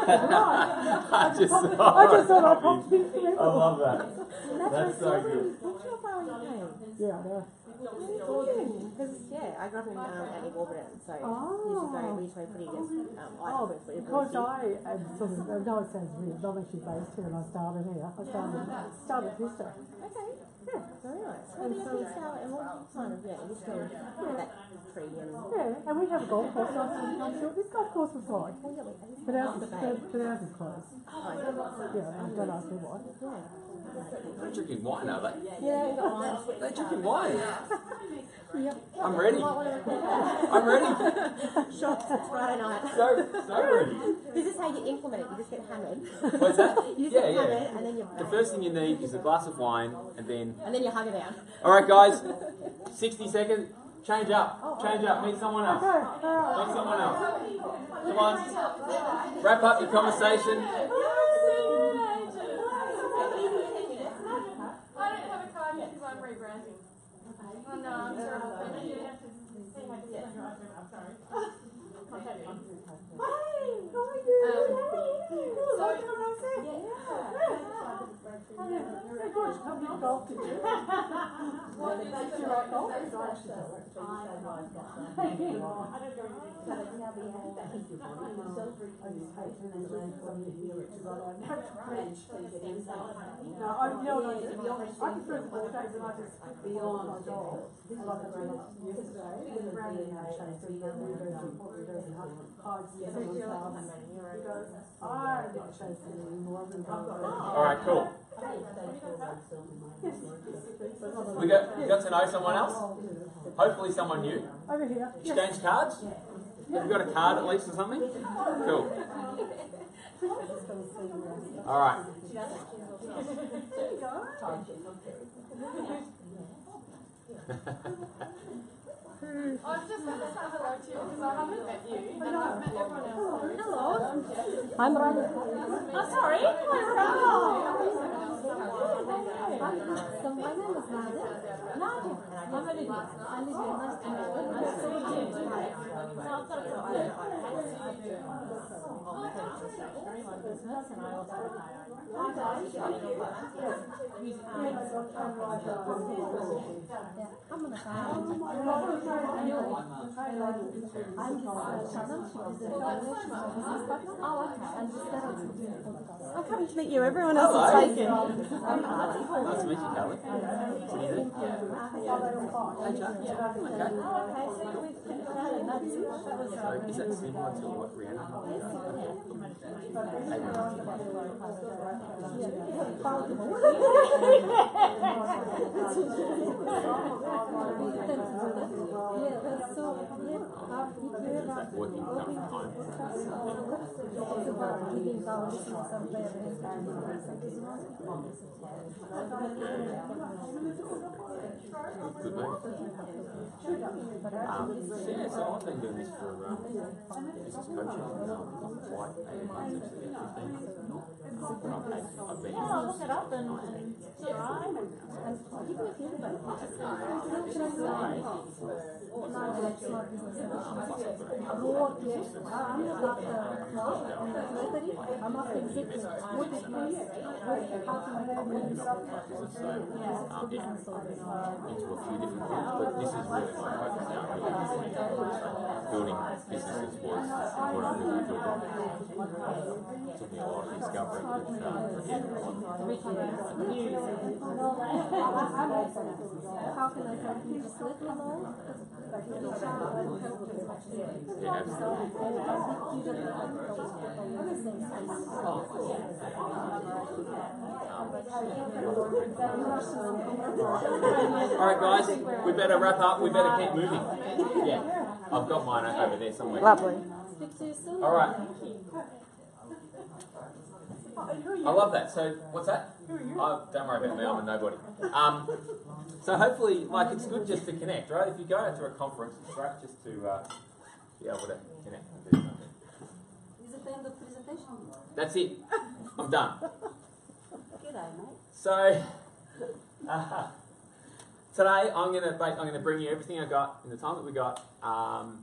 I just thought I'd pop in. I love that. That's so good. Yeah, I know. Because, I grew up in Annie Warburton, so we used to play pretty against items. Because I am sort of, I know it sounds weird, I'm actually based here and I started here. I started this day. Okay. Yeah, very nice. Well, and what kind of, you still that free and... Yeah, and we have a golf course. So I'm sure this golf course was like, but ours is closed. Yeah, don't ask me why. They're drinking wine, are they? Yeah, we've got wine. They're drinking wine. Yeah. I'm ready. I'm ready. Shots Friday night. So ready. This is how you implement it. You just get hammered. What's that? You just get hammered, and then you... The first thing you need is a glass of wine, and then you hug it down. All right, guys. 60 seconds. Change up. Change up. Meet someone else. Meet someone else. Come on. Wrap up your conversation. I don't have a card yet because I'm rebranding. Oh no, I'm terrible. I'm sorry. Contact me. Alright, cool. We got to know someone else? Hopefully someone new. Over here. Exchange cards? Have you got a card at least or something? Cool. Alright. I was just going to say hello to you because I haven't met you and I've met everyone else. Hello. I'm Ryan. Oh, sorry. Hi, So my name is Nadia. Nadia. I'm Olivia. Olivia, nice to meet you. Nice to meet you. Business, and I also have my own. I'm on the phone. I'm Shannon. She's a business partner. Oh, okay. And I'm coming to meet you. Everyone else is taken. Nice to meet you, Kelly. What do you do? So is that similar to what Rihanna working from home? Good move. Yeah, so I've been doing this for business coaching quite 18 months, actually, 15. I've been Look it up and try and give me a feedback. Вот, yes. I'm not like the I'm not the executive. What is this? How to manage business orders. Into a few different things, but this is really my focus now. Building businesses was what I really enjoyed. It took me a lot of discovery. How can I help you? Just let me know. Yeah, absolutely. All right, guys, we better wrap up. We better keep moving. Yeah, I've got mine over there somewhere. Lovely. All right. I love that. So, what's that? Oh, don't worry about me. I'm a nobody. So hopefully, like, it's good just to connect, right? If you go out to a conference, it's great just to be able to connect and do something. Is it the end of presentation? That's it. I'm done. G'day, mate. So today I'm going to bring you everything I got in the time that we got, but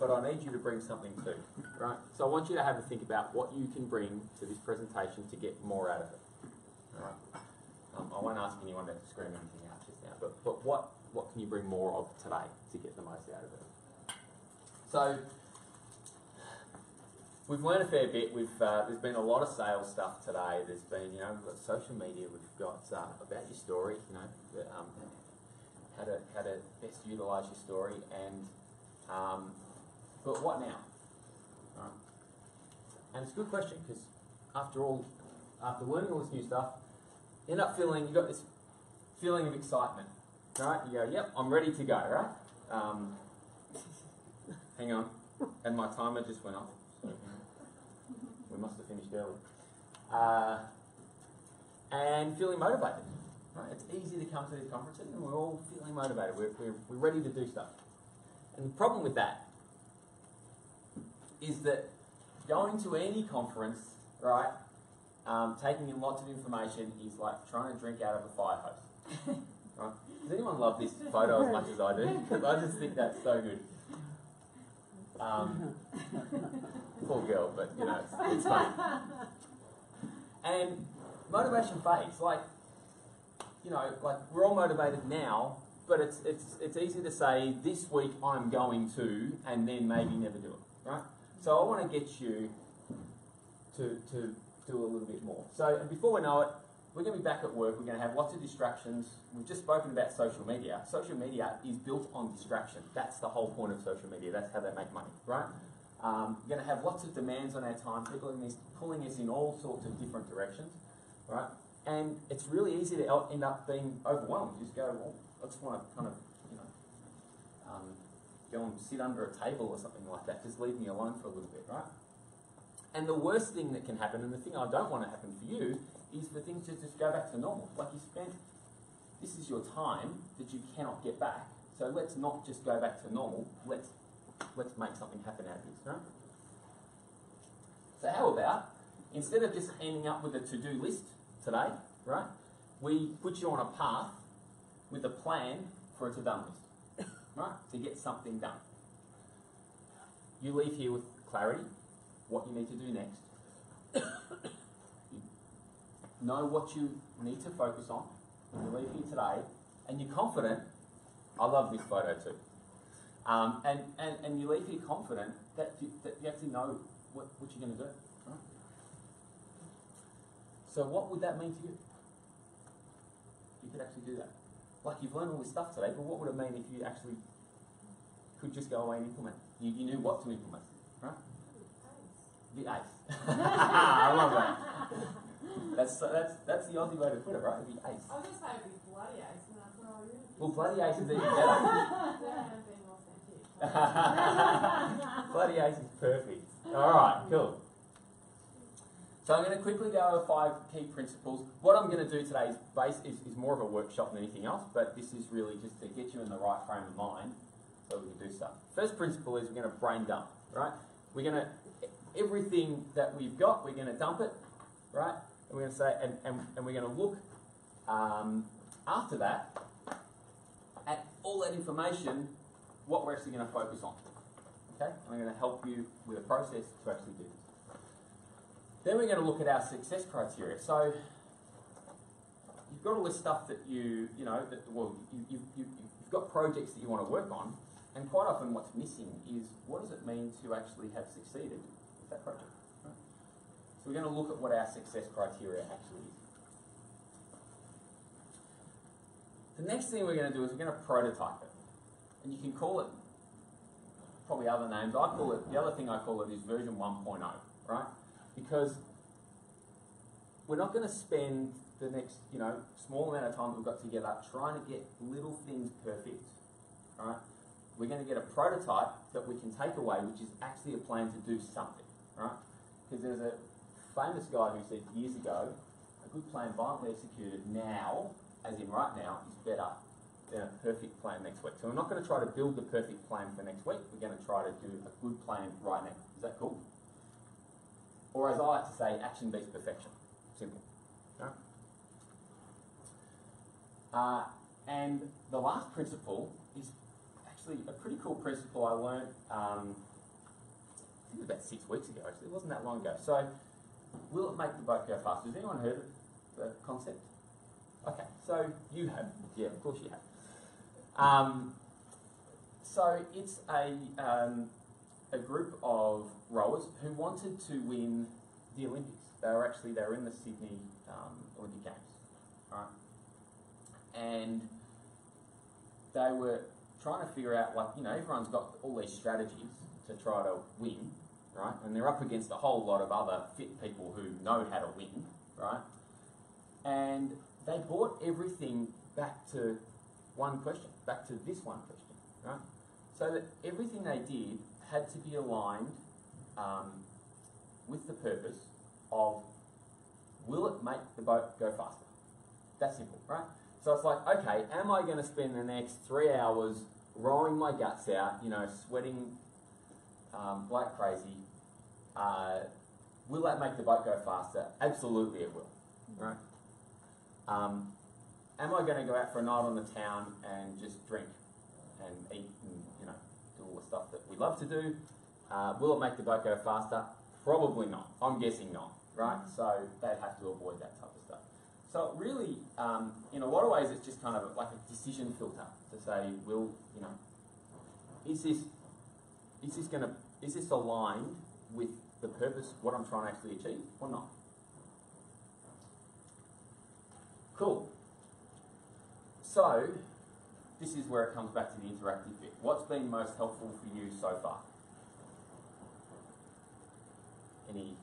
I need you to bring something too, right? So I want you to have a think about what you can bring to this presentation to get more out of it. All right. I won't ask anyone to scream anything out just now, but what can you bring more of today to get the most out of it? So we've learned a fair bit. There's been a lot of sales stuff today. There's been, we've got social media. We've got about your story, how to best utilise your story, and but what now? Right. And it's a good question because after learning all this new stuff, you end up you've got this feeling of excitement, right? You go, yep, I'm ready to go, right? Hang on, and my timer just went off. So we must have finished early. And feeling motivated, right? It's easy to come to these conferences and we're all feeling motivated. We're ready to do stuff. And the problem with that is that going to any conference, right, taking in lots of information is like trying to drink out of a fire hose. Right? Does anyone love this photo as much as I do? Because I just think that's so good. Poor girl, but it's funny. And motivation fades. Like we're all motivated now, but it's easy to say this week I'm going to, and then maybe never do it, right? So I want to get you to do a little bit more. So before we know it, we're going to be back at work. We're going to have lots of distractions. We've just spoken about social media. Social media is built on distraction. That's the whole point of social media. That's how they make money, right? We're going to have lots of demands on our time. People are pulling us in all sorts of different directions, right? And it's really easy to end up being overwhelmed. You just go, well, I just want to kind of, go and sit under a table or something like that. Just leave me alone for a little bit, right? And the worst thing that can happen, and the thing I don't want to happen for you, is for things to just go back to normal. Like this is your time that you cannot get back. So let's not just go back to normal. Let's make something happen out of this, right? So how about, instead of just ending up with a to-do list today, right, we put you on a path with a plan for a to-done list, right, to get something done. You leave here with clarity, what you need to do next. You know what you need to focus on when you leave here today, and you're confident. I love this photo too. And you leave here confident that you actually know what you're going to do. Right? So what would that mean to you? You could actually do that. Like, you've learned all this stuff today, but what would it mean if you actually could just go away and implement? You knew what to implement, right? The ace. I love that. That's the Aussie way to put it, right? The ace. I was just saying it'd be bloody ace, and that's what I really. Well, bloody ace is even better. Bloody ace is perfect. All right, cool. So I'm going to quickly go over 5 key principles. What I'm going to do today is more of a workshop than anything else, but this is really just to get you in the right frame of mind so we can do stuff. First principle is we're going to brain dump, right? We're going to, everything that we've got, we're going to dump it, right? And we're going to say, and we're going to look after that at all that information what we're actually going to focus on. Okay, I'm going to help you with a process to actually do this. Then we're going to look at our success criteria. So you've got all this stuff that you've got projects that you want to work on, and quite often what's missing is what does it mean to actually have succeeded with that project. Right? So we're going to look at what our success criteria actually is. The next thing we're going to do is we're going to prototype it. And you can call it probably other names. The other thing I call it is version 1.0, right? Because we're not going to spend the next, small amount of time that we've got together trying to get little things perfect, right? We're going to get a prototype that we can take away, which is actually a plan to do something, right? Because there's a famous guy who said years ago, a good plan violently executed now, as in right now, is better than a perfect plan next week. So we're not going to try to build the perfect plan for next week. We're going to try to do a good plan right now. Is that cool? Or as I like to say, action beats perfection. Simple. Okay? And the last principle is actually a pretty cool principle I learned, I think it was about 6 weeks ago actually. It wasn't that long ago. So, will it make the boat go faster? Has anyone heard of the concept? Okay, so you have. Yeah, of course you have. So it's a group of rowers who wanted to win the Olympics. They were in the Sydney Olympic Games, right? And they were trying to figure out, everyone's got all these strategies to try to win, right? And they're up against a whole lot of other fit people who know how to win, right? And they brought everything back to one question, back to this one question, right? So that everything they did had to be aligned with the purpose of, will it make the boat go faster? That's simple, right? So it's like, okay, am I going to spend the next 3 hours rowing my guts out, sweating like crazy? Will that make the boat go faster? Absolutely it will, right? Am I going to go out for a night on the town and just drink and eat and, do all the stuff that we love to do? Will it make the boat go faster? Probably not. I'm guessing not, right? So they'd have to avoid that type of stuff. So really, in a lot of ways, it's just kind of like a decision filter to say, is this aligned with the purpose, what I'm trying to actually achieve, or not? Cool. So, this is where it comes back to the interactive bit. What's been most helpful for you so far? Any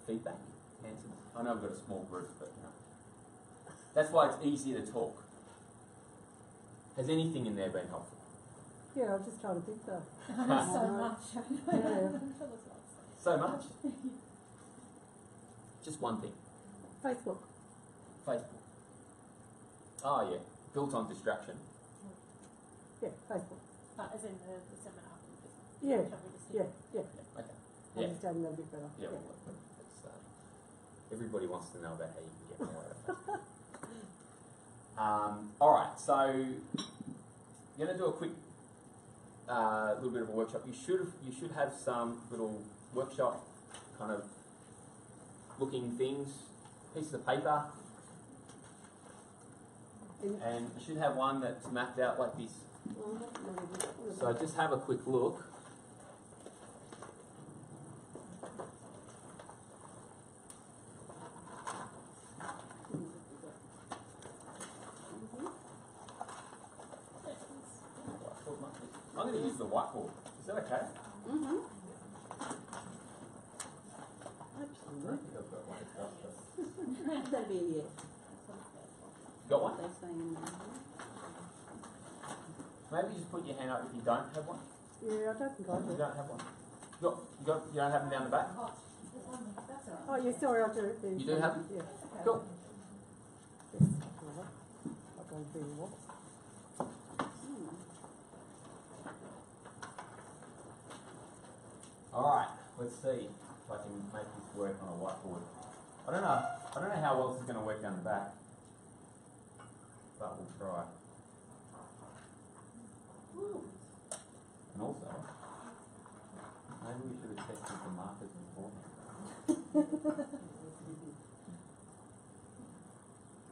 feedback? Answers? I know we've got a small group, but that's why it's easier to talk. Has anything in there been helpful? Yeah, I'm just trying to think though. So much. Yeah. So much? Just one thing. Facebook. Facebook. Oh yeah, built on distraction. Yeah, Facebook. As in the seminar. Yeah, yeah. Okay. Yeah. Understanding that a bit better. Yeah. Well, it's, everybody wants to know about how you can get more out of Facebook. All right, so I'm going to do a quick little bit of a workshop. You should have some little workshop kind of looking things, pieces of paper, and you should have one that's mapped out like this. So just have a quick look. I'm going to use the whiteboard. Is that okay? Mm-hmm. That'd be a yes. Got one? They're saying in there. Maybe just put your hand up if you don't have one. Yeah, I don't think I do. You don't have one. You don't have them down the back? Oh, yeah, sorry, I do. You do have them? Yeah. Cool. Yes. I'll go and do what? Alright, let's see if I can make this work on a whiteboard. I don't know how well this is going to work down the back, but we'll try. And also, maybe we should have tested the markers beforehand.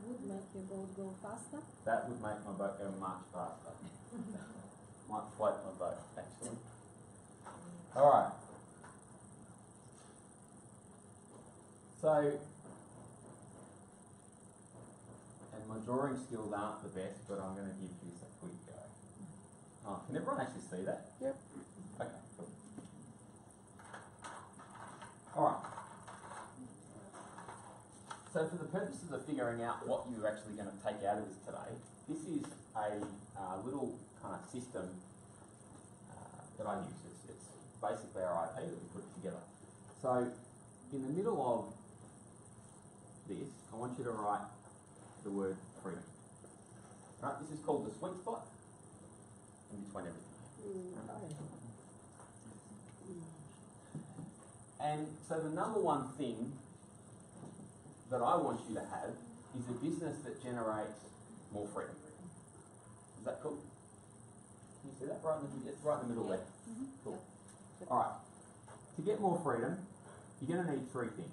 Would make your boat go faster. That would make my boat go much faster. Might float my boat, actually. Alright. So, and my drawing skills aren't the best, but I'm going to give this a quick go. Oh, can everyone actually see that? Yep. Okay, cool. Alright. So for the purposes of figuring out what you're actually going to take out of this today, this is a little kind of system that I use. It's basically our IP that we put together. So in the middle of this, I want you to write the word freedom. Right, this is called the sweet spot in between everything. And so the number one thing that I want you to have is a business that generates more freedom. Is that cool? Can you see that? It's right in the middle there. Cool. Alright. To get more freedom, you're going to need three things.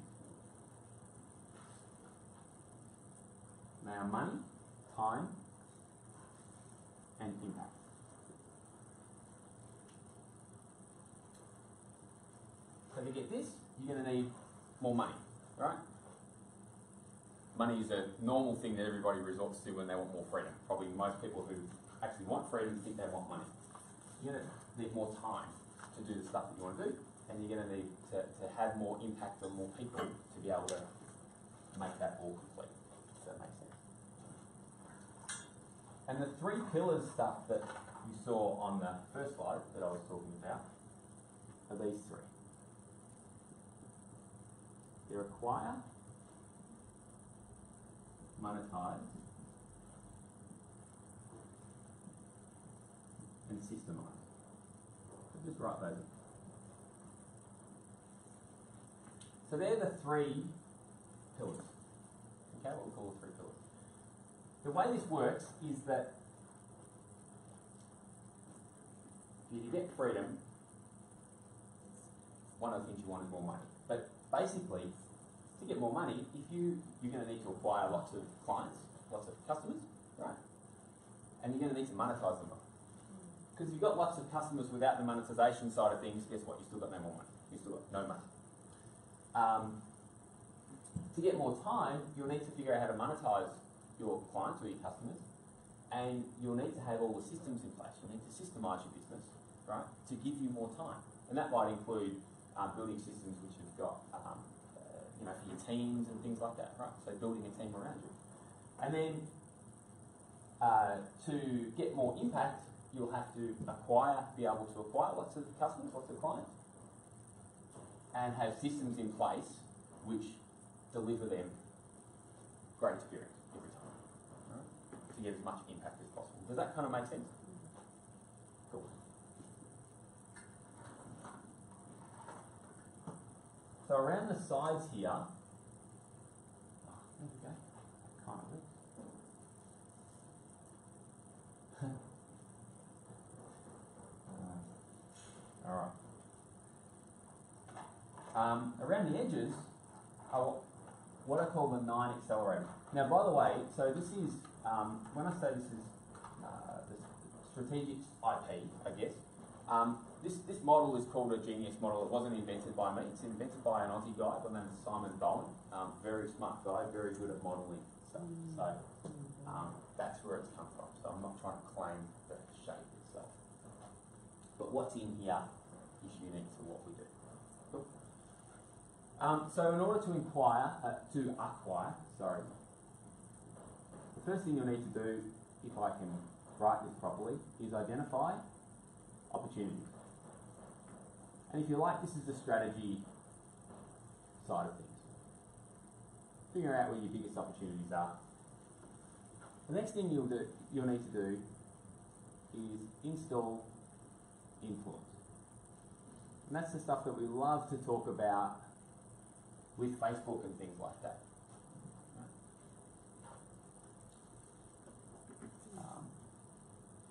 They are money, time, and impact. So to get this, you're going to need more money, right? Money is a normal thing that everybody resorts to when they want more freedom. Probably most people who actually want freedom think they want money. You're going to need more time to do the stuff that you want to do, and you're going to need to have more impact on more people to be able to make that all complete. Does that make sense? And the three pillars stuff that you saw on the first slide that I was talking about are these three. They're acquire, monetize, and systemize. So just write those in. So they're the three pillars. Okay, what we call the three pillars. The way this works is that if you get freedom, one of the things you want is more money. But basically, to get more money, you're going to need to acquire lots of clients, lots of customers, right? And you're going to need to monetize them. Because if you've got lots of customers without the monetization side of things, guess what? You've still got no more money. You've still got no money. To get more time, you'll need to figure out how to monetize your clients or your customers, and you'll need to have all the systems in place. You'll need to systemize your business, right, to give you more time. And that might include building systems which have got, for your teams and things like that, right? So building a team around you. And then to get more impact, you'll have to be able to acquire lots of customers, lots of clients, and have systems in place which deliver them great experience every time, right? To get as much impact as possible. Does that kind of make sense? Cool. So around the sides here, there we go, kind of works. Alright. Around the edges are what I call the 9 accelerator. Now, by the way, so this is, when I say this is the strategic IP, I guess, this model is called a genius model. It wasn't invented by me. It's invented by an Aussie guy by the name of Simon Bowen. Very smart guy, very good at modelling stuff. So that's where it's come from. So I'm not trying to claim the shape itself. But what's in here is unique to what we do. Cool. So in order to acquire, the first thing you'll need to do, if I can write this properly, is identify opportunities. And if you like, this is the strategy side of things. Figure out where your biggest opportunities are. The next thing you'll need to do is install influence. And that's the stuff that we love to talk about with Facebook and things like that.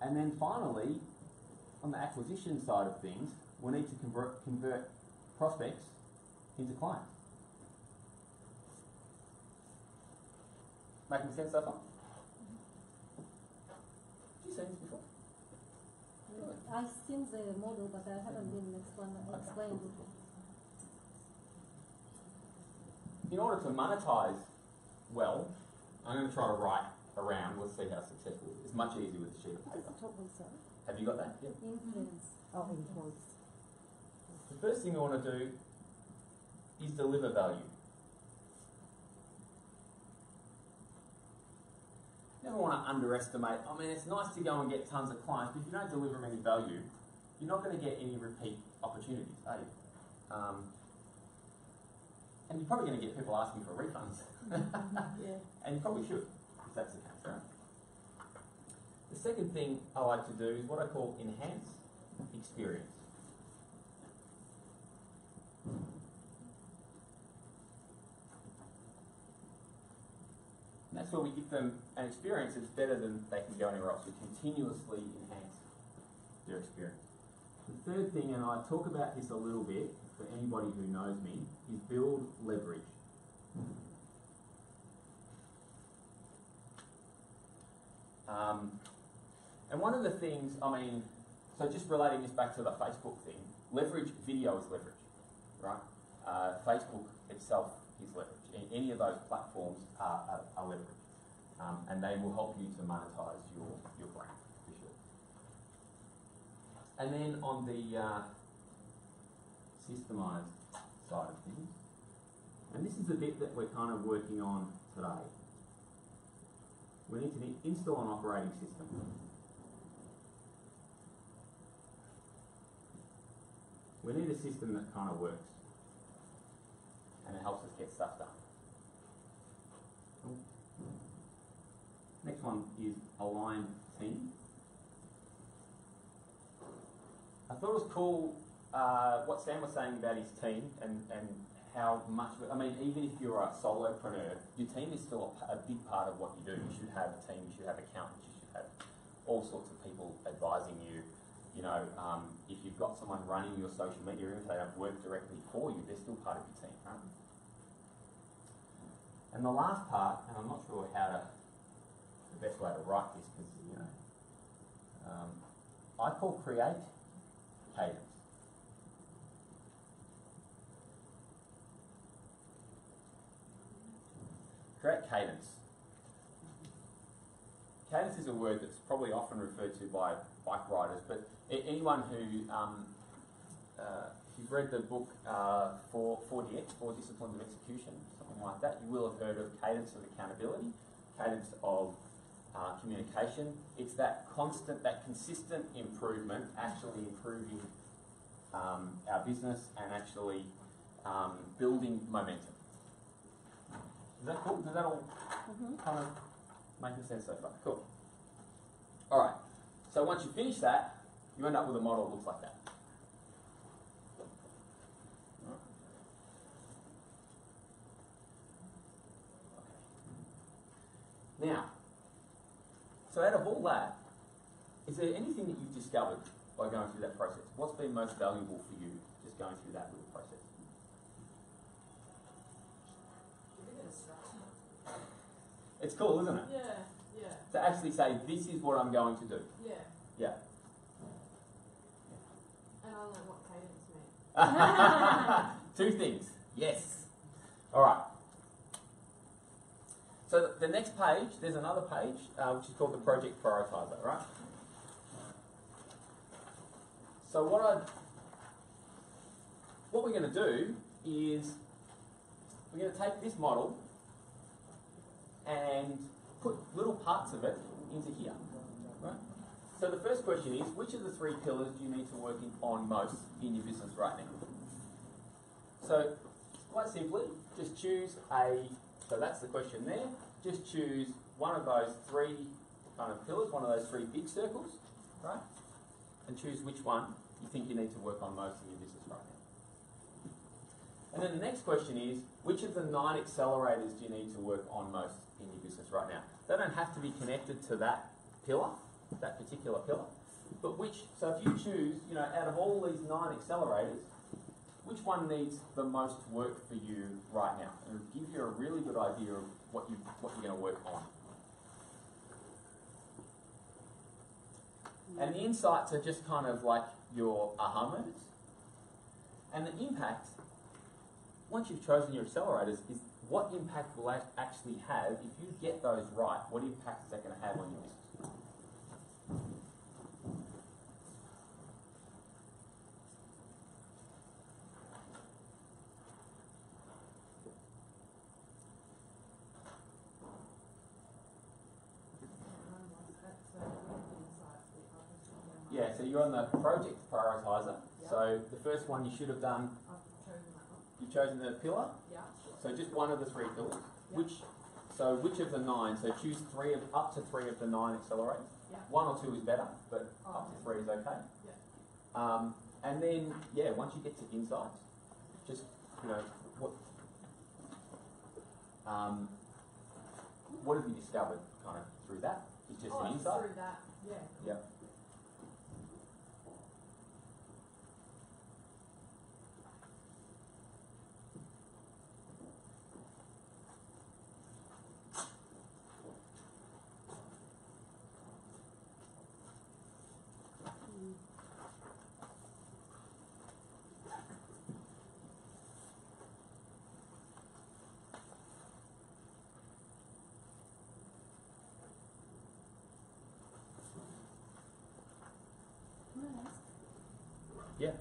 And then finally, on the acquisition side of things, we need to convert prospects into clients. Making sense so far? Have you seen this before? I've seen the model, but I haven't been explained. In order to monetize well, I'm going to try to write around. Let's see how successful it is. It's much easier with a sheet of What's paper. the top one, sorry? Have you got that? Yep. Influence. Oh, influence. The first thing we want to do is deliver value. Never want to underestimate. I mean, it's nice to go and get tons of clients, but if you don't deliver them any value, you're not going to get any repeat opportunities, are you? And you're probably going to get people asking for refunds. Yeah. And you probably should, if that's the case, right? The second thing I like to do is what I call enhance experience. And that's where we give them an experience that's better than they can go anywhere else. We continuously enhance their experience. The third thing, and I talk about this a little bit for anybody who knows me, is build leverage. And one of the things, I mean, so just relating this back to the Facebook thing, leverage, video is leverage, right? Facebook itself is leverage. Any of those platforms are leverage. And they will help you to monetize your brand, for sure. And then on the systemized side of things, and this is the bit that we're kind of working on today. We need to install an operating system. We need a system that kind of works and it helps us get stuff done. Cool. Next one is aligned team. I thought it was cool what Sam was saying about his team and how much, I mean, even if you're a solopreneur, your team is still a big part of what you do. You should have a team, you should have accountants, you should have all sorts of people advising you. You know, if you've got someone running your social media, even if they don't work directly for you, they're still part of your team, right? And the last part, and I'm not sure how the best way to write this, because, you know, I call create cadence. Create cadence. Cadence is a word that's probably often referred to by bike riders, but anyone who, if you've read the book 4DX, 4 Disciplines of Execution, something like that, you will have heard of cadence of accountability, cadence of communication. It's that constant, that consistent improvement, actually improving our business and actually building momentum. Is that cool? Does that all kind of making sense so far? Cool. All right. So once you finish that, you end up with a model that looks like that. Okay. Now, so out of all that, is there anything that you've discovered by going through that process? What's been most valuable for you just going through that little process? It's cool, isn't it? Yeah, yeah, To actually say, this is what I'm going to do. yeah. Yeah. And I learned what cadence meant. 2 things. Yes. All right. So the next page, there's another page, which is called the Project Prioritizer, right? So what we're going to do is we're going to take this model and put little parts of it into here, right? So the first question is, which of the 3 pillars do you need to work on most in your business right now? So quite simply, just choose so that's the question there, just choose one of those 3 kind of pillars, one of those 3 big circles, right? And choose which one you think you need to work on most in your business right now. And then the next question is, which of the 9 accelerators do you need to work on most in your business right now? They don't have to be connected to that pillar, that particular pillar, But so if you choose, out of all these 9 accelerators, which one needs the most work for you right now? It'll give you a really good idea of what you're going to work on. And the insights are just kind of like your aha moments. And the impact, once you've chosen your accelerators, is what impact will that actually have if you get those right? What impact is that going to have on your business? Yeah, so you're on the project prioritizer. Yeah. So the first one you should have done, you've chosen the pillar. Yeah. So just one of the 3 pillars. Yeah. Which of the 9? So choose up to 3 of the 9 accelerators. Yeah. 1 or 2 is better, but up to 3 is okay. Yeah. And then once you get to insights, just what have you discovered kind of through that? It's just an insight. Through that, yeah. Yep. Yeah.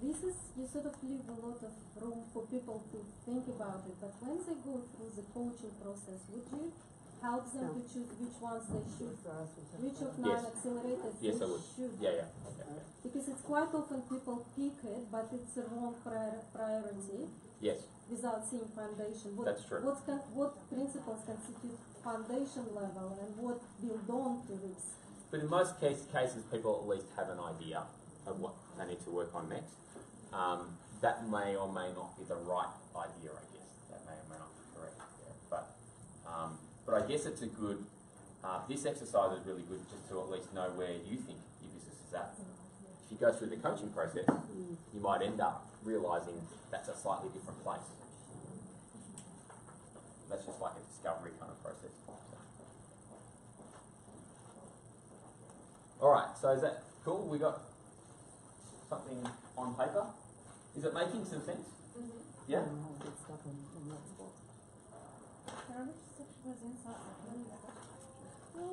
This is, you sort of leave a lot of room for people to think about it, but when they go through the coaching process, would you help them to choose which ones they should, which of 9 accelerators they should? Yeah. Because it's quite often people pick it, but it's a wrong priority. Yes. Without seeing foundation. That's true. What principles constitute foundation level and what build on to this? But in most cases, people at least have an idea of what they need to work on next. That may or may not be the right idea, I guess. That may or may not be correct. Yeah. But I guess it's a good, this exercise is really good just to at least know where you think your business is at. If you go through the coaching process, you might end up realising that's a slightly different place. That's just like a discovery kind of process. Alright, so is that cool? We got something on paper? Is it making some sense? Yeah?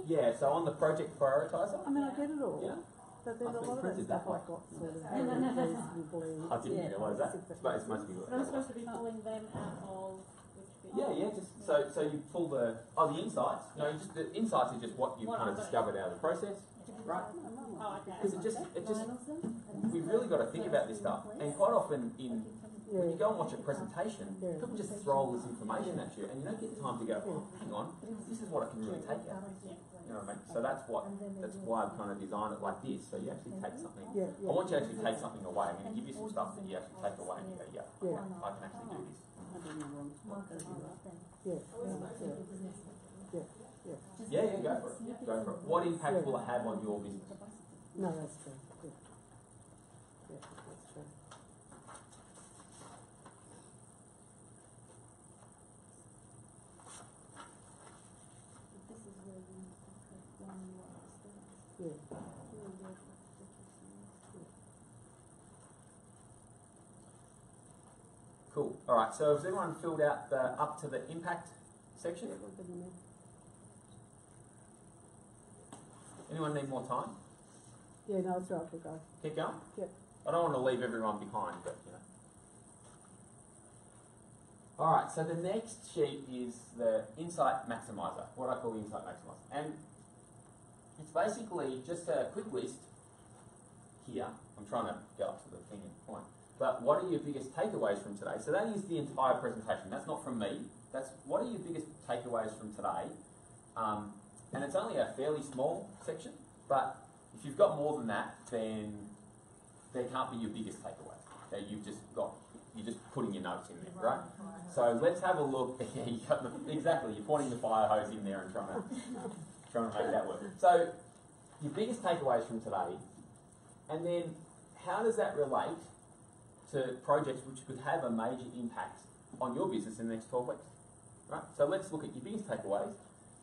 Yeah, so on the project prioritizer? I mean, I get it all. Yeah. But there's a lot of that stuff I've got sort of reasonably. I didn't know what is that? It's supposed to be I'm supposed to be pulling them out of which bit? Yeah, just so you pull the insights. No, the insights are just what you've kind of discovered out of the process, right? Oh, okay. Because we've really got to think about this stuff. And quite often when you go and watch a presentation, people just throw all this information at you, and you don't get time to go, hang on, this is what I can really take out. You know what I mean? So that's why I've kind of designed it like this. So you actually take something. I want you to actually take something away. I'm going to give you some stuff that you actually take away, and you go, I can actually do this. Yeah, go for it. Go for it. What impact will it have on your business? No, that's true. Yeah, that's true. Cool. All right. So has everyone filled out the up to the impact section? Anyone need more time? Yeah, no, it's right. Keep going. Keep going? Yep. I don't want to leave everyone behind, but All right, so the next sheet is the Insight Maximizer, what I call the Insight Maximizer. And it's basically just a quick list here. I'm trying to get up to the thing and point. But what are your biggest takeaways from today? So that is the entire presentation. That's not from me. That's what are your biggest takeaways from today? And it's only a fairly small section, but if you've got more than that, then there can't be your biggest takeaway. That you're just putting your notes in there, right? So let's have a look. Exactly, you're pointing the fire hose in there and trying to make that work. So your biggest takeaways from today, and then how does that relate to projects which could have a major impact on your business in the next 12 weeks, right? So let's look at your biggest takeaways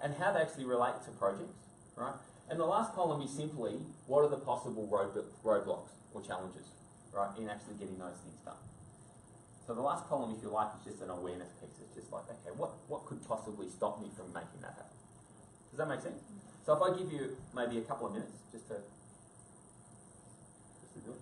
and how they actually relate to projects, right? And the last column is simply, what are the possible roadblocks or challenges, right, in actually getting those things done? So the last column, if you like, is just an awareness piece. It's just like, okay, what could possibly stop me from making that happen? Does that make sense? So if I give you maybe a couple of minutes just to do it.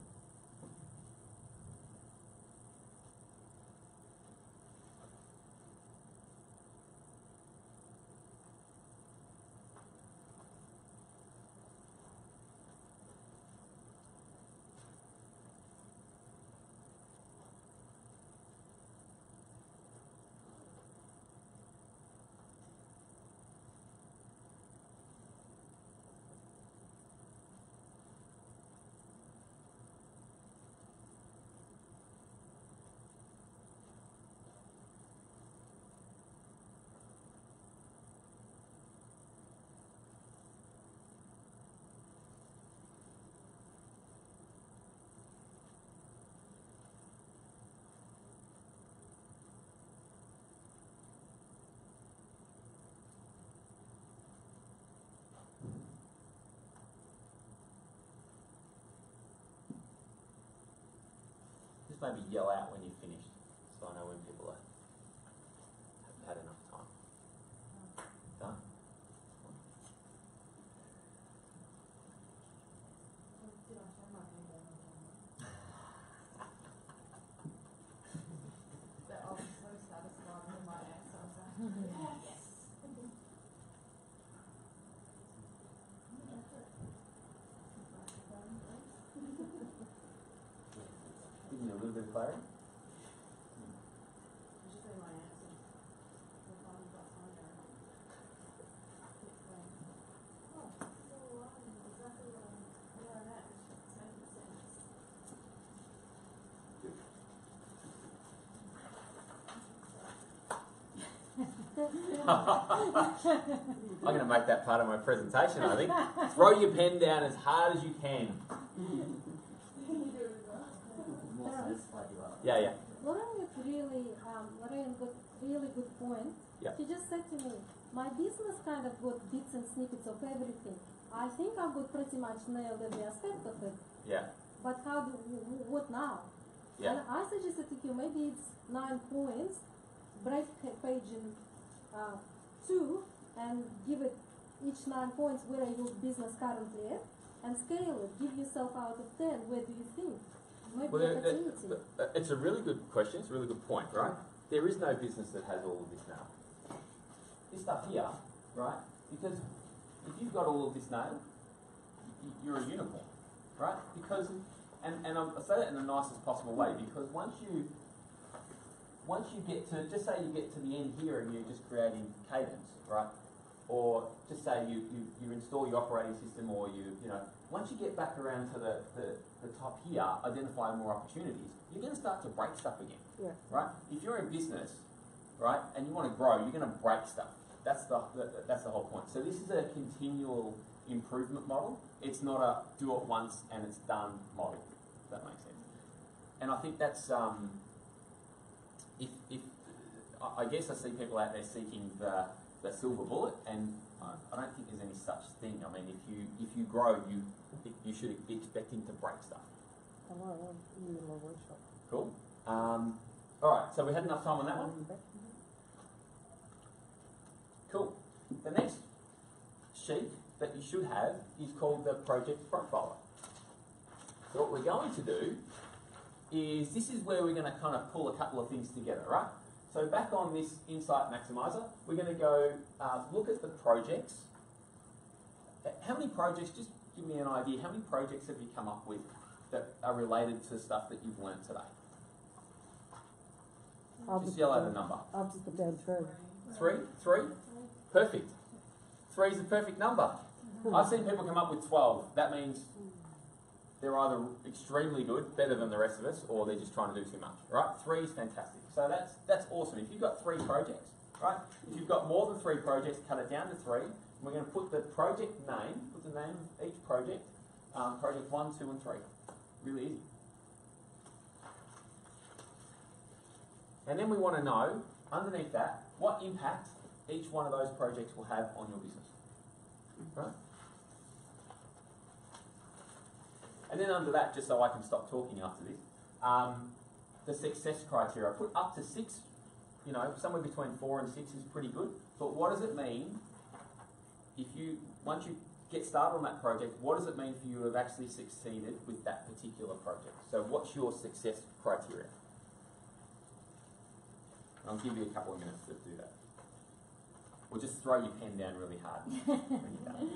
Just maybe yell out when you've finished, so I know when people have had enough time. Done? That I was so satisfied with my answer. I was like, yes. Give me a little bit of clarity. Just say my answer. We'll find you've got time there. Oh, so exactly where I'm at. It's making sense. I'm going to make that part of my presentation, I think. Throw your pen down as hard as you can. Yeah. Lauren got really good point. Yeah. She just said to me, my business kind of got bits and snippets of everything. I think I've got pretty much nailed every aspect of it. Yeah. But what now? Yeah. And I suggested to you, maybe it's 9 points, break page in 2 and give it each 9 points where are your business currently at, and scale it. Give yourself out of 10. Where do you think? Maybe Well, it's a really good question. It's a really good point, right? There is no business that has all of this now. This stuff here, right? Because if you've got all of this nailed, you're a unicorn, right? Because, and I say that in the nicest possible way, because once you get to, just say you get to the end here and you're just creating cadence, right? Or just say you install your operating system, or you know, once you get back around to the top here, identify more opportunities, you're going to start to break stuff again, right? If you're in business, right, and you want to grow, you're going to break stuff. That's the whole point. So this is a continual improvement model. It's not a do it once and it's done model. If that makes sense. And I think that's if I guess I see people out there seeking the silver bullet, and I don't think there's any such thing. I mean, if you grow, you should be expecting to break stuff. Hello, I'm in the middle of a workshop. Cool. All right, so we had enough time on that one. Cool. The next sheet that you should have is called the project profiler. So what we're going to do is, this is where we're going to kind of pull a couple of things together, right? So back on this Insight Maximizer, we're going to go look at the projects. How many projects, just give me an idea, how many projects have you come up with that are related to stuff that you've learned today? Just yell out a number. I've just put down 3. 3? Perfect. 3 is a perfect number. I've seen people come up with 12. That means they're either extremely good, better than the rest of us, or they're just trying to do too much, right? 3 is fantastic. So that's awesome. If you've got 3 projects, right? If you've got more than 3 projects, cut it down to 3. We're going to put the project name, put the name of each project, project 1, 2 and 3. Really easy. And then we want to know, underneath that, what impact each one of those projects will have on your business. Right? And then under that, just so I can stop talking after this, the success criteria. I put up to 6, you know, somewhere between 4 and 6 is pretty good. But what does it mean if you, once you get started on that project, what does it mean for you to have actually succeeded with that particular project? So what's your success criteria? I'll give you a couple of minutes to do that. Or just throw your pen down really hard when you're done.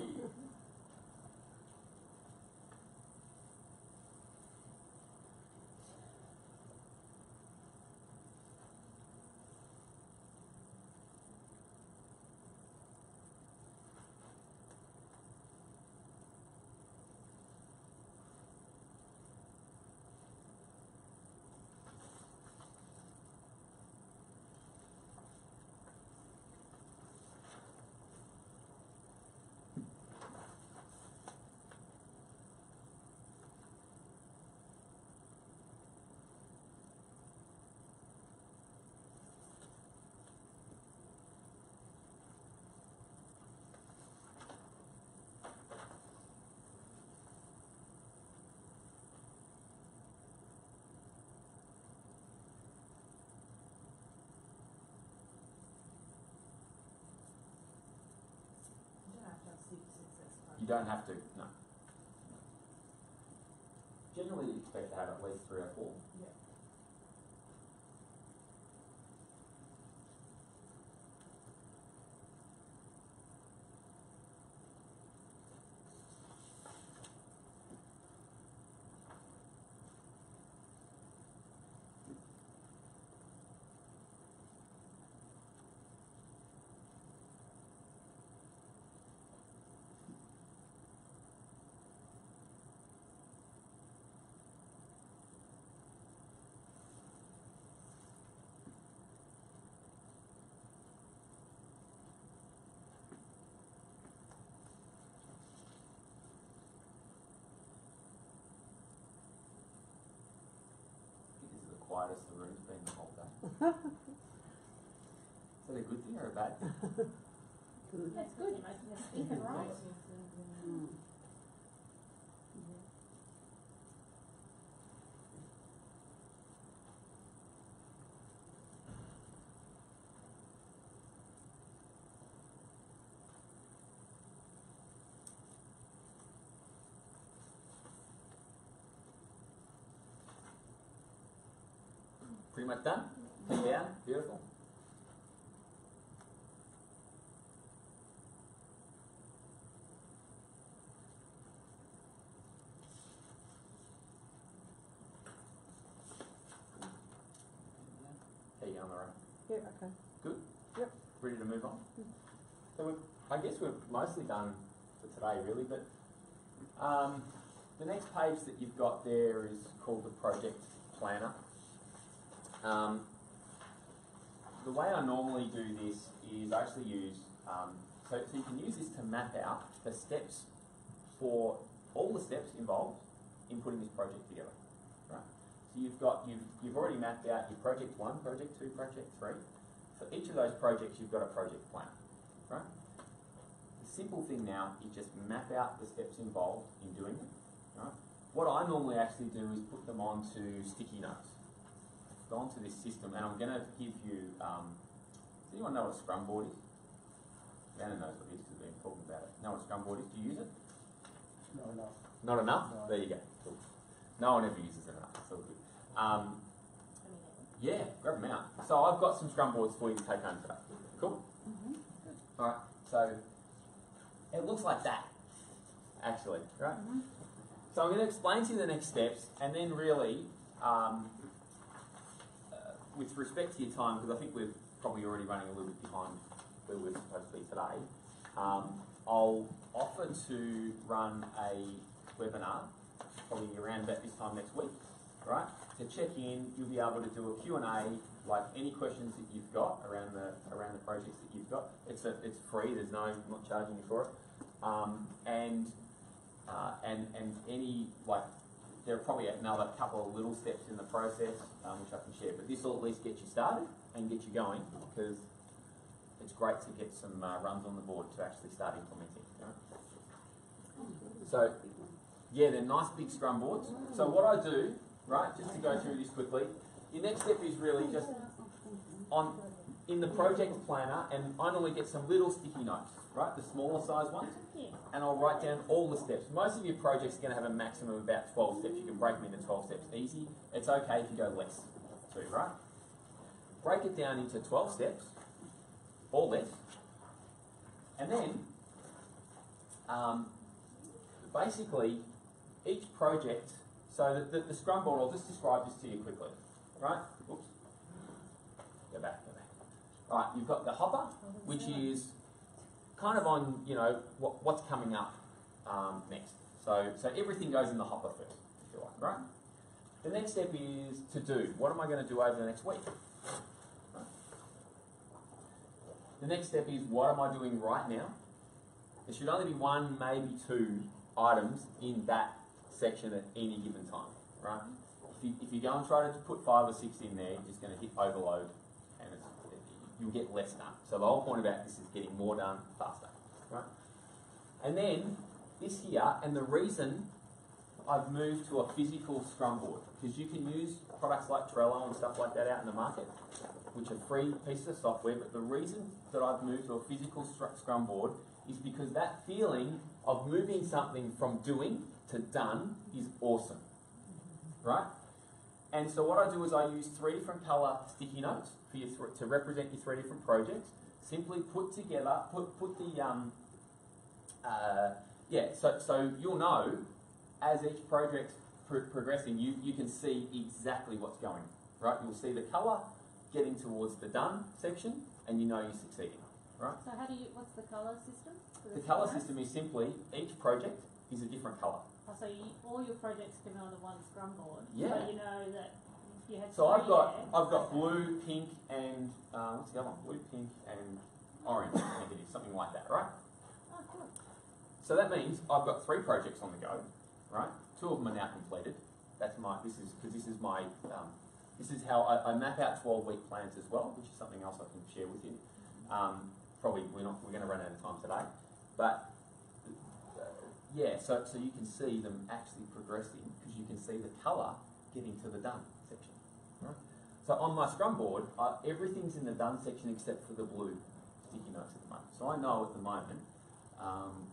You don't have to, no. Generally, you expect to have at least 3 or 4. Yeah. Quietest the room's been the whole day. Is that a good thing or a bad thing? That's good, you're making us think, right? Pretty much done? Pen down, beautiful. How you going, Laura? Yeah, okay. Good? Yep. Ready to move on? So I guess we're mostly done for today really, but the next page that you've got there is called the project planner. The way I normally do this is I actually use, so you can use this to map out the steps for all the steps involved in putting this project together, right? So you've already mapped out your project 1, project 2, project 3. For each of those projects, you've got a project plan, right? The simple thing now is just map out the steps involved in doing it, right? What I normally actually do is put them onto sticky notes. Gone to this system, and I'm going to give you. Does anyone know what a scrum board is? Anna knows what it is because we've been talking about it. Know what a scrum board is? Do you use it? Not enough. Not enough? No. There you go. Cool. No one ever uses it enough. It's all good. Yeah, grab them out. So I've got some scrum boards for you to take home today. Cool? All right. So it looks like that, actually, right? So I'm going to explain to you the next steps, and then really. With respect to your time, because I think we're probably already running a little bit behind where we're supposed to be today, I'll offer to run a webinar probably around about this time next week, right? To check in, you'll be able to do a Q&A, like any questions that you've got around the projects that you've got. got. It's free. There's I'm not charging you for it. And any there are probably another couple of little steps in the process which I can share, but this will at least get you started and get you going, because it's great to get some runs on the board to actually start implementing. You know? So yeah, they're nice big Scrum boards. So what I do, right, just to go through this quickly, your next step is really just in the project planner, and I normally get some little sticky notes, right, the smaller size ones, and I'll write down all the steps. Most of your projects are going to have a maximum of about 12 steps. You can break them into 12 steps easy. It's okay if you go less too, right? Break it down into 12 steps, or less, and then basically each project, so the Scrum board, I'll just describe this to you quickly, right? Oops. Go back. Right, you've got the hopper, which is kind of on, you know, what's coming up next. So everything goes in the hopper first, if you like, right? The next step is to do. What am I going to do over the next week? Right? The next step is, what am I doing right now? There should only be one, maybe two items in that section at any given time, right? If you go and try to put 5 or 6 in there, you're just going to hit overload, and you'll get less done. So the whole point about this is getting more done faster, right? And then this here, and the reason I've moved to a physical Scrum board, because you can use products like Trello and stuff like that out in the market, which are free pieces of software, but the reason that I've moved to a physical Scrum board is because that feeling of moving something from doing to done is awesome, right? And so what I do is I use 3 different colour sticky notes for you to represent your 3 different projects. Simply put together, put the so you'll know as each project's progressing, you can see exactly what's going, right? You'll see the colour getting towards the done section, and you know you're succeeding, right? So what's the colour system? The colour system is simply, each project is a different colour. Oh, so all your projects can be on the one Scrum board. Yeah. So you know that if you had So I've got blue, pink, and what's the other one? Blue, pink, and orange. I think it is something like that, right? Oh, cool. So that means I've got 3 projects on the go, right? 2 of them are now completed. This is how I map out 12-week plans as well, which is something else I can share with you. Probably we're going to run out of time today, but yeah. So you can see them actually progressing, because you can see the colour getting to the done section. Right? So on my Scrum board, everything's in the done section except for the blue sticky notes at the moment. So I know at the moment,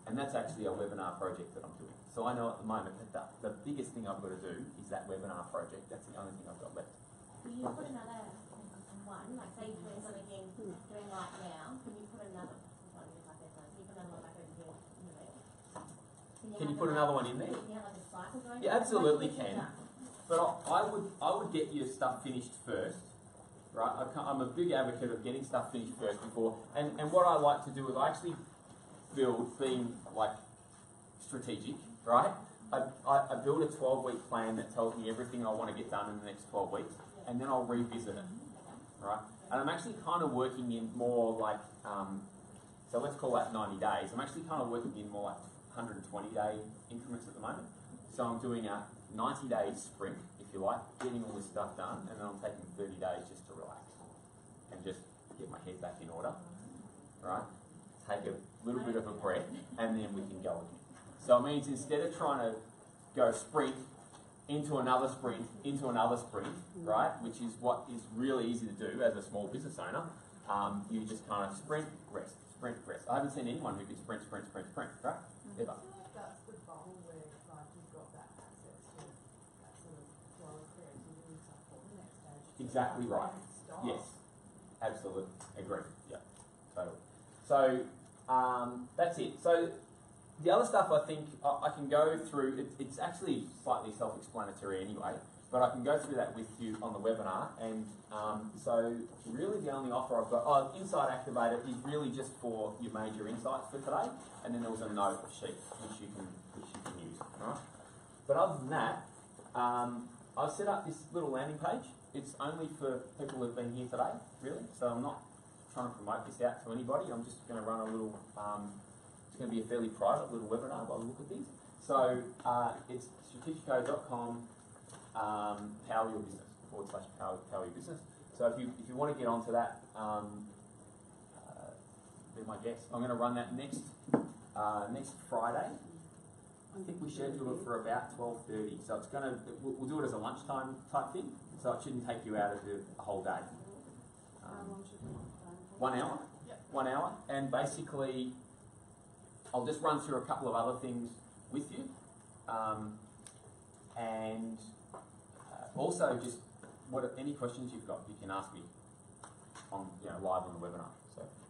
and that's actually a webinar project that I'm doing. So I know at the moment that the biggest thing I've got to do is that webinar project. That's the only thing I've got left. Can you put another one, like say you're doing something doing right now, can you put another one back over here in the middle? Can you put another one in there? Can you have like a cycle going? You absolutely can. But I would get your stuff finished first, right? I'm a big advocate of getting stuff finished first before, and what I like to do is I actually build, being like strategic, right? I build a 12-week plan that tells me everything I want to get done in the next 12 weeks, and then I'll revisit it, right? And I'm actually kind of working in more like, so let's call that 90 days. I'm actually kind of working in more like 120-day increments at the moment. So I'm doing a 90-day sprint, if you like, getting all this stuff done, and then I'm taking 30 days just to relax and just get my head back in order, right? Take a little bit of a breath, and then we can go again. So it means instead of trying to go sprint into another sprint, right, which is what is really easy to do as a small business owner, you just kind of sprint, rest. I haven't seen anyone who can sprint, right? Ever. I feel like that's the bubble where like you've got that access to that sort of flow of creativity and stuff for the next stage. Exactly right. Yes, absolutely. Agree. Yeah, totally. So that's it. So the other stuff I think I can go through, it's actually slightly self-explanatory anyway, but I can go through that with you on the webinar. And so really the only offer I've got, Insight Activator is really just for your major insights for today, and then there was a note sheet which you can use, right? But other than that, I've set up this little landing page. It's only for people who've been here today, really, so I'm not trying to promote this out to anybody. I'm just going to run a little, it's going to be a fairly private little webinar while we look at these. So it's strategico.com, power your business, / power your business. So if you want to get onto that, be my guest. I'm going to run that next Friday. I think we schedule it for about 12:30. So it's going to, we'll do it as a lunchtime type thing. So it shouldn't take you out of a whole day. 1 hour? Yep. 1 hour. And basically, I'll just run through a couple of other things with you. And also just any questions you've got, you can ask me on live on the webinar.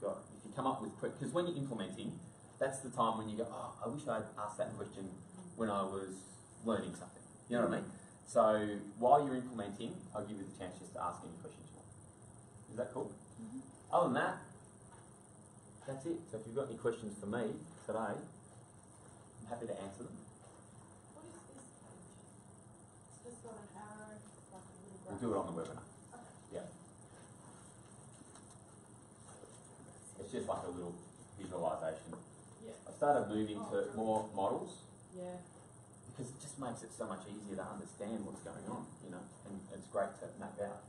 So if you come up with because when you're implementing, that's the time when you go, oh, I wish I'd asked that question when I was learning something. You know what I mean? So while you're implementing, I'll give you the chance just to ask any questions you want. Is that cool? Mm-hmm. Other than that, that's it. So if you've got any questions for me today, I'm happy to answer them. What is this page? It's just got an arrow, like a little We'll do it on the webinar. Okay. Yeah. It's just like a little visualization. Yeah. I started moving to more models. Yeah. Because it just makes it so much easier to understand what's going on, and it's great to map out.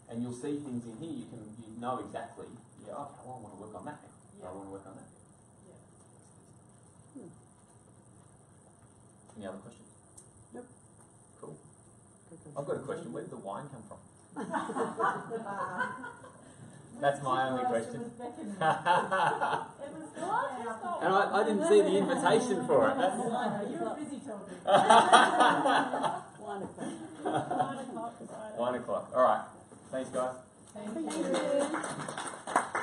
And you'll see things in here, you know exactly, okay, well, I want to work on that now. Yeah. I want to work on that. Yeah. Any other questions? Nope. Cool. I've got a question. Where did the wine come from? That's my only question. And I didn't see the invitation for it. That's... You were busy talking. 1 o'clock. 1 o'clock. All right. Thanks, guys. Thank you.